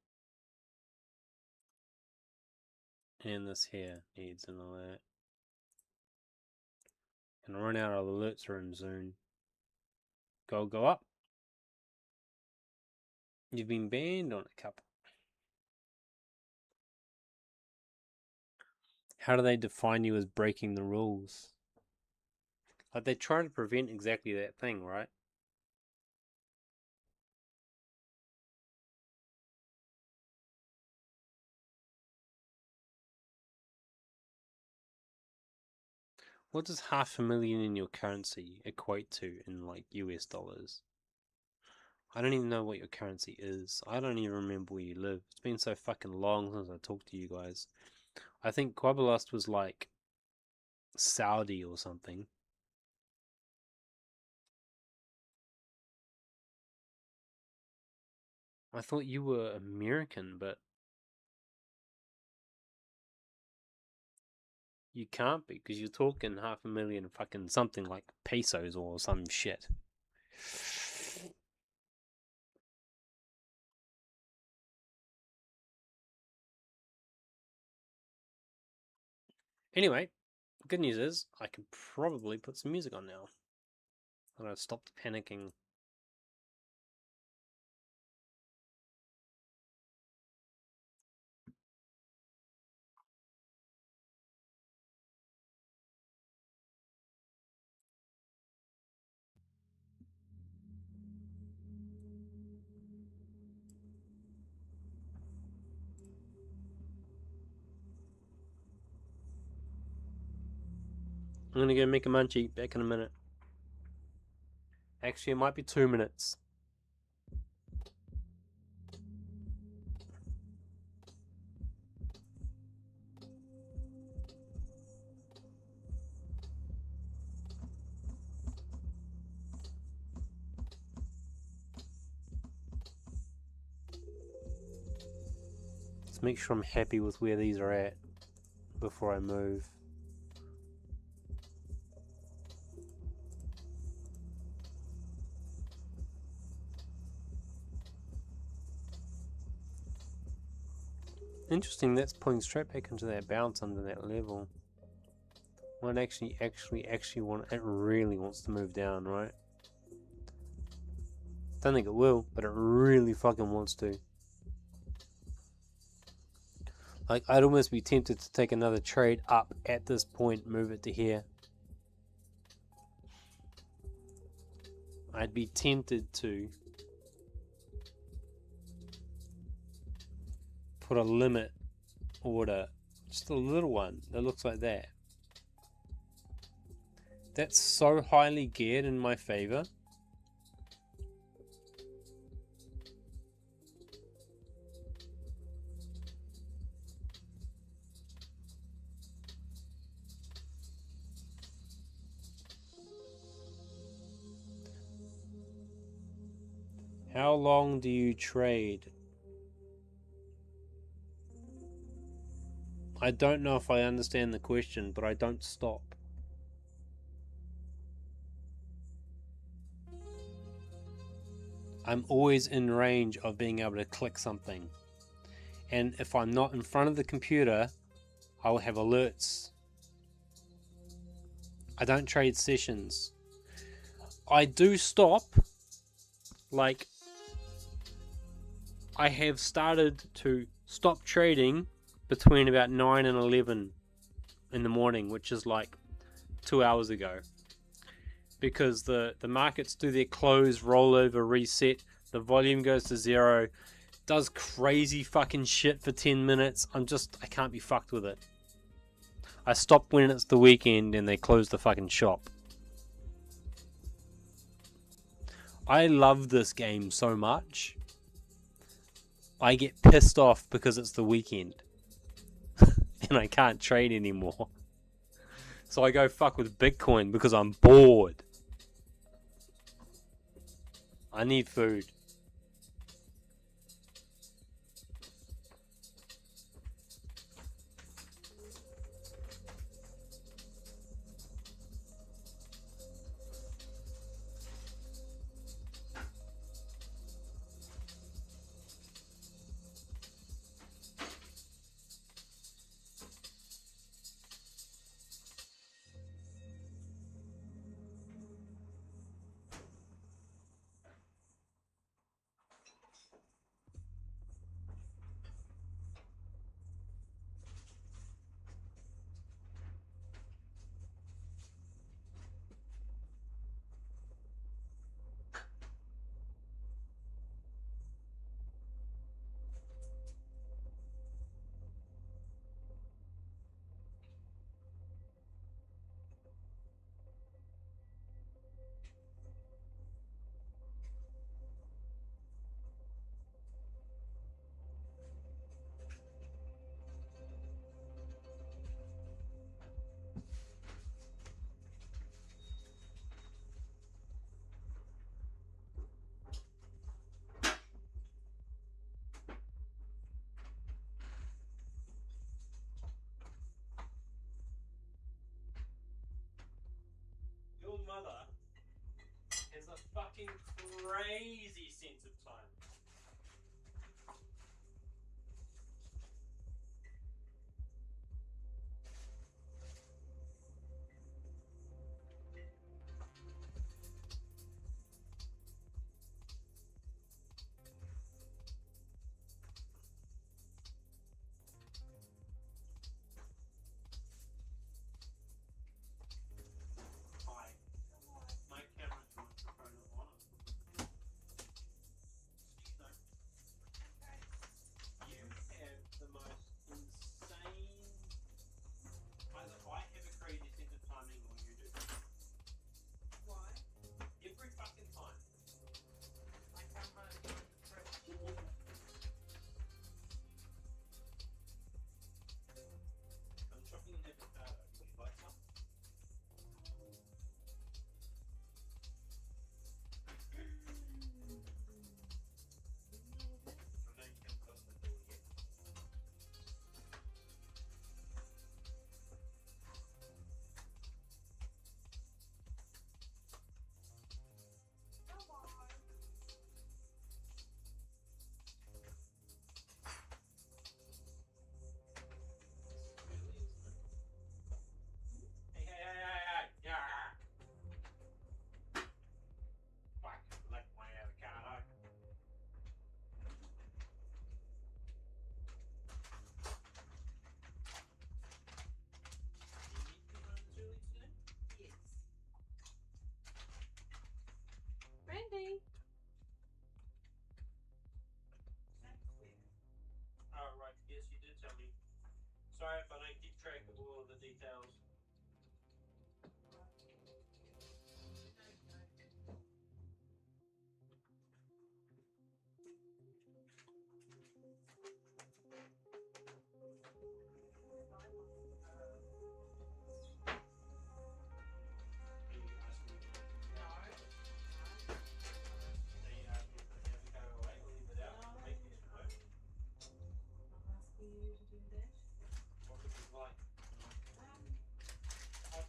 And this here needs an alert. Gonna run out of alerts room soon. Go up. You've been banned on a couple. How do they define you as breaking the rules? Like they try to prevent exactly that thing, right? What does $500,000 in your currency equate to in like US dollars? I don't even know what your currency is. I don't even remember where you live. It's been so fucking long since I talked to you guys. I think Quabalust was like Saudi or something. I thought you were American, but you can't be because you're talking $500,000 fucking something like pesos or some shit. Anyway, good news is I can probably put some music on now. And I've stopped panicking. I'm gonna go make a munchie. Back in a minute. Actually, it might be 2 minutes. Let's make sure I'm happy with where these are at before I move. Interesting, that's pulling straight back into that bounce under that level. Well, it actually want, it really wants to move down, right? Don't think it will, but it really fucking wants to. Like, I'd almost be tempted to take another trade up at this point, move it to here. I'd be tempted to put a limit order, just a little one that looks like that. That's so highly geared in my favor. How long do you trade? I don't know if I understand the question, but I don't stop. I'm always in range of being able to click something. And if I'm not in front of the computer, I will have alerts. I don't trade sessions. I do stop. Like, I have started to stop trading between about 9 and 11 in the morning, which is like 2 hours ago. Because the markets do their close, rollover, reset, the volume goes to zero, does crazy fucking shit for 10 minutes. I can't be fucked with it. I stop when it's the weekend and they close the fucking shop. I love this game so much. I get pissed off because it's the weekend. And I can't trade anymore. So I go fuck with Bitcoin because I'm bored. I need food. Your mother has a fucking crazy sense of time. Hi. My camera's microphone on. details.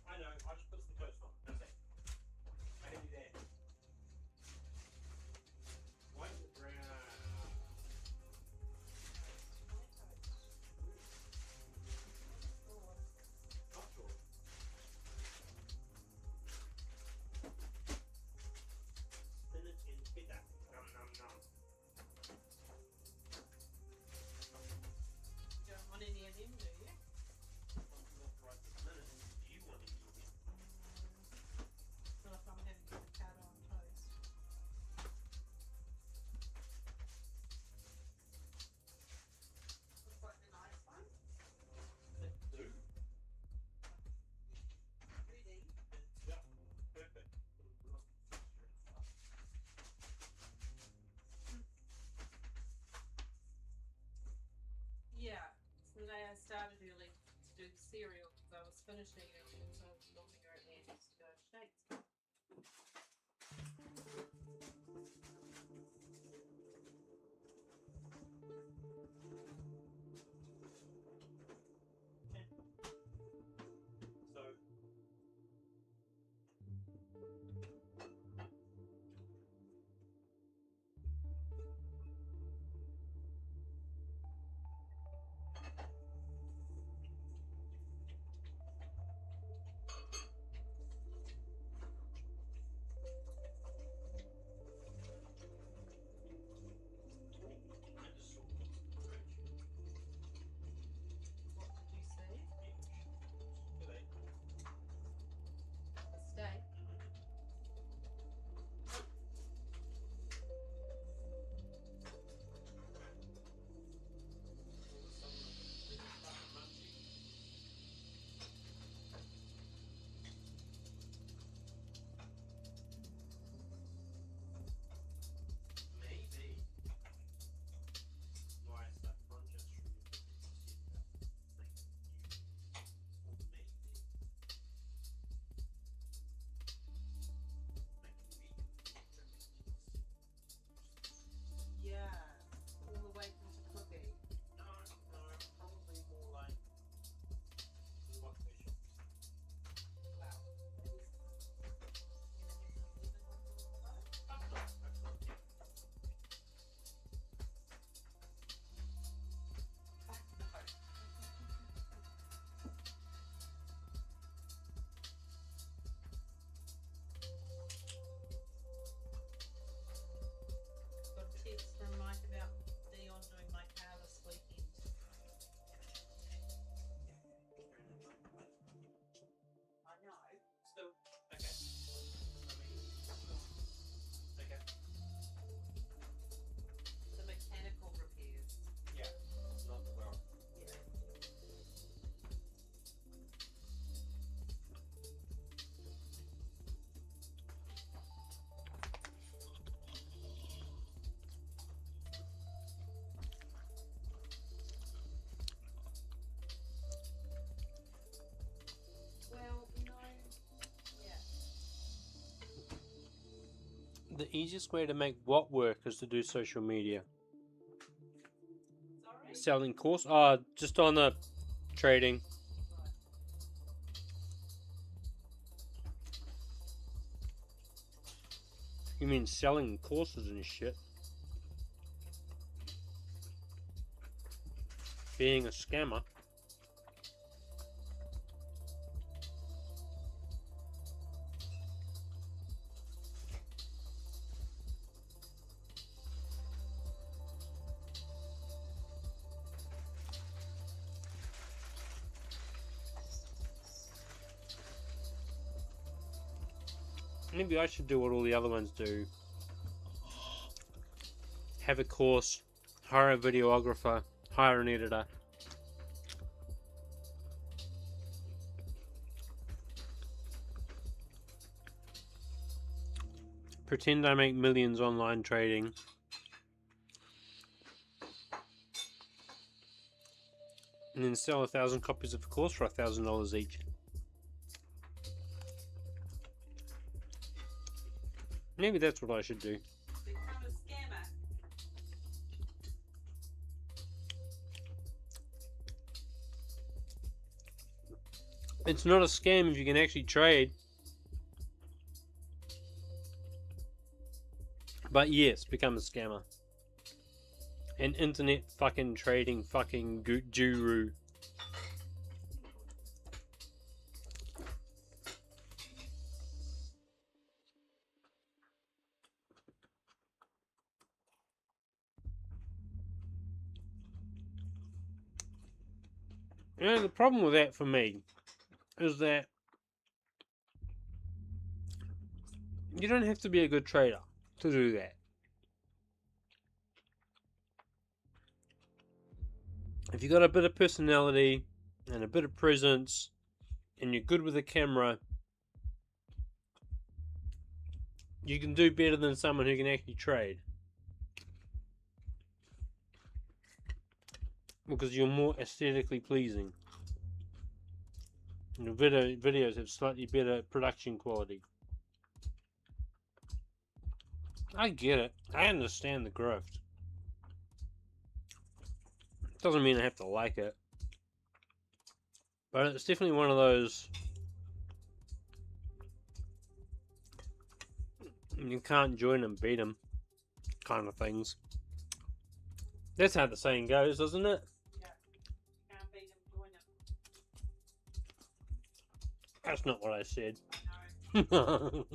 I know, I just put the toast on. That's it. I can do that. White and brown. Not sure. Spinach and feta. Nom nom nom. You don't want any of them, do you? Not right this minute. Do you want to eat it? Not if I'm having avocado on toast. Looks like the nice one. That do. Ready? Yeah, perfect. Yeah. So today I started early to do the cereal because I was finishing early and so I was looking at Andy's shakes. So, I just saw what's in the fridge. What did you see? Today. The steak. Maybe. Why is that conscious from your Yeah. All the way into cooking. No, probably more like what fish. Wow. Got a text from Mike about Dion doing my car this weekend. I know. Still, okay. Okay. The mechanical repairs. Yeah, not well. Yeah. Well, yeah. The easiest way to make what work is to do social media. Sorry? Selling course? Just on the trading. You mean selling courses and shit? Being a scammer. Maybe I should do what all the other ones do. Have a course, hire a videographer, hire an editor. Pretend I make millions online trading. And then sell 1,000 copies of the course for $1,000 each. Maybe that's what I should do. Become a scammer. It's not a scam if you can actually trade. But yes, become a scammer. An internet fucking trading fucking guru. You know, the problem with that for me is that you don't have to be a good trader to do that. If you got a bit of personality and a bit of presence and you're good with the camera, you can do better than someone who can actually trade. Because you're more aesthetically pleasing. And your videos have slightly better production quality. I get it. I understand the grift. Doesn't mean I have to like it. But it's definitely one of those you can't join them, beat them kind of things. That's how the saying goes, isn't it? Can't beat him, join him. That's not what I said. I know.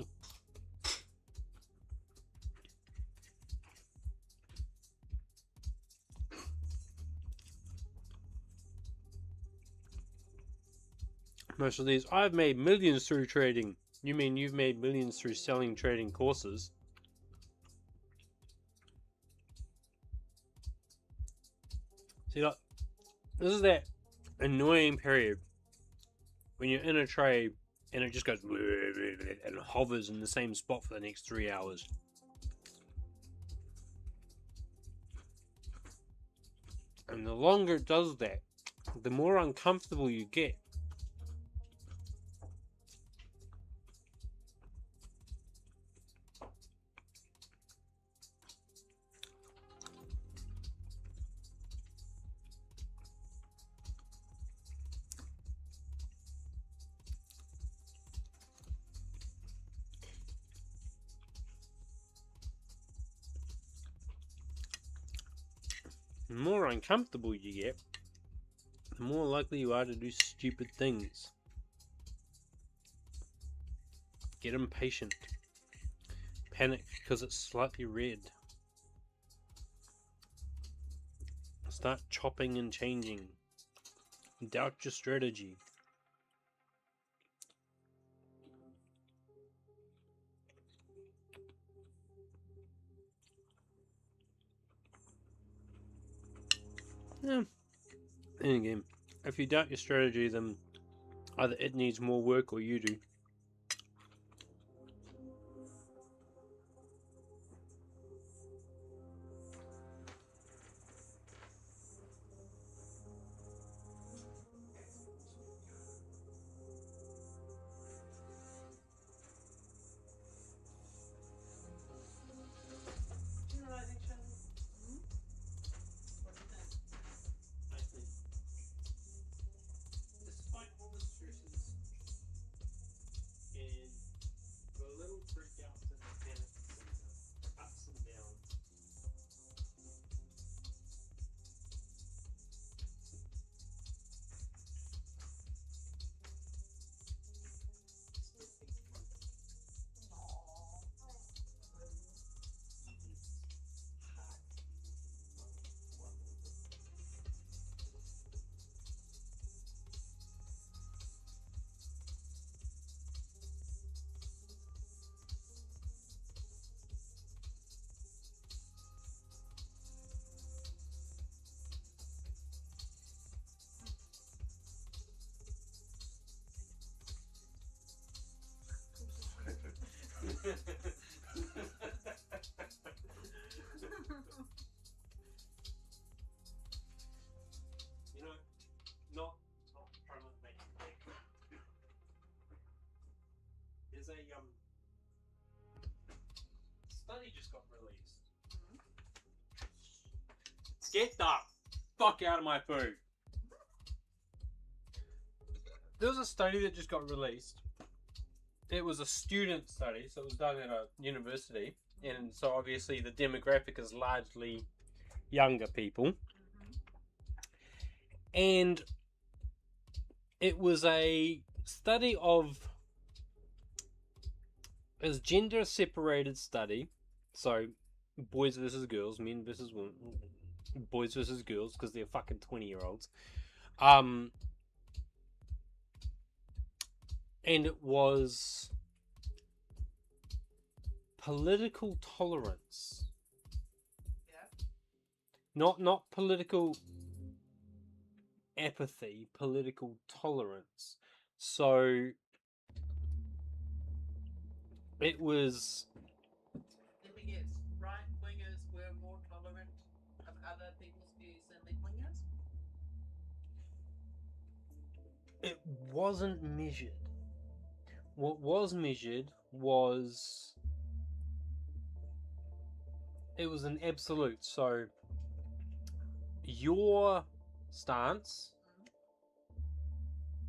Most of these, I've made millions through trading. You mean you've made millions through selling trading courses? See, like, this is that annoying period when you're in a trade and it just goes and hovers in the same spot for the next 3 hours. And the longer it does that, the more uncomfortable you get. The more uncomfortable you get, the more likely you are to do stupid things. Get impatient. Panic because it's slightly red. Start chopping and changing. Doubt your strategy. Yeah. Then again, if you doubt your strategy, then either it needs more work or you do. Do you realise actually? What do you think? Despite all the stresses, there's a study just got released. Get the fuck out of my food. There was a study that just got released. It was a student study, so it was done at a university, and so obviously the demographic is largely younger people. And it was a study of a gender separated study, so boys versus girls, men versus women, boys versus girls, because they're fucking 20-year-olds. And it was political tolerance. Yeah. Not political apathy, political tolerance. So it was. Let me guess. Right wingers were more tolerant of other people's views than left wingers? It wasn't measured. What was measured was. It was an absolute. So your stance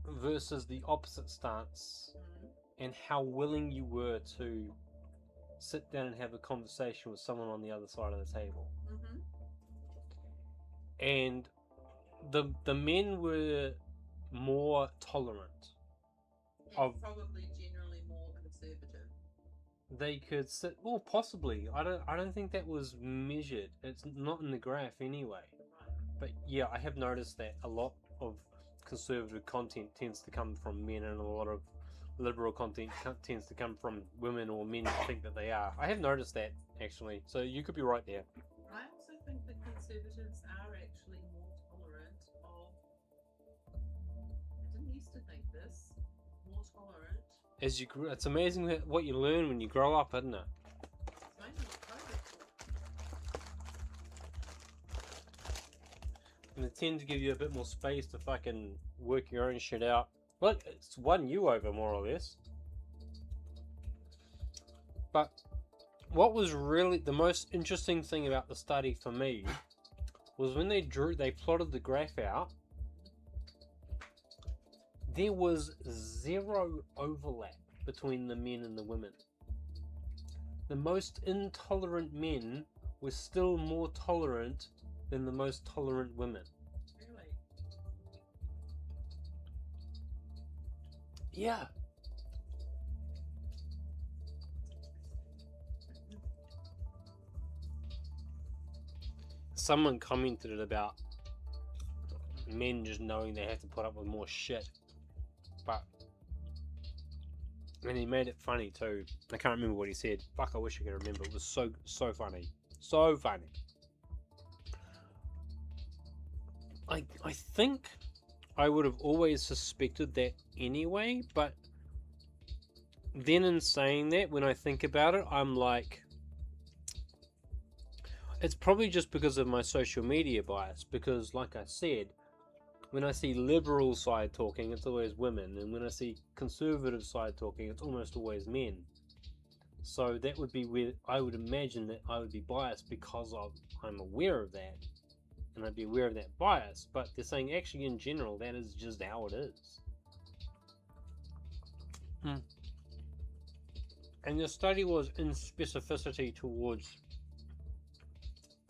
versus the opposite stance, and how willing you were to sit down and have a conversation with someone on the other side of the table. And the men were more tolerant. And probably generally more conservative. They could sit, well, possibly. I don't think that was measured. It's not in the graph anyway. Right. But yeah, I have noticed that a lot of conservative content tends to come from men, and a lot of liberal content tends to come from women or men that think that they are. I have noticed that, actually. So you could be right there. I also think that conservatives are actually more tolerant of. I didn't used to think this. More tolerant. As you grow, it's amazing what you learn when you grow up, isn't it? Mainly COVID. And they tend to give you a bit more space to fucking work your own shit out. Well, it's won you over, more or less. But what was really the most interesting thing about the study for me was when they plotted the graph out, there was zero overlap between the men and the women. The most intolerant men were still more tolerant than the most tolerant women. Really? Yeah. Someone commented it about men just knowing they have to put up with more shit. But, and he made it funny too. I can't remember what he said. Fuck, I wish I could remember. It was so funny. So funny. I think I would have always suspected that anyway, but then in saying that, when I think about it, I'm like, it's probably just because of my social media bias, because like I said, when I see liberal side talking, it's always women, and when I see conservative side talking, it's almost always men. So that would be where I would imagine that I would be biased because I'm aware of that, and I'd be aware of that bias. But they're saying actually in general that is just how it is. And the study was in specificity towards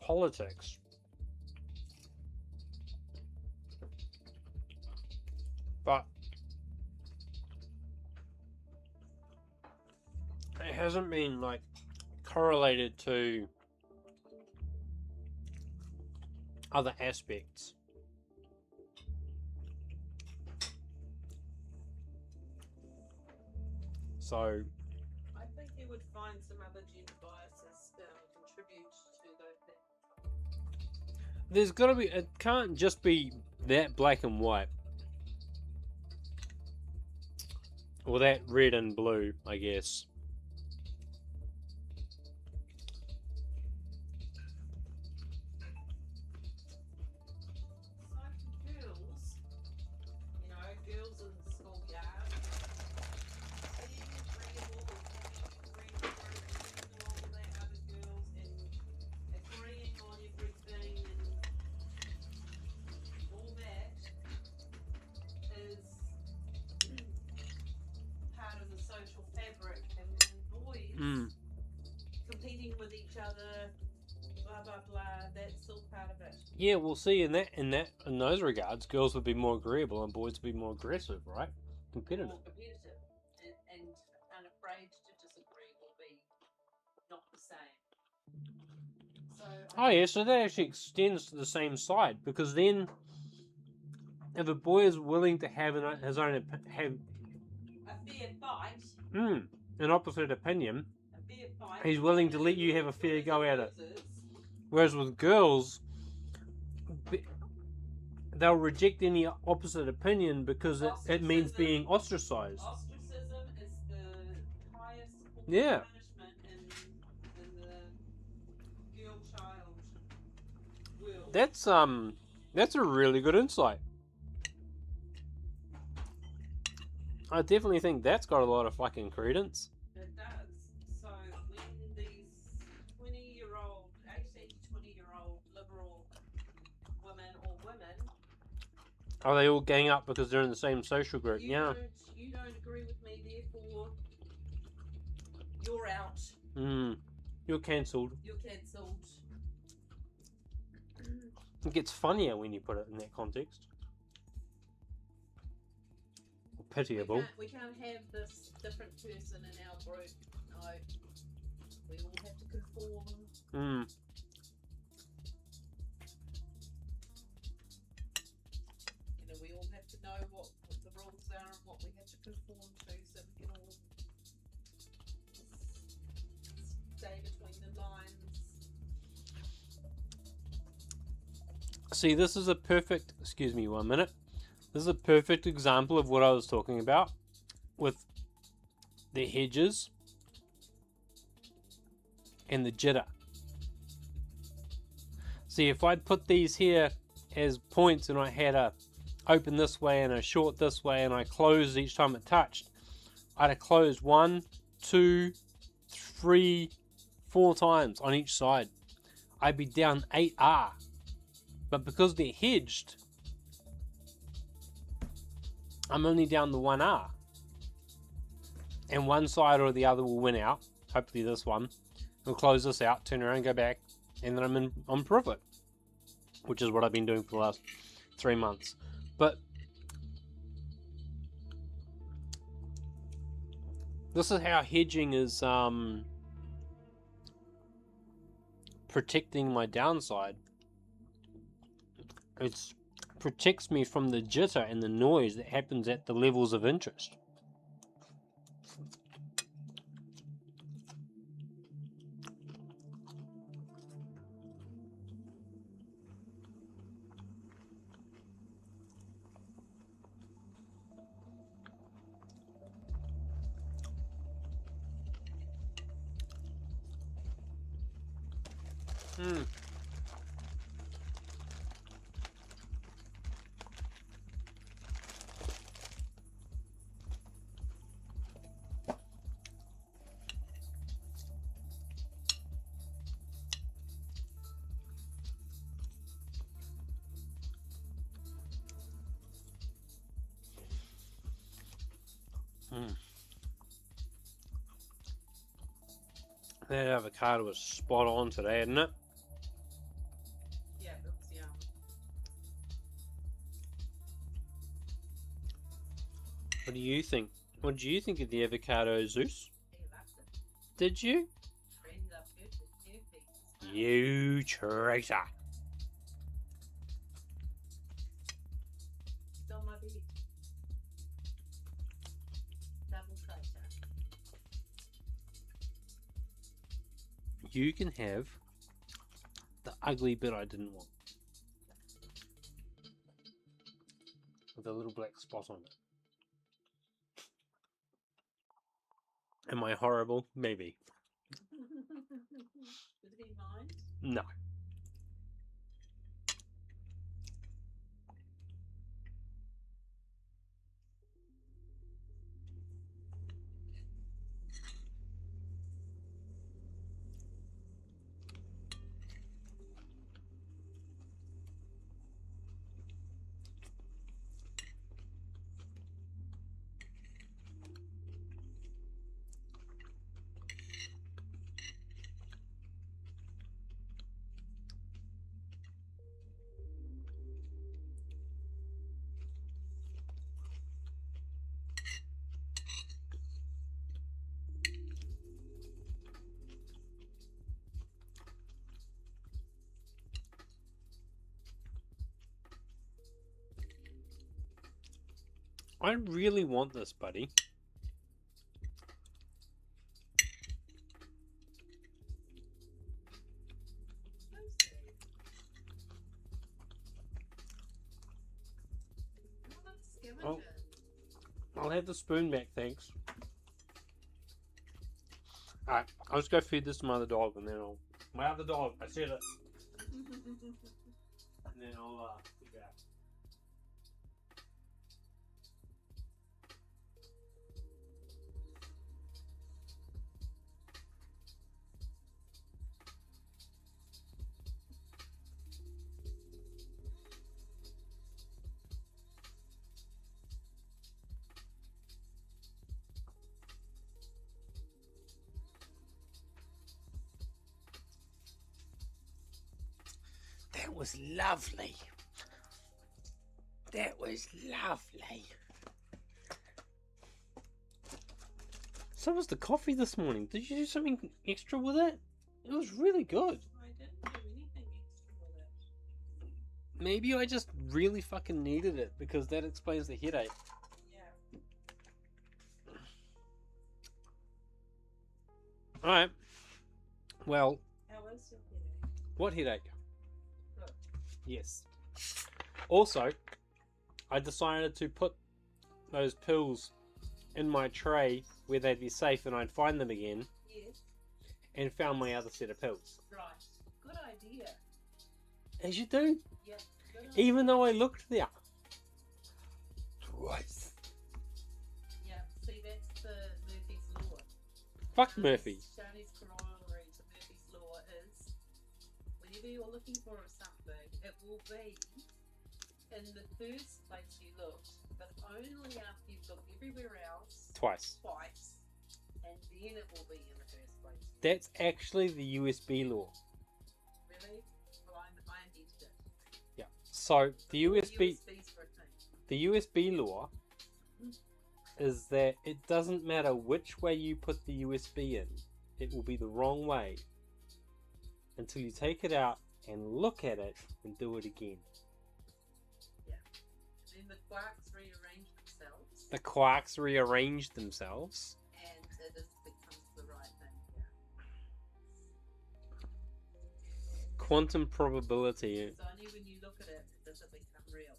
politics. But it hasn't been like correlated to other aspects. So I think you would find some other gender biases contribute to those things. there's got to be, it can't just be that black and white. Or that red and blue, I guess. Aside from girls, girls in the schoolyard, being agreeable competing with each other, blah blah blah. That's still part of it. Yeah, we'll see in those regards, girls would be more agreeable and boys would be more aggressive, right? Competitive. More competitive and unafraid to disagree will be not the same. So Oh yeah, so that actually extends to the same side, because then if a boy is willing to have his own have a fair fight, an opposite opinion, a fair fight. he's willing to let you have a fair go at it. Whereas with girls, they'll reject any opposite opinion because it means being ostracized. Ostracism is the highest form Yeah. of punishment in the girl-child world. That's a really good insight. I definitely think that's got a lot of fucking credence. It does. So when these 20-year-old, 18 to 20-year-old liberal women or women, Are they all gang up because they're in the same social group? you Yeah. don't agree with me, therefore you're out. You're cancelled. You're cancelled. It gets funnier when you put it in that context. Or pitiable. We can't have this different person in our group. No. We all have to conform. We all have to know what the rules are and what we have to conform to, so we can all stay between the lines. See, this is a perfect, excuse me 1 minute. This is a perfect example of what I was talking about with the hedges and the jitter. See, if I'd put these here as points and I had a open this way and a short this way and I closed each time it touched, I'd have closed 1, 2, 3, 4 times on each side. I'd be down 8R. But because they're hedged, I'm only down the 1R. And one side or the other will win out. Hopefully this one. We'll close this out, turn around, go back, and then I'm on profit. Which is what I've been doing for the last 3 months. But this is how hedging is protecting my downside. It protects me from the jitter and the noise that happens at the levels of interest. That avocado was spot on today, isn't it? Yeah, it was yum. What do you think? What do you think of the avocado, Zeus? He loved it. Did you? Friends are perfect. You traitor. It's on my bed. Double traitor. You can have the ugly bit I didn't want. With a little black spot on it. Am I horrible? Maybe. Does he mind? No. I really want this, buddy. Oh. I'll have the spoon back, thanks. Alright, I'll just go feed this to my other dog and then I'll... My other dog, I said it. And then I'll be back. That was lovely. That was lovely. So was the coffee this morning. Did you do something extra with it? It was really good. I didn't do anything extra with it. Maybe I just really fucking needed it because that explains the headache. Yeah. Alright. Well, How is your headache? what headache? Good. Yes. Also, I decided to put those pills in my tray where they'd be safe and I'd find them again, Yes. and found my other set of pills. Right. Good idea. As you do, Yeah. Good idea. even though I looked there twice. Yeah. See, that's the Murphy's Law. Fuck Murphy. Shani's corollary to Murphy's Law is whenever you're looking for something, it will be in the first place you looked, but only after you've looked everywhere else Twice. twice, and then it will be in the first place. That's actually the USB law. Really? Well, I invented it. Yeah. So the USB USBs for a thing. the USB law is that it doesn't matter which way you put the USB in, it will be the wrong way until you take it out and look at it and do it again. Then the quarks rearrange themselves, The quarks rearrange themselves. and it becomes the right thing. Yeah. Quantum probability. It's only when you look at it does it become real.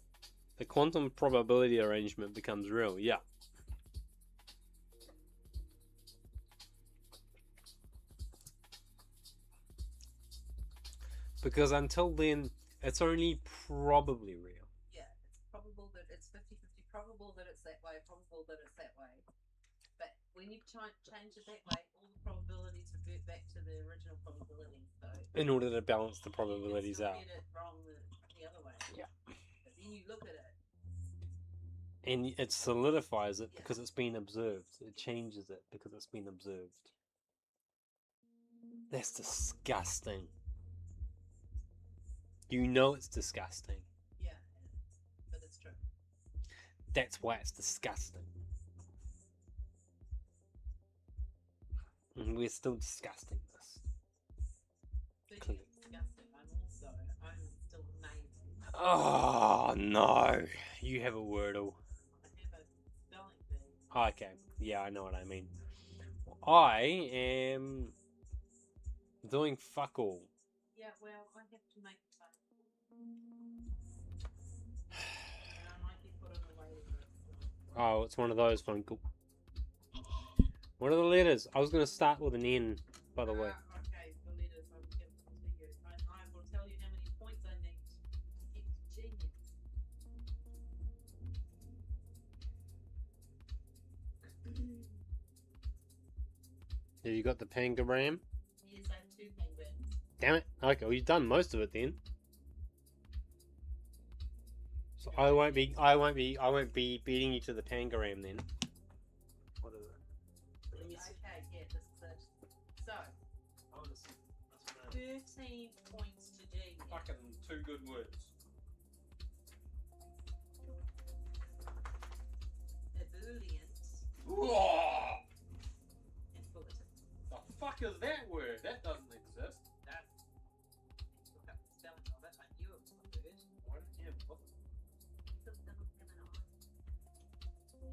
The quantum probability arrangement becomes real, yeah. Because until then, it's only probably real. Yeah, it's probable that it's 50-50, probable that it's that way, probable that it's that way. But when you change it that way, all the probabilities revert back to the original probability. So In order to balance the you can probabilities still out. get it wrong the other way. Yeah. But then you look at it. And it solidifies it Yeah. because it's been observed. It changes it because it's been observed. That's disgusting. You know it's disgusting. Yeah, it is. But it's true. That's why it's disgusting. And we're still disgusting this. Speaking of disgusting, I'm still amazing. Oh no. You have a wordle. I have a spelling bee. Okay. Yeah, I know what I mean. I am doing fuck all. Yeah, well, I have to make fun. And I might be put on a waiting list. Oh, it's one of those phone call. What are the letters? I was going to start with an N, by the way. Okay, the letters I will give them to you. I will tell you how many points I need to get to genius. Have you got the pangram? Yes, I have 2 penguins. Damn it. Okay, well you've done most of it then. So I won't be beating you to the pangram then. What is it? Let me see. Okay, yeah, this is it. So, 13 points to genius. Fucking 2 good words. Ebullience Whoa! and bulletin. The fuck is that word? That doesn't exist. Look up the spelling of it. I knew it was a word. Why don't you have a book? Because it doesn't have an I.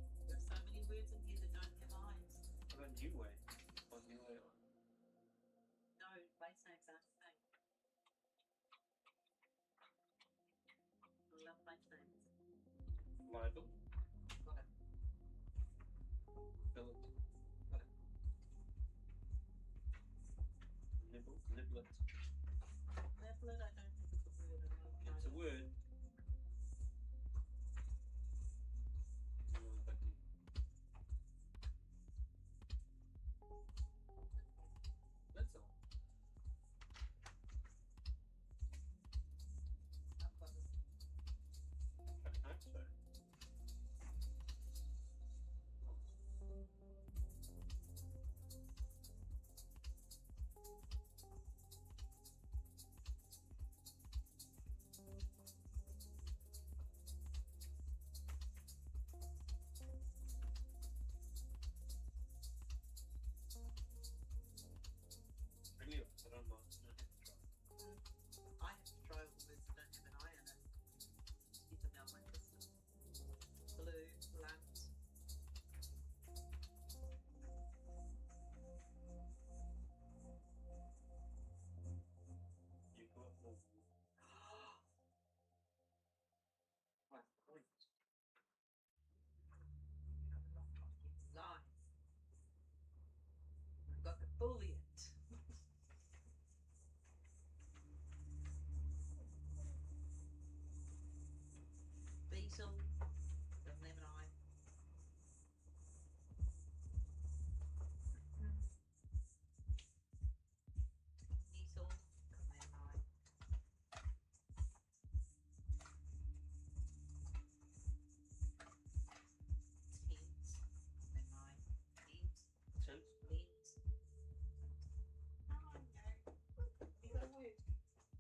exact thing. I love my friends. Libel. Got it. Billet. Got it. Nibble. Niblet. Niblet, I don't think it's a word. I'm not It's a trying to- word. No, but that's all. I've got it. I hope so. Really, I don't mind. I have to try. I have to try all the words that don't have an I in it. Keep them out my system. Blue, blunt. You've got more. My point. Lies. I've got the bullet. Beetle, doesn't have an eye. Beetle, doesn't have an eye. Tent, doesn't have an eye. Tint. Lint. Oh, okay. You got a word?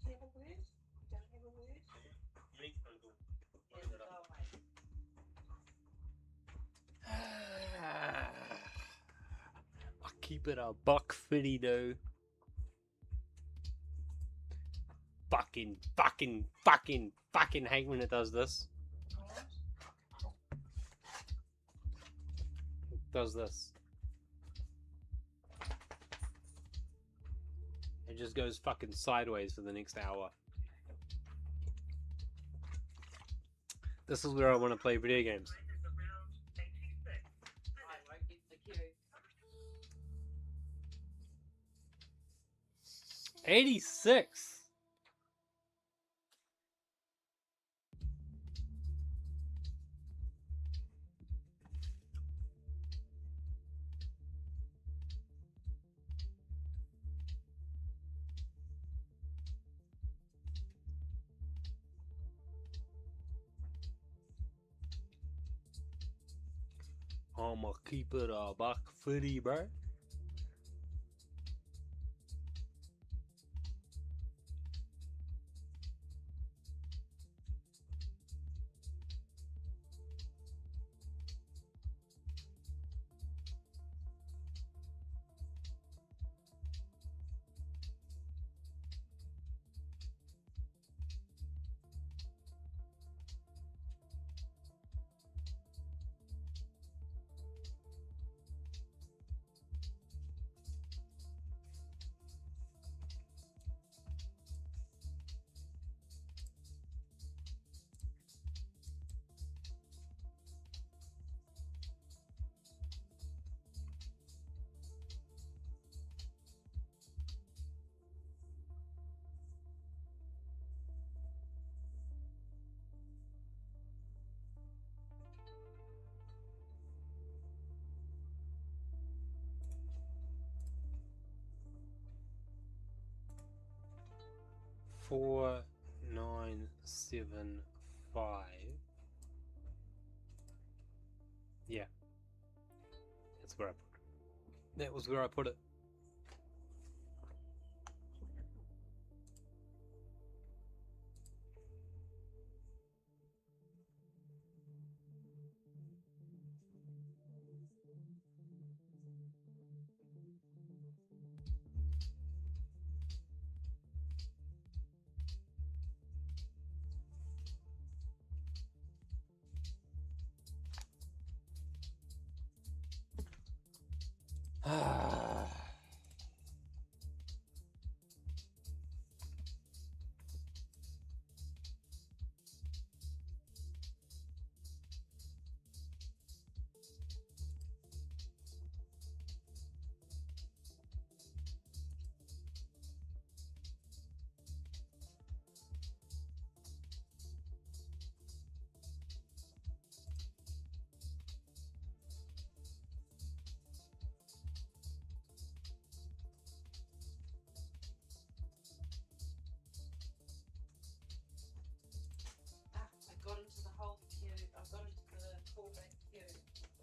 Do you have a word? You don't have a word? Me, Uncle. Here's the doorway. I keep it a $1.50 though. Fucking hate when it does this. It does this. It just goes fucking sideways for the next hour. This is where I want to play video games. I won't get the cue. 86. I'ma keep it a $1.50, bro. Four 975. Yeah. That's where I put it. That was where I put it.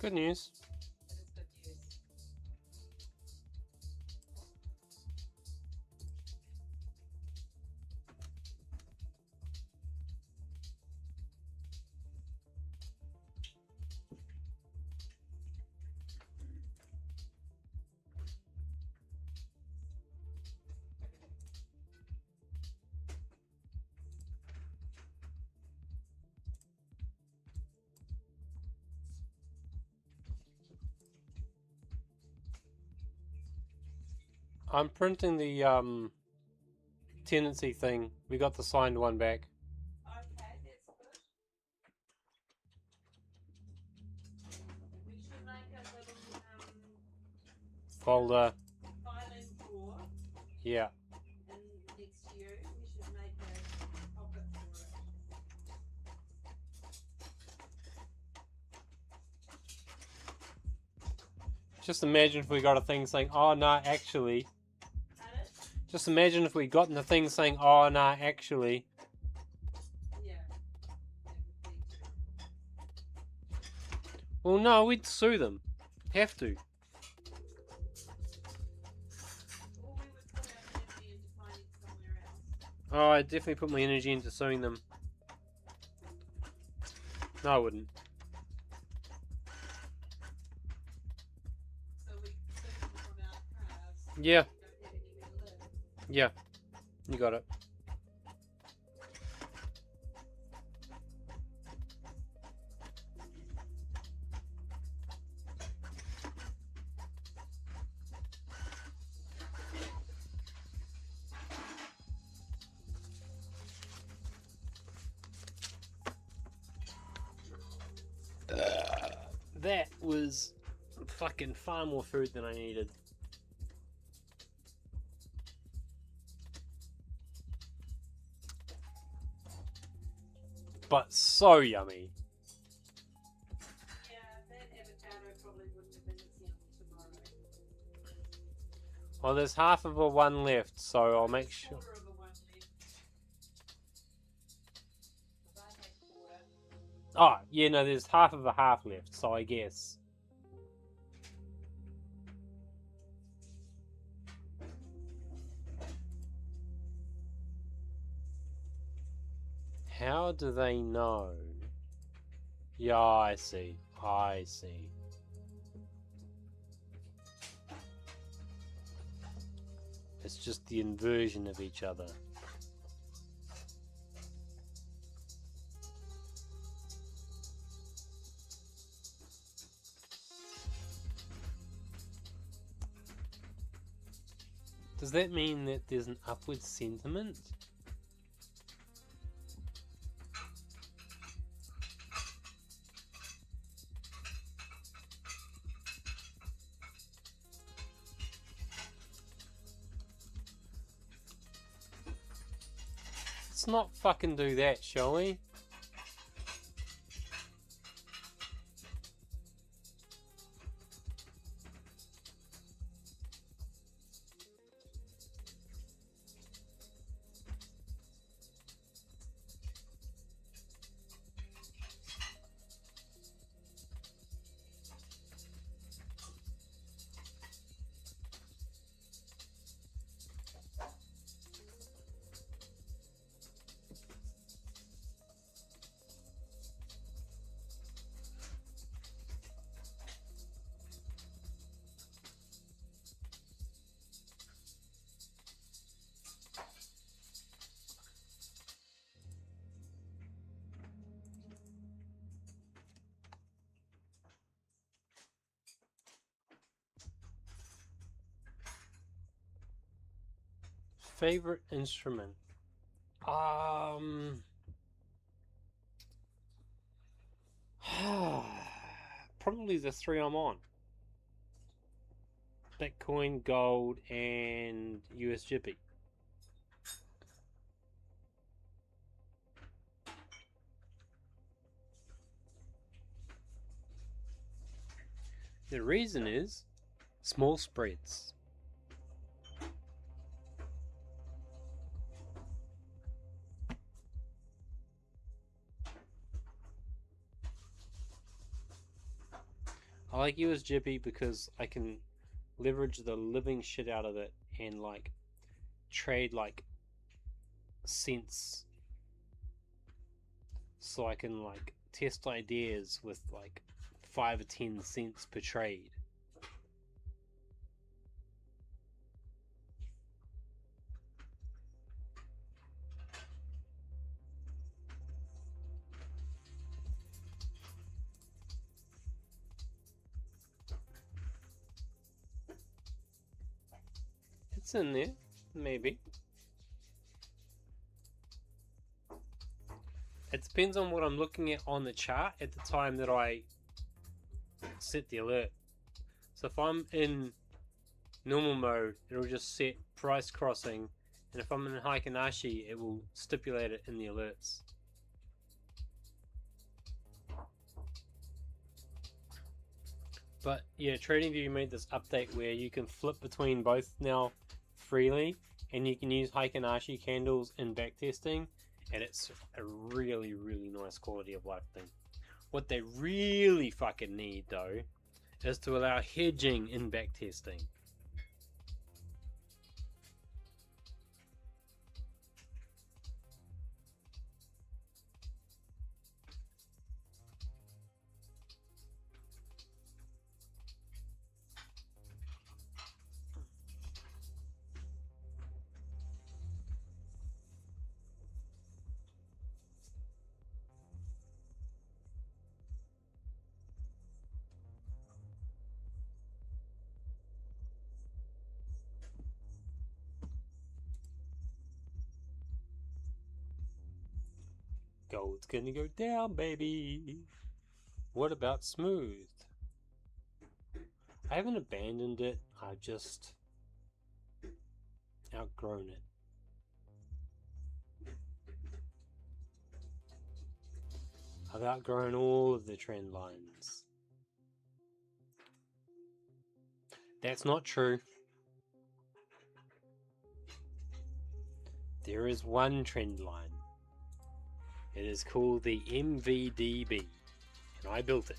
Good news. It is good news. I'm printing the tenancy thing. We got the signed one back. Okay, that's good. We should make a little Folder. filing drawer Yeah. in next year. We should make a pocket for it. Just imagine if we got a thing saying, "Oh no, actually." Pardon? Just imagine if we got the thing saying, "Oh no, actually." Yeah. That would be good. Well, no, we'd sue them. Have to. Or we would put our energy into finding somewhere else. Oh, I definitely put my energy into suing them. No, I wouldn't. So we sue them from our cars. Yeah, We don't have anywhere to live. yeah. You got it. That was fucking far more food than I needed. But so yummy. Yeah, that avocado probably wouldn't have been as yummy tomorrow. Well, there's half of a one left, so I'll make sure. Quarter of a one left. 'Cause I had quarter. Oh, yeah, no, there's half of a half left, so I guess. How do they know? Yeah, I see. I see. It's just the inversion of each other. Does that mean that there's an upward sentiment? Let's not fucking do that, shall we? Favorite instrument? Probably the three I'm on. Bitcoin, gold, and US Jippy. The reason is small spreads. like US Jippy because I can leverage the living shit out of it and like trade like cents, so I can like test ideas with like 5 or 10 cents per trade. It's in there, maybe. It depends on what I'm looking at on the chart at the time that I set the alert. So if I'm in normal mode, it'll just set price crossing, and if I'm in Heikinashi, it will stipulate it in the alerts. But yeah, TradingView made this update where you can flip between both now freely, and you can use Heikinashi candles in backtesting, and it's a really, really nice quality of life thing. What they really fucking need though is to allow hedging in backtesting. Gold's gonna go down, baby. What about smooth? I haven't abandoned it, I've just outgrown it. I've outgrown all of the trend lines. That's not true. There is one trend line. It is called the MVDB, and I built it.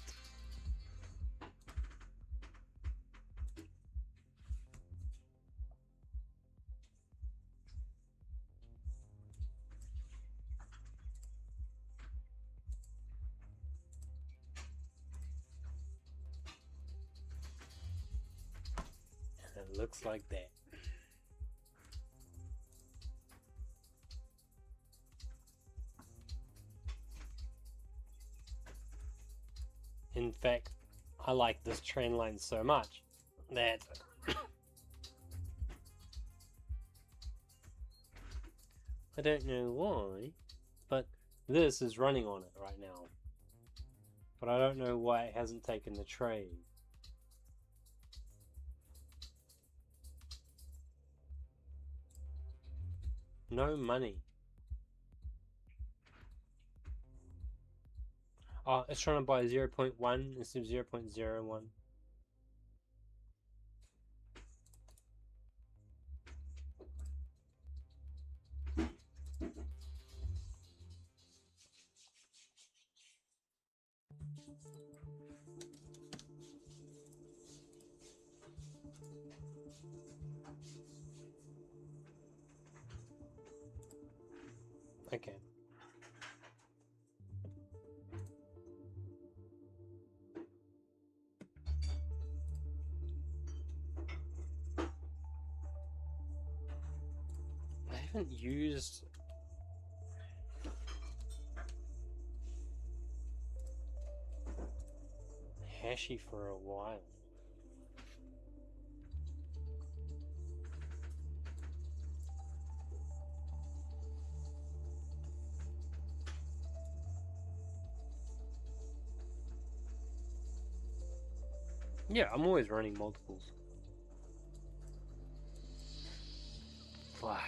And it looks like that. In fact, I like this trend line so much that I don't know why, but this is running on it right now. But I don't know why it hasn't taken the trade. No money. Oh, it's trying to buy 0.1 instead of 0.01. Okay. I haven't used Hashi for a while. Yeah, I'm always running multiples. Fuck.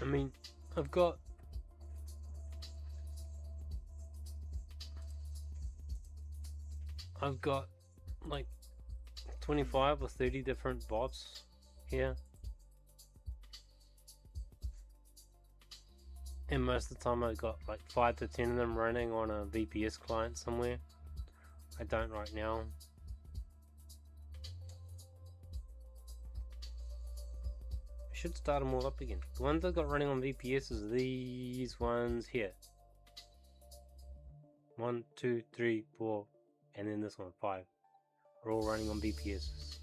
I mean, I've got like 25 or 30 different bots here, and most of the time I've got like 5 to 10 of them running on a VPS client somewhere. I don't right now. I should start them all up again. The ones I've got running on VPS is these ones here. 1, 2, 3, 4, and then this one 5. Are all running on VPSs.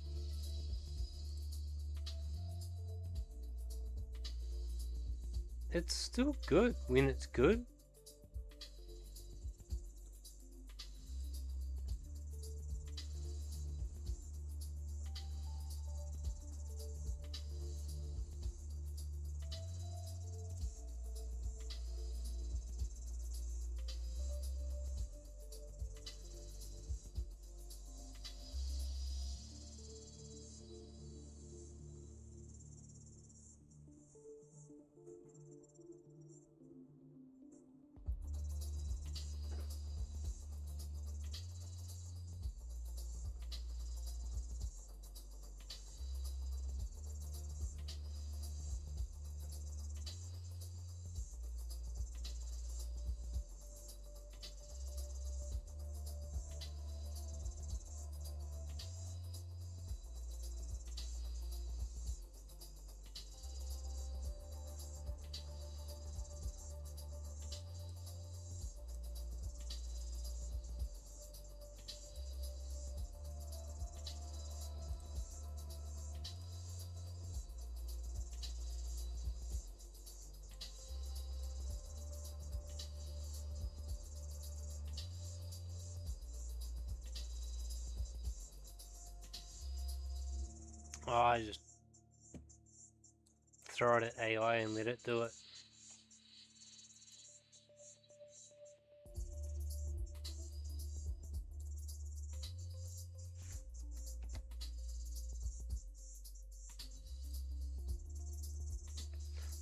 It's still good when it's good. Oh, I just throw it at AI and let it do it.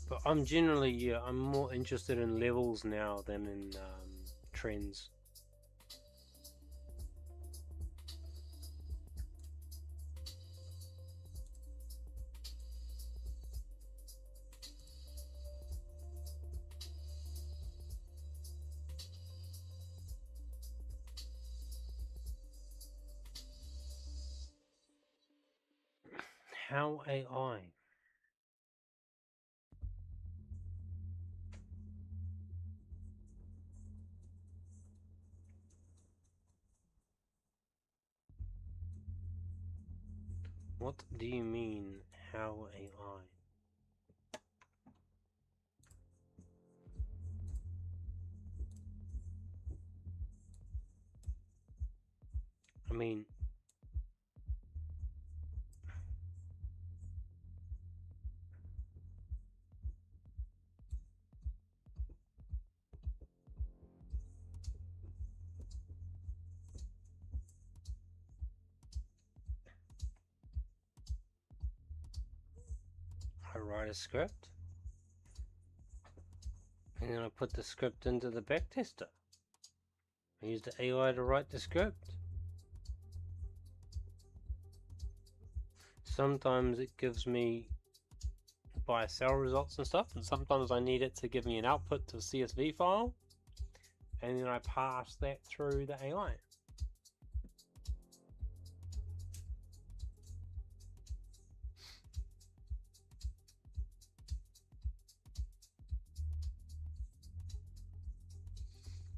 But I'm generally, yeah, I'm more interested in levels now than in trends. How AI? What do you mean, how AI? I mean, I write a script, and then I put the script into the backtester. I use the AI to write the script. Sometimes it gives me buy-sell results and stuff, and sometimes I need it to give me an output to a CSV file, and then I pass that through the AI.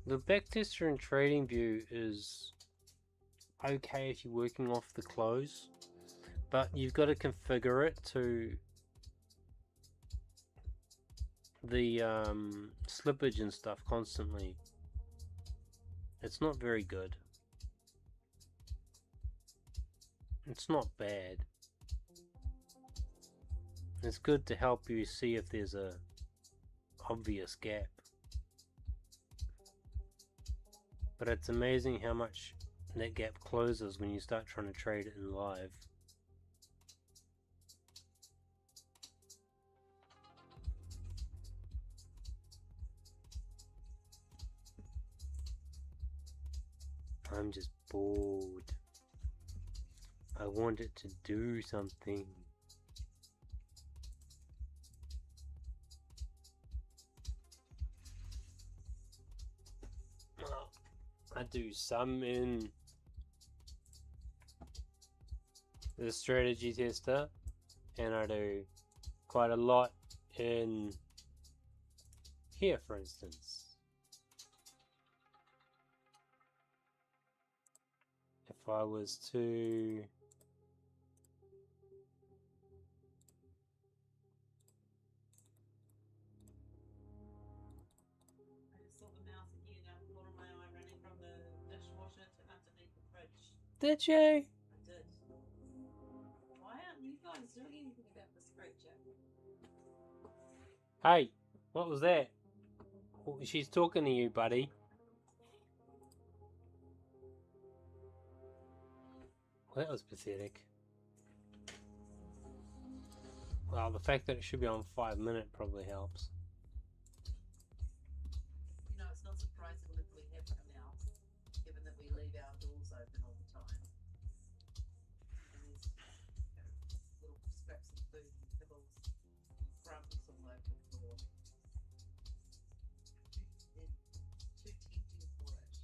The backtester in TradingView is okay if you're working off the close, but you've got to configure it to the slippage and stuff constantly. It's not very good. It's not bad. It's good to help you see if there's a obvious gap. But it's amazing how much that gap closes when you start trying to trade it in live. I'm just bored. I want it to do something. I do some in the strategy tester, and I do quite a lot in here, for instance. If I was to I just saw the mouse again out the corner of my eye running from the dishwasher to underneath the fridge. did you? I did. Why aren't you guys doing anything about this creature? Hey, what was that? She's talking to you, buddy. Well, that was pathetic. Well, the fact that it should be on 5 minute probably helps. You know, it's not surprising that we have a mouse, given that we leave our doors open all the time. And there's little scraps of food and kibbles, crumbs all over the floor. They're too tempting for it.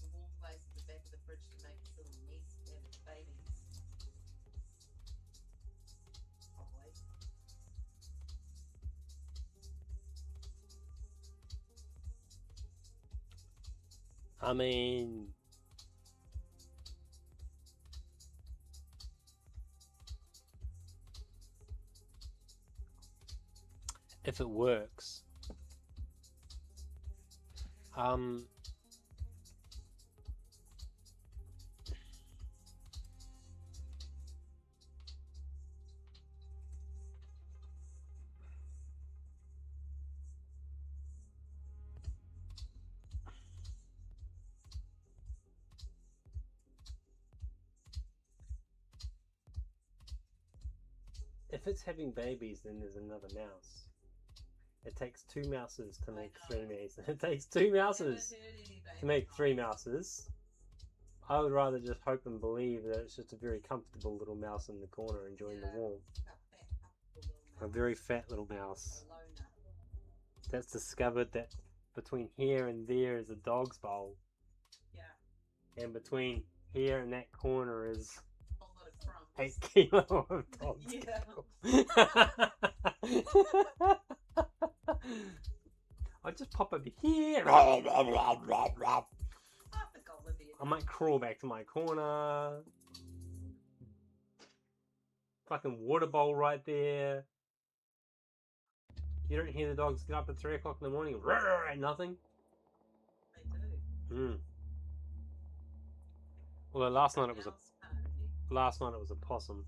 The warm place at the back of the fridge to make its little nest and its babies. Probably. I mean, if it works. If it's having babies, then there's another mouse. It takes 2 mouses to make 3 mouses. It takes 2 mouses to make 3 mouses. I would rather just hope and believe that it's just a very comfortable little mouse in the corner enjoying the warmth. A very fat little mouse that's discovered that between here and there is a dog's bowl. Yeah. And between here and that corner is A lot of crumbs. 8 kilos of dog's Yeah. I just pop over here. I think Olivia. I might crawl back to my corner. Fucking water bowl right there. You don't hear the dogs get up at 3 o'clock in the morning and nothing. They do. Although last night it was a Mouse part of you. possum.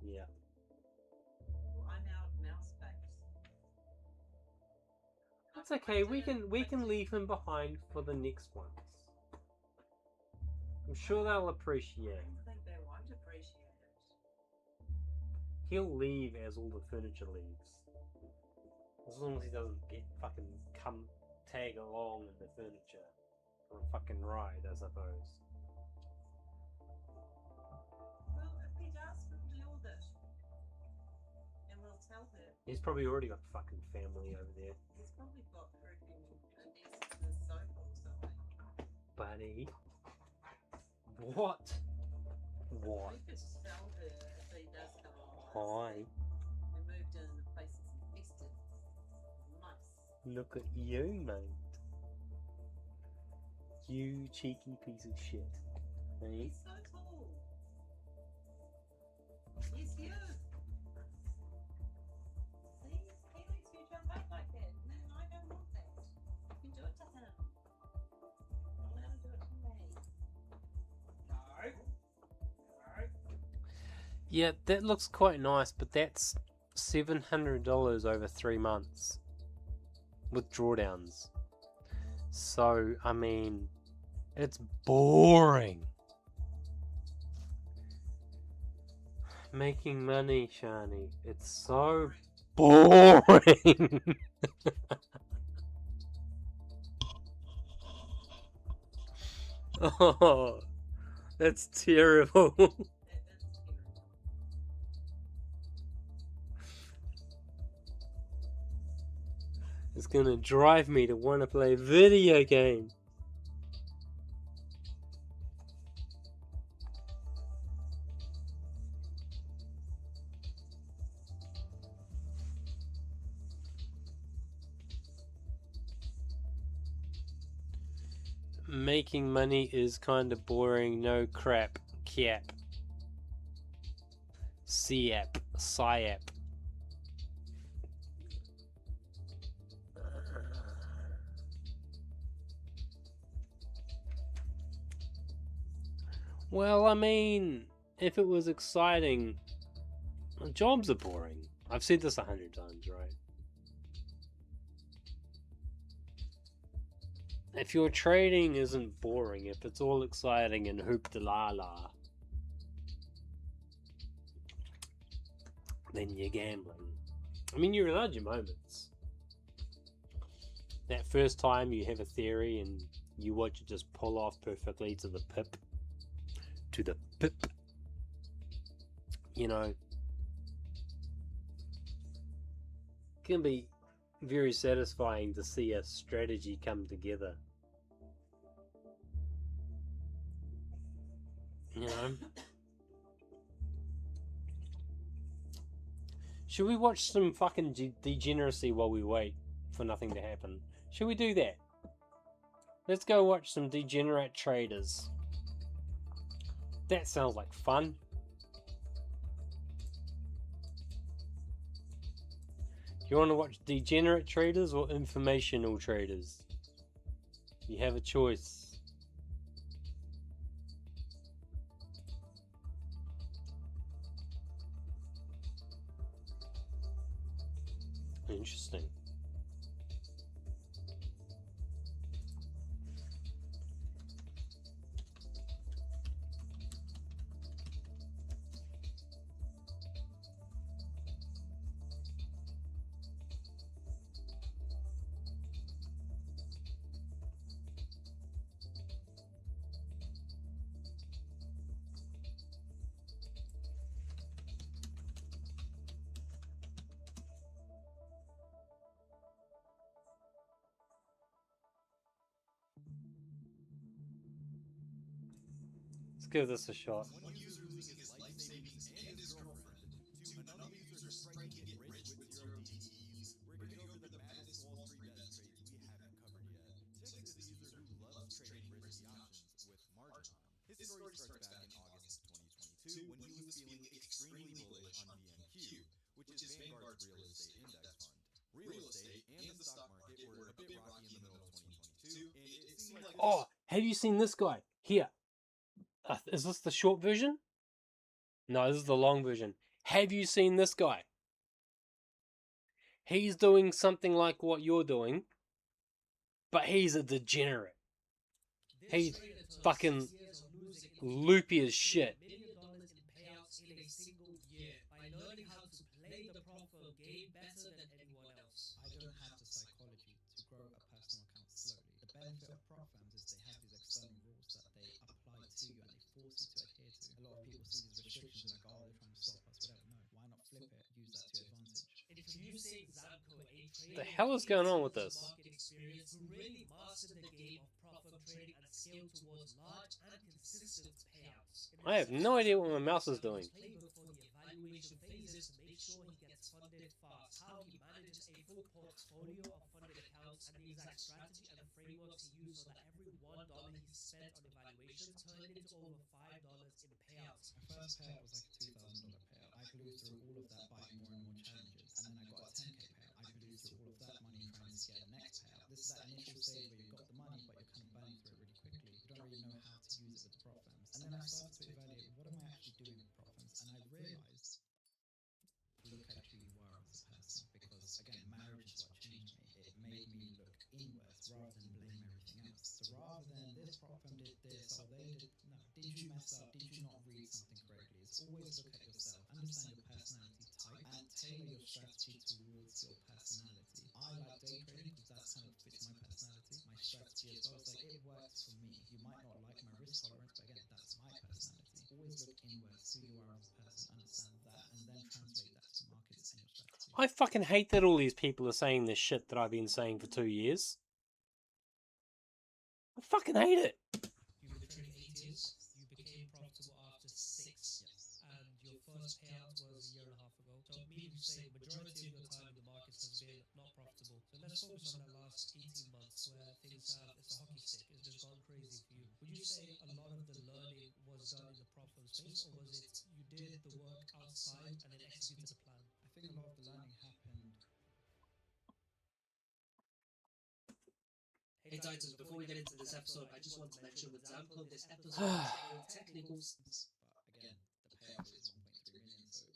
Yeah. Well, I'm out of mouse space. That's okay. We can leave him behind for the next ones. I'm sure they'll appreciate. I think they won't appreciate it. He'll leave as all the furniture leaves. As long as he doesn't get fucking tag along in the furniture for a fucking ride, I suppose. Well, if he does, we'll deal with it. And we'll tell her. He's probably already got fucking family over there. He's probably got freaking a nest in his sofa or something. Buddy. What? What? We could tell her if he does come on. Hi. We moved in and the place is infested. Nice. Look at you, mate. You cheeky piece of shit. Hey? He's so tall. He's huge. See, he makes you jump up like that, and then I don't want that. You do it to him. Not allowed to do it to me. No. No. Yeah, that looks quite nice, but that's $700 over 3 months with drawdowns. So, I mean, it's boring. Making money, Shani. It's so boring. Oh, that's terrible. That is terrible. It's gonna drive me to want to play video game. Making money is kind of boring. No crap. Cap. Siap. Siap. Well, I mean, if it was exciting, jobs are boring. I've said this 100 times, right? If your trading isn't boring, if it's all exciting and hoop de la la, then you're gambling. I mean, you're allowed your moments. That first time you have a theory and you watch it just pull off perfectly to the pip. To the pip. You know, it can be very satisfying to see a strategy come together. You know? Should we watch some fucking degeneracy while we wait for nothing to happen? Should we do that? Let's go watch some degenerate traders. That sounds like fun. You want to watch degenerate traders or informational traders? You have a choice. Interesting. Let's give this a shot. One user losing his life savings and his girlfriend to another user striking it rich with 0 DTEs. We're going to go over the baddest Wall Street bets trades we haven't covered yet. Tick is the user who loves trading risky options with margin. His story starts back in August 2022 when he was feeling extremely bullish on VNQ, which is Vanguard's real estate index fund. Real estate and the stock market were a bit rocky in the middle of 2022, and it seemed like... Oh, have you seen this guy? Here. Is this the short version? No, this is the long version. Have you seen this guy? He's doing something like what you're doing, but he's a degenerate. He's fucking loopy as shit. $1 million in payouts in a single year by learning how to play the profit game better than anyone else. I don't have the psychology to grow a personal account slowly. The benefit of prop firms is they have these external rules that they apply to you and they force you to adhere to. A lot of people see these restrictions like, oh, they're trying to stop us, whatever. No, why not flip it? Use that to your advantage. Introducing Zamco, a trader The hell is going on with this? market experience who really mastered the game of prop trading and scaled towards large and consistent payouts. I have no idea what my mouse is doing. Playbook for the evaluation phases to make sure he gets funded fast. How he manages a full portfolio of funded accounts and the exact strategy and the frameworks he used so that every $1 he spent on evaluation turned into over $5 in payouts. My first payout was like a $2,000 payout. I blew through all of that buying more and more challenges, and then I got a 10k payout. I blew through all of that money trying to get a next payout. This is that initial stage where you've got the money, but you're kind of burning through it really quickly. You don't really know how to use it with the prop firms. And then I started to evaluate, what am I actually doing with prop firms? And I realized, look at who you are as a person. Because again, marriage is what changed me. It made me look inwards rather than blame everything else. So rather than this prop firm did this or they did, no. Did you mess up? Did you not read something correctly? It's always look at yourself. strategy towards your personality. I like day trading because that's kind of fits my personality, my strategy as well. It's like it works for me. You might not like my risk tolerance, but again, that's my personality. Always look inwards, who you are as a person, understand that, and then translate that to markets and your strategy. I fucking hate that all these people are saying this shit that I've been saying for 2 years. I fucking hate it. You've been trading 8 years, you became profitable after 6, Yes. and your first payout was a year and a half ago. So meaning to say, majority of your time in the markets has been not profitable. So let's focus on that last 18 months where things have, it's a hockey stick, it's just gone crazy for you. Would you say a lot of the learning was done in the prop firm space, or was it you did the work outside and then executed a plan? I think a lot of the learning happened. Hey Titans, before we get into this episode, I just want to mention with Zampo, this episode is very technical. But again, the payout is 1.3 million, so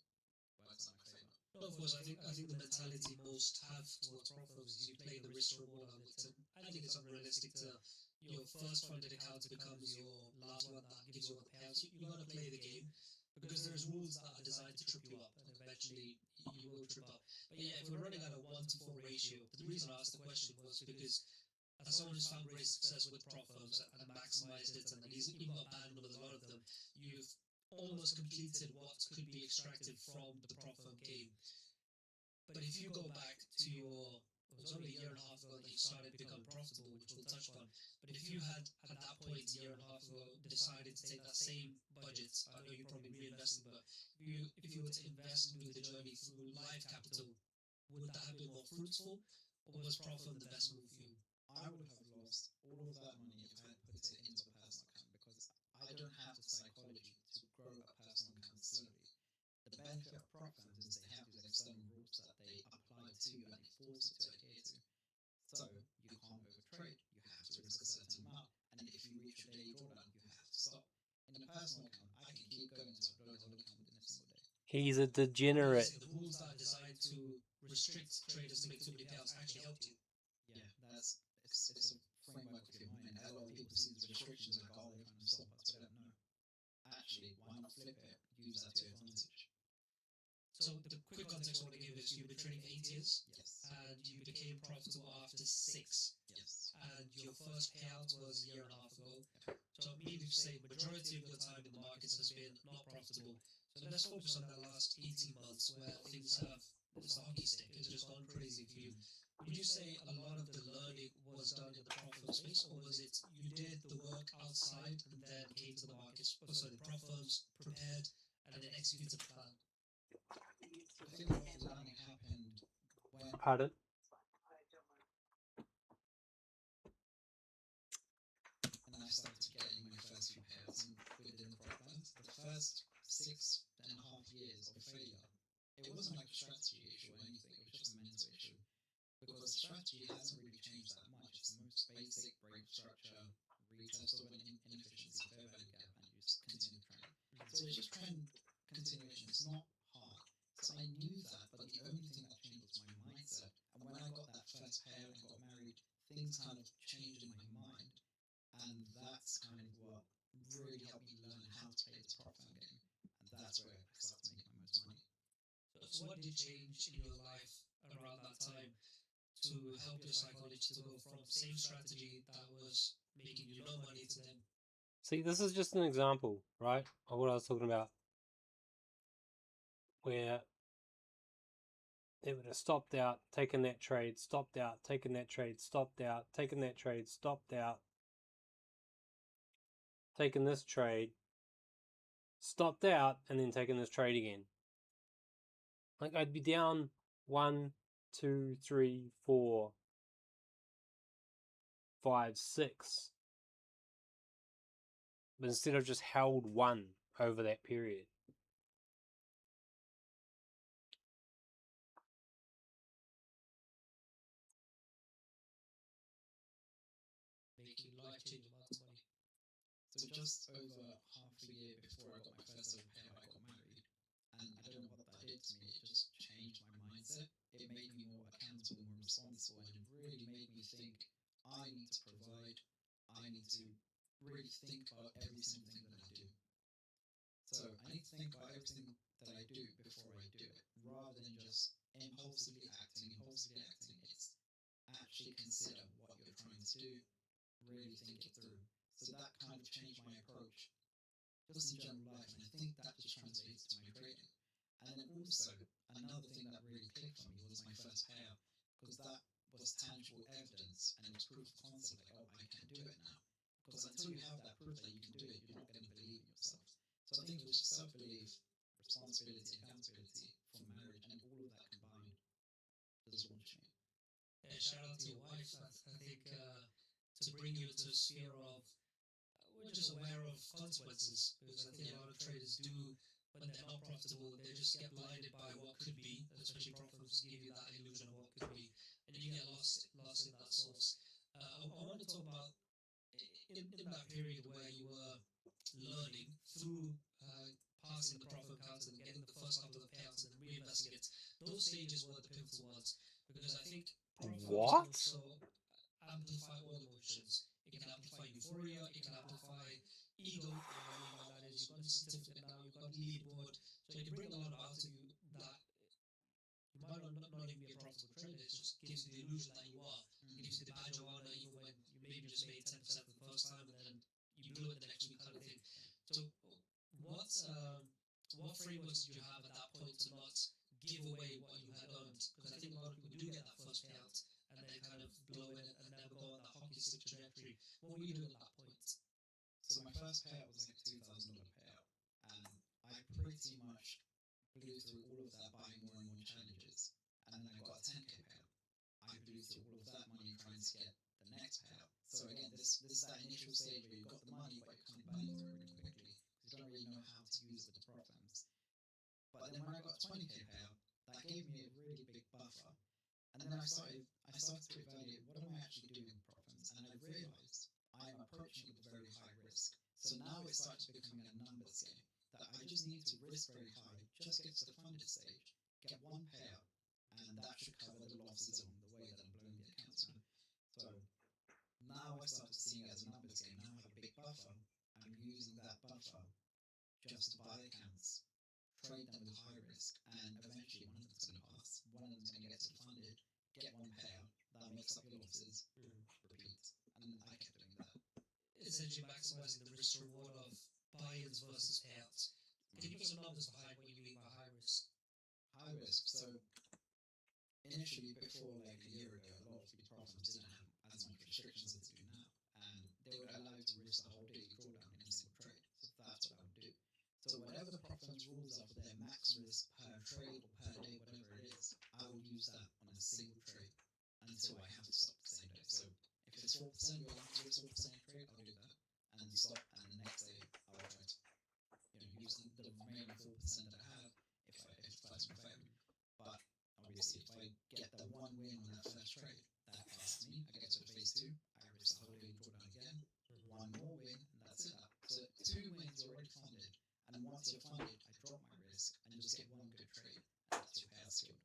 works out in my favour. No, of course, I think the mentality most have towards prop firms is you play the risk reward of it, and I think it's unrealistic to your first funded account becomes your last one that gives you all the payouts. You gotta play the game because there's rules that are designed to trip you up, and eventually you will trip up. But yeah, if we're running at a 1-to-4 ratio, the reason I asked the question was because as someone who's found great success with prop firms and maximized it, and even got banned with a lot of them, you've almost completed what could be extracted from the prop firm game. But if you go back to it was only a year and a half ago that you started becoming profitable, which we'll touch on. But if you had at that point a year and a half ago decided to take that same budget, I know you probably reinvested, but if you were to invest and do the journey through live capital, would that have been more fruitful, or was prop firm the best move for you? I would have lost all of that money if I had put it into a personal account because I don't have the psychology to grow a personal account slowly. The benefit of prop firms is they have these external rules that they apply to you and they force you to adhere to. So you can't overtrade, you have to risk a certain amount, and if you reach a daily drawdown, you have to stop. In a personal account, I can keep going until I blow the whole account within a single day. He's a degenerate. The rules that are designed to restrict traders to make too many payouts actually helped you. Yeah, it's a framework of your mind. A lot of people see these restrictions like, oh, they're trying to stop us, but no. Actually, why not flip it? Use that to your advantage. So the quick context I want to give is you've been trading 8 years, Yes. and you became profitable after 6, Yes. and your first payout was a year and a half ago. So meaning to say, majority of your time in the markets has been not profitable. So let's focus on that last 18 months where things have, it's a hockey stick, it's just gone crazy for you. Would you say a lot of the learning was done in the prop firm space, or was it you did the work outside and then came to the markets? Oh, sorry, the prop firms prepared and then executed the plan. I think a lot of the learning happened when Pardon? I started getting my first few payouts within the prop firms. The first 6.5 years of failure, it wasn't like a strategy issue or anything, it was just a mental issue. Because the strategy hasn't really changed that much. It's the most basic break structure, retest of an inefficiency, fair value gap, and you just continue trend. So it's just trend continuation. It's not hard. So I knew that, but the only thing that changed was my mindset. And when I got that first payout and got married, things kind of changed in my mind. And that's kind of what really helped me learn how to play this prop firm game. And that's where I started making my most money. So what did change in your life around that time to help your psychology to go from the same strategy that was making you no money to then? See, this is just an example, right, of what I was talking about. Where they would have stopped out, taken that trade, stopped out, taken that trade, stopped out, taken that trade, stopped out, taken this trade, stopped out, and then taken this trade again. Like, I'd be down 1, 2, 3, 4, 5, 6. But instead of just held 1 over that period. Making life-changing amounts of money. So just over half a year before I got my first ever payout, I got married. And I don't know what that did to me. It just changed my mindset. It made me more accountable, more responsible, and it really made me think, I need to provide. I need to really think about every single thing that I do. So I I need to think about everything that I do before I do it, rather than just impulsively acting. It's actually consider what you're trying to do, really think it through. So that kind of changed my approach just in general life, and I think that just translates to my trading. And then also, another thing that really clicked for me was my first payout, because that was tangible evidence and it was proof of concept, like, oh, I can do it now. Because until you have that proof that you can do it, you're not going to believe in yourself. So I think it was just self-belief, responsibility, accountability for marriage, and all of that combined has launched me. Yeah, shout out to your wife. I think to bring you into a sphere of we're just aware of consequences, because I think a lot of traders do, when they're not profitable, they just get blinded by what could be, especially profits give you that illusion of what could be, and you get lost in that source. I want to talk about in that period where you were learning through passing the profit accounts and getting the first couple of payouts and reinvesting it. Those stages were the pivotal ones, because I think profits What? also amplify all emotions. It can amplify euphoria, it can amplify ego. That is, you've got a certificate now, you've got a leaderboard, so it can bring a lot out of you that you might not even be a profitable trader. It just gives you the illusion that you are. It gives you the badge of honor, even when you maybe just made 10% for the first time and then you blew it the next week, kind of thing. So, what frameworks did you have at that point to not give away what you had earned? Because I think a lot of people do get that first payout and then kind of blow it and never go on that hockey stick trajectory. What were you doing at that point? So my first payout was like a $2,000 payout, and I pretty much blew through all of that buying more and more challenges, and then I got a 10k payout. I blew through all of that money trying to get the next payout. So again, this is that initial stage where you've got the money, but you're kind of burning through it really quickly because you don't really know how to use it with the prop firms. But then when I got a 20k payout, that gave me a really big buffer. And then I started to evaluate, what am I actually doing with prop firms? And I realized I'm approaching it with very high risk. So now it started becoming a numbers game, that I just need to risk very high, just get to the funded stage, get one payout, and that should cover the losses along the way that I'm blowing the accounts now. So now I started seeing it as a numbers game. Now I have a big buffer. I'm using that buffer just to buy accounts, trade them with high risk, and eventually one of them's going to pass. One of them's going to get to the funded, get one payout, that makes up your losses, repeat. And I kept doing that. Essentially maximizing the risk reward of buy-ins versus payouts. Can you put some numbers behind what you mean by high risk? High risk. So initially, before like a year ago, a lot of these problems didn't have as much restrictions as they do now, and they would allow you to risk the whole daily drawdown in a single trade. So that's what I would do. So whatever the prop firm's rules are for their max risk per trade or per day, whatever it is, I would use that on a single trade until I have to stop the same day. So if it's 4%, you're allowed to risk 4% trade, I'll do that, and then stop, and the next day I'll try to use the remaining 4% that I have if it's in favor. But obviously, if I get the one win on that first trade, that passes me. I get to phase 2, I risk the whole daily drawdown again. One more win, and that's it. So 2 wins, you're already funded. And once you're funded, I drop my risk and just get one good trade, and that's your payout secured.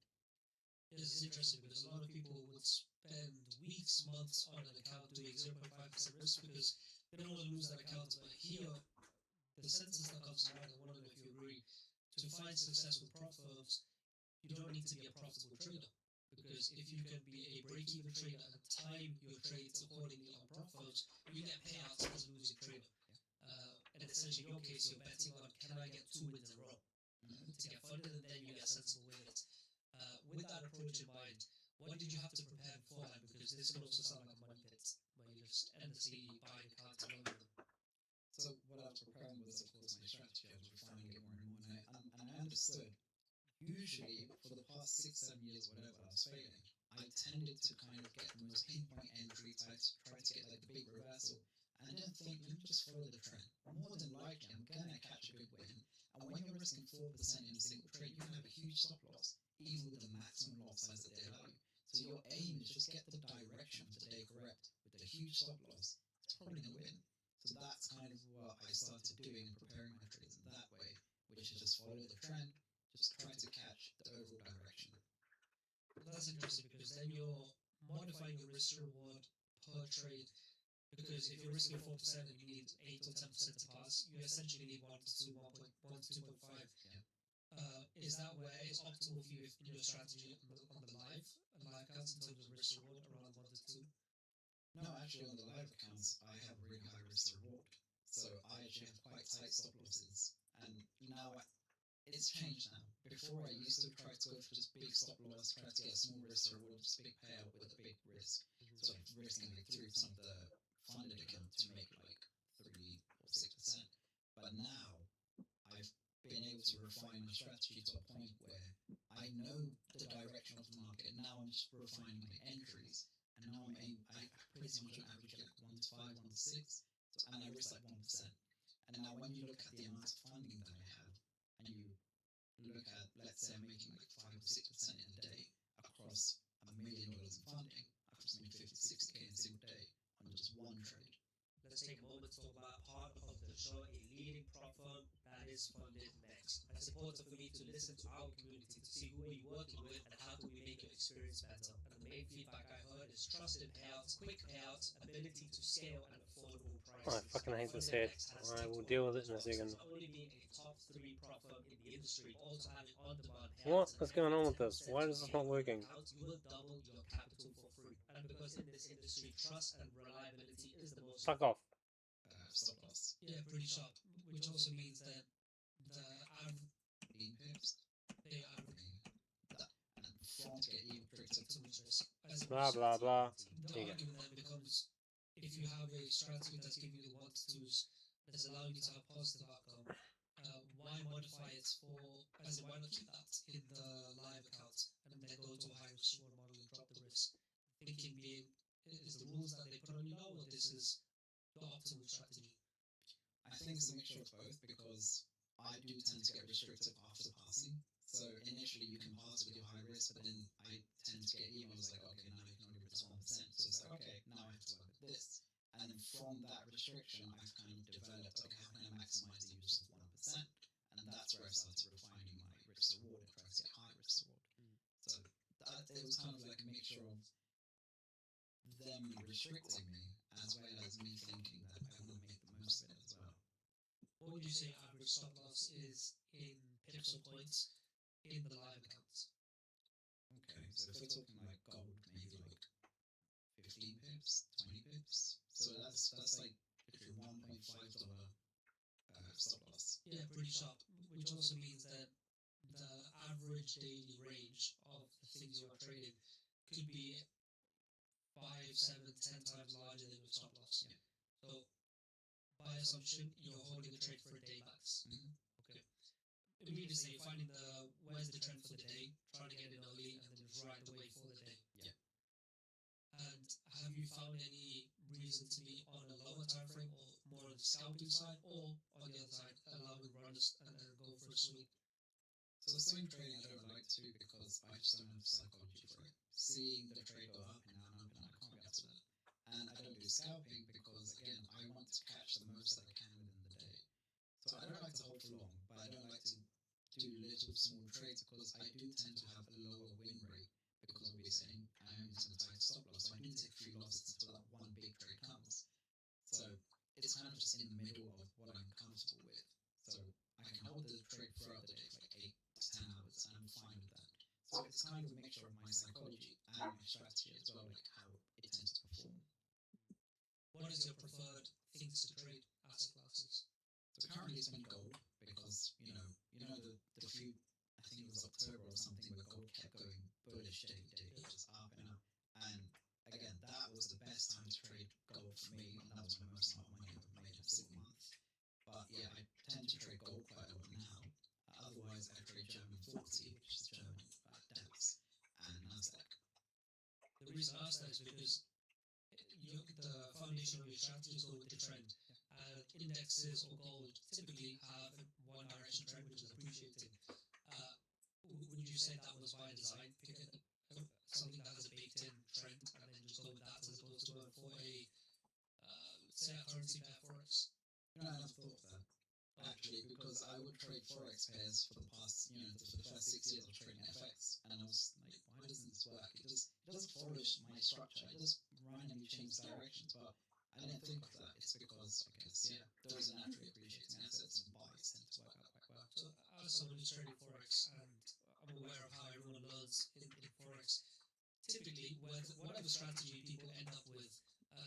It's interesting because a lot of people would spend weeks, months on an account doing 0.5% risk because they don't want to lose that account. But here, the sentence that comes to mind, I want to know if you agree, to find success with prop firms, you don't need to be a profitable trader. Because if you can be a break-even trader and time your trades accordingly on prop firms, you get payouts as a losing trader. And essentially, in your case, you're betting on, can I get 2 wins in a row to get funded, and then you get sensible wins. With that approach in mind, what did you have to prepare beforehand? Because this can also sound like a money pit, where you're just endlessly buying accounts and loading them. So what I was preparing was, of course, my strategy. I was refining it more and more, and I understood. Usually, for the past 6-7 years, whatever, I was failing. I tended to kind of get the most pinpoint entry types, try to get like the big reversal, and then think, let me just follow the trend. More than likely, I'm gonna catch a big win. And when you're risking 4% in a single trade, you can have a huge stop loss, even with the maximum lot size that they allow you. So your aim is just get the direction of the day correct with a huge stop loss. It's probably gonna win. So that's kind of what I started doing and preparing my trades in that way, which is just follow the trend, just try to catch the overall direction. That's interesting because then you're modifying your risk reward per trade. Because if you're risking 4% and you need 8 or 10% to pass, you essentially need 1 to 2.5% is that where it's optimal for you in your strategy on the live accounts in terms of risk reward around 1 to 2? No, actually, on the live accounts, I have really high risk to reward. So I actually have quite tight stop losses. And now it's changed now. Before, I used to try to go for just big stop loss, try to get a small risk to reward, just big payout with a big risk. So like risking like 3% of the funded account to make like 3 or 6%. But now I've been able to refine my strategy to a point where I know the direction of the market. Now I'm just refining my entries. And now I pretty much on average like 1 to 5, 1 to 6, and I risk like 1%. And now when you look at the amount of funding that I have, and you look at, let's say I'm making like 5 or 6% in a day across $1 million in funding, I've just made 56k in a single day on just one trade. Let's take a moment to talk about part of the show, a leading prop firm that is funded next. It's important for me to listen to our community to see who are you working with and how can we make your experience better. And the main feedback I heard is trusted payouts, quick payouts, ability to scale, and affordable prices. I fucking hate this head. I will deal with it in a second. Only being a top 3 prop firm in the industry, also having on-demand What payouts. is going on with this? Why is this not working? You will double your capital for free. And because in this industry, trust and reliability is the most Fuck off. Stop loss. Yeah, pretty sharp. Which also means that the average pips. they average And from to get even trades to which risk. As Blah, blah, blah. The There you go. argument then becomes if you have a strategy that's giving you the 1 to 2s, that's allowing you to have positive outcome, why modify it for, as in why not keep that in the live account and then go to a high risk reward model and drop the risk? Thinking being, is the rules that they put on you now, or this is the optimal strategy? I think it's a mixture of both because I do tend to get restrictive after passing. So initially you can pass with your high risk, but then I tend to get emails like, okay, now you can only risk 1%. So it's like, okay, now I have to work with this. And then from that restriction, I've kind of developed, okay, how can I maximize the use of 1%? And that's where I started refining my risk reward and trying to get high risk reward. So that it was kind of like a mixture of them restricting me as well as me thinking that I want to make the most of it as well. What would you say average stop loss is in pips or points in the live accounts? Okay, so if we're talking like gold, maybe like 15 pips, 20 pips. So that's like literally $1.5 stop loss. Yeah, pretty sharp. Which also means that the average daily range of the things you are trading could be 5, 7, 10 times larger than your stop loss. Yeah. So by assumption, you're holding the trade for a day max. Okay. Immediately you're finding where's the trend for the day, trying to get in early, and then just ride the wave for the day. Yeah. And have you found any reason to be on a lower time frame or more on the scalping side, or on the other side, allowing runners and then go for a swing? So swing trading I don't like to because I just don't have psychology for it. Seeing the trade go up and down, I can't be up to that. And I don't do scalping because again I want to catch the most that I can within the day. So I don't like to hold for long, but I don't like to do little small trades because I do tend to have a lower win rate because obviously I am using a tight stop loss. So I do take a few losses until that one big trade comes. So it's kind of just in the middle of what I'm comfortable with. So I can hold the trade throughout the day for like 8 to 10 hours and I'm fine with that. So it's kind of a mixture of my psychology and my strategy as well, like how it tends to perform. What is your preferred things to trade asset classes? So currently it's been gold because you know the few, I think it was October or something where gold kept going bullish day, just up and up. And again, that was the best time to trade gold for me, and that was my most amount of money I've ever made in a single month. But yeah, I tend to trade gold quite a lot now. Otherwise, I trade German 40, which is German DAX and Nasdaq. The reason I ask that is because the foundation of your strategy is go with the trend. Indexes or gold typically have one direction trend, which is appreciating. Would you say that was by design? Pick something that has a baked-in trend and then just go with that as opposed to going for a, say, a currency pair forex? I never thought of that actually, because I would trade forex pairs for the past, for the first 6 years of trading FX, and I was like, why doesn't this work? It doesn't follow my structure. It just randomly changes directions, but I didn't think of that. It's because I guess those are naturally appreciating assets and buys tend to work out quite well. So I was someone who's trading forex, and I'm aware of how everyone learns in forex. Typically, whatever strategy people end up with,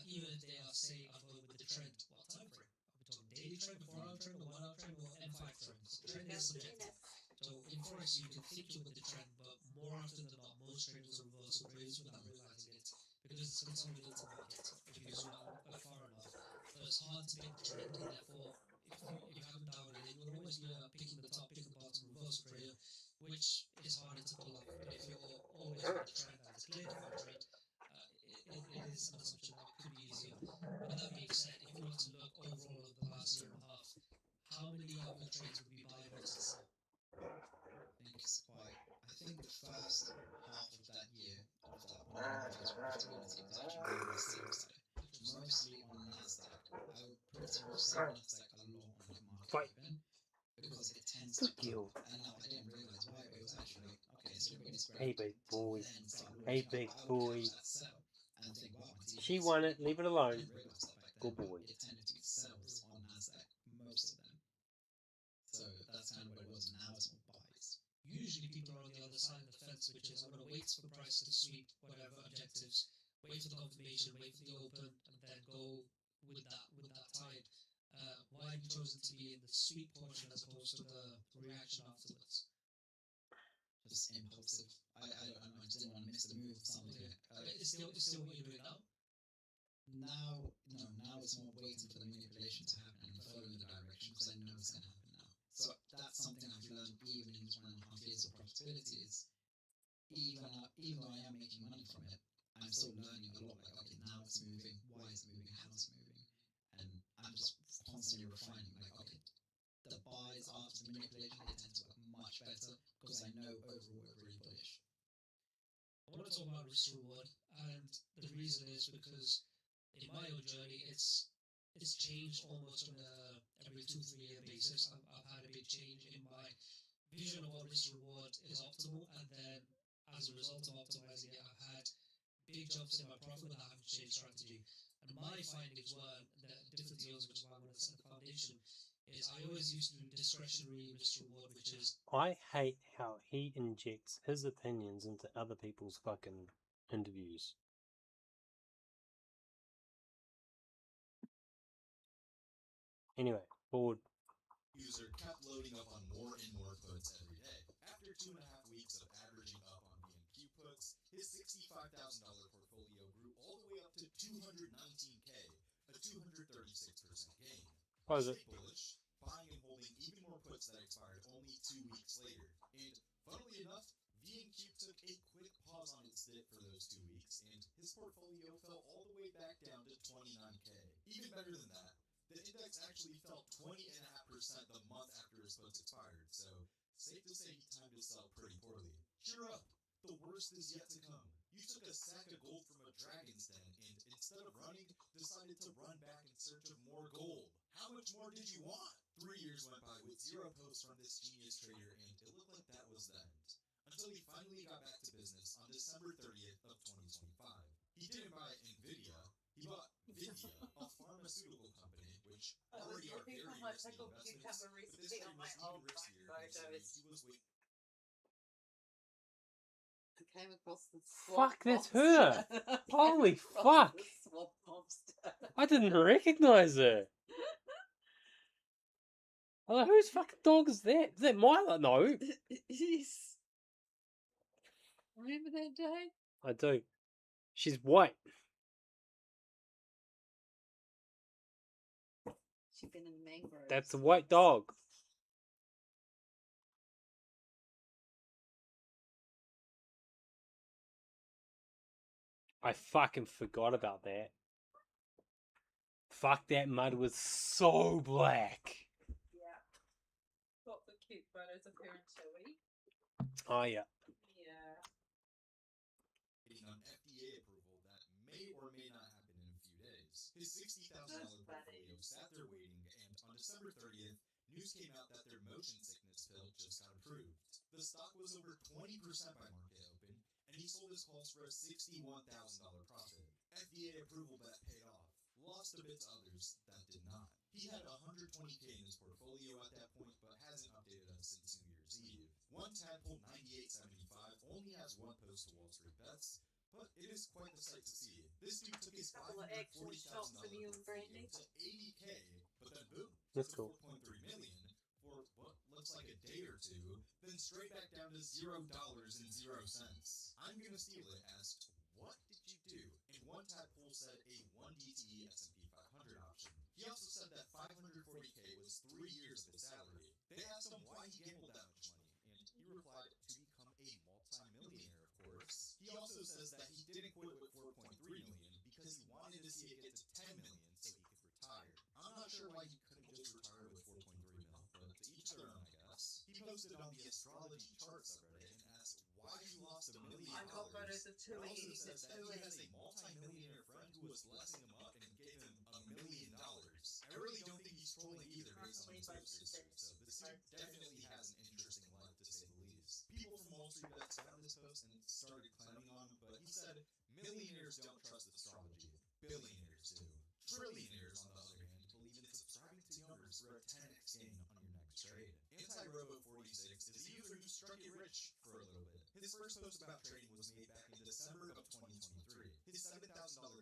even if they are say I'm going with the trend, what time frame? Are we talking daily trend, 4-hour trend, or 1-hour trend, or M5 trend? So trend is subjective. So in forex, you can think you're with the trend, but more often than not, most traders are reversal traders without realizing it, because it's a consolidated market. If you zoom out far enough, so it's hard to pick the trend, and therefore, if you haven't dialed it in, you'll always be picking the top, picking the bottom, reversal trader, which is harder to pull off. But if you're always with the trend and it's a clear defined trend, it is an assumption that it could be easier. But that being said, if you were to look overall over the last year and a half, how many of your trades would be buy versus sell? I think the first half of that year, of that 100 days profitability, was actually on the same side. Mostly on Nasdaq. I would pretty much say Nasdaq a lot on like market Fight. open, because it tends to Fuck you. and now I didn't realize why, but it was actually like, okay, so everybody's Hey, grabbed, big boy. then start Hey, launching, big but I would boy. catch that sell and think, wow, my team She is- won it. Leave it I alone. didn't realize that back then. Good boy. It tended to be sells on Nasdaq, most of them. So that's kind of what it was. Now it's more buys. Usually people are on the other side of the fence, which is I'm going to wait for the price to sweep whatever objectives, wait for the confirmation, wait for the open, and then go with that tide. Why have you chosen to be in the sweep portion as opposed to the reaction afterwards? Just impulsive. I don't know. I just didn't want to miss the move or something. It's still what you're doing now. Now it's more waiting for the manipulation to happen and following the direction, because I know it's going to happen now. So that's something I've learned even in these 1.5 years of profitability is, even though I am making money from it, I'm still learning a lot. Like, okay, now it's moving, why is it moving, how is it moving? And I'm just constantly refining, like, okay, the buys after the manipulation, they tend to work much better, because I know overall we're really bullish. I want to talk about risk reward, and the reason is because in my own journey, it's changed almost on a every 2-3 year basis. I've had a big change in my vision of what risk reward is optimal, and then as a result of optimizing it, I've had big jumps in my profit without having to change strategy. And my findings were that different to yours, which is why I want to set the foundation, is I always used to do discretionary risk reward, which is I hate how he injects his opinions into other people's fucking interviews. Anyway, forward. User kept loading up on more and more puts every day. After 2.5 weeks of averaging up on BNQ puts, his $65,000 portfolio grew all the way up to 219K, a 236% gain. What is it? Stay bullish, buying and holding even more puts that expired only 2 weeks later. And funnily enough, VNQ took a quick pause on its dip for those 2 weeks, and his portfolio fell all the way back down to 29K. Even better than that, the index actually fell 20.5% the month after his puts expired, so safe to say he timed his sell pretty poorly. Cheer up, the worst is yet to come. You took a sack of gold from a dragon's den, and instead of running, decided to run back in search of more gold. How much more did you want? 3 years went by with 0 posts from this genius trader, and it looked like that was the end. Until he finally got back to business on December 30th of 2025. He didn't buy Nvidia, he bought Vidya, a pharmaceutical company, which already are very risky investments, but this trade was even riskier considering he was waiting. I came across the Fuck, that's monster. her! Holy fuck! The swamp monster. I didn't recognize her. I was like, whose fucking dog is that? Is that Mila? No. Yes. Remember that day? I do. She's white. She'd been in the mangroves. That's a white dog. I fucking forgot about that. Fuck, that mud was so black. Yeah. Got the cute photos of her and Chewy. Oh, yeah. Yeah. Waiting on FDA approval that may or may not happen in a few days. His $60,000 portfolio sat there waiting, and on December 30th, news came out that their motion sickness pill just got approved. The stock was over 20% by market open, and he sold his calls for a $61,000 profit. FDA approval bet paid off. Lost a bit to others that did not. He had 120K in his portfolio at that point, but hasn't updated us since New Year's Apple 9875 only has one post to Wall Street Bets, but it is quite the sight to see. This dude took his Couple of action shots of you and Brandy. to 80K, but then boom, That's to cool. 4.3 million for what looks like a day or two, then straight back down to $0.00. I'm gonna steal it as, what did you do? And one tadpole said a 1DTE S&P 500 option. He also said that 540K was 3 years of his salary. They asked him why he gambled that much money, and he replied, to become a multi-millionaire, of course. He also says that he didn't quit with 4.3 million because he wanted to see it get to 10 million so he could retire. I'm not sure why he couldn't just retire with 4.3 mil, but to each their own, I guess. He posted on the astrology chart subreddit and asked why he lost $1 million. I got photos of He also 280 says that he has a to multi-millionaire friend who was blessing him up and gave him $1 million. I really don't think he's trolling either based on his post history, so this dude definitely has an interesting life to say the least. People from Wall Street Bets found this post and started clowning on him, but he said, millionaires don't trust astrology, billionaires do. Trillionaires, on the other hand, believe in subscribing to numbers for a 10x gain on your next trade. Anti-Robo46 is a user who struck it rich for a little bit. His first post about trading was made back in December of 2023. His $7,000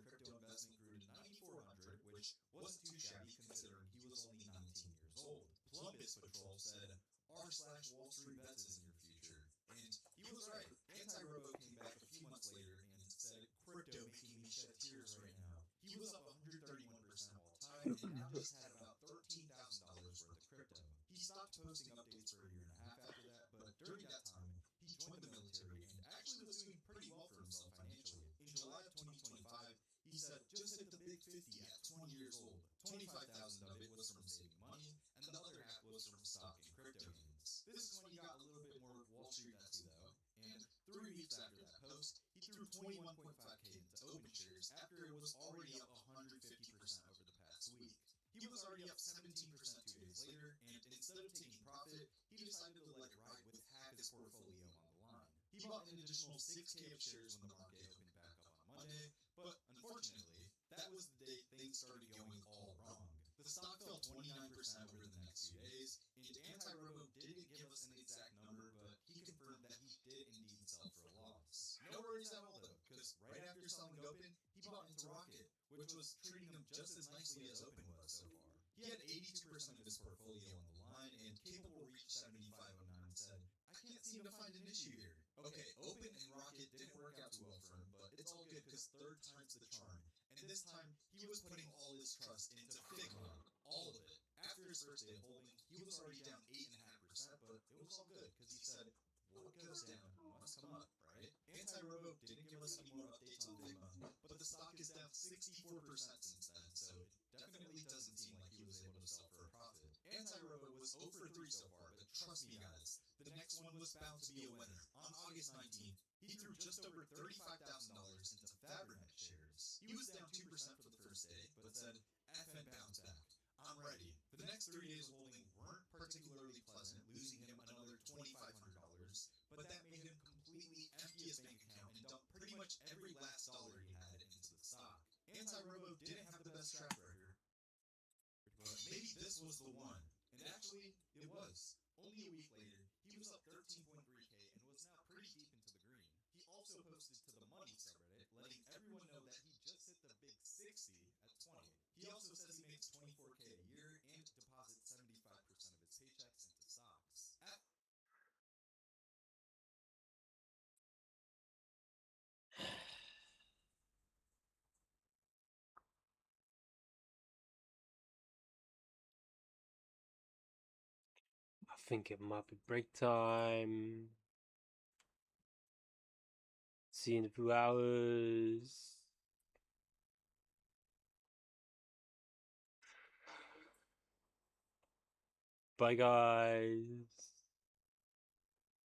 crypto investment grew to 9,400, which wasn't too shabby considering he was only 19 years old. Plumbus Patrol said, r/Wall Street Bets is in your future. And he was right. Anti-Robo came back a few months later and said, crypto making me shed tears right now. He was up 131% all time and now just had about $13,000 worth of crypto. He stopped posting updates for a year and a half after that, but during that time, he joined the military and actually was doing pretty well for himself financially. In July of 2025, he said, just hit the big 50 at 20 years old. 25,000 of it was from saving money, and the other half was from stock and crypto gains. This is when he got a little bit more Wall Street Betsy though, and 3 weeks after that post, he threw 21.5K into OpenShares after it was already up 150% over the past week. He was already up 17% 2 days later, and instead of taking profit, he decided to let it ride with half his portfolio on the line. He bought an additional 6K of shares when the market opened back up on Monday, but unfortunately, that was the day things started going all wrong. The stock fell 29% over the next few days, and Anti-Robo didn't give us an exact number, but he confirmed that he did indeed sell for a loss. No worries at all though, because right after selling Open, he bought into Rocket, which was treating him just as nicely as Open was so far. He had 82% of his portfolio on the line, and Capable reached 7509 and said, I can't seem to find an issue here. Okay, Open and Rocket didn't work out too well for him, but it's all good because third time's the charm. And this time, he was putting all his trust into Figma, all of it. After his first day of holding, he was already down 8.5%, but it was all good because he said, what goes down must come up, right? Anti-Robo didn't give us any more updates on Figma, but the stock is down 64% since then, so it definitely doesn't seem like he was able to sell for a profit. Anti-Robo was 0 for 3 so far, but trust me guys, the next one was bound to be a winner. On August 19th, he threw just over $35,000 into Fabrinet shares. He was down 2% for the first day, but said, FN bounce back. I'm ready. The next 3 days of holding weren't particularly pleasant, losing him another $2,500, but that made him completely empty his bank account and dump pretty much every last dollar he had into the stock. Anti-Robo didn't have the best track record, but maybe this was the one. And actually, it was. Only a week later, he was up 13.3K and was now pretty deep into the green. He also posted to the Money subreddit, letting everyone know that he just hit the big 60 at 20. He also says he makes 24K a year and deposits 75% of his paychecks into stocks. I think it might be break time. See you in a few hours. Bye, guys.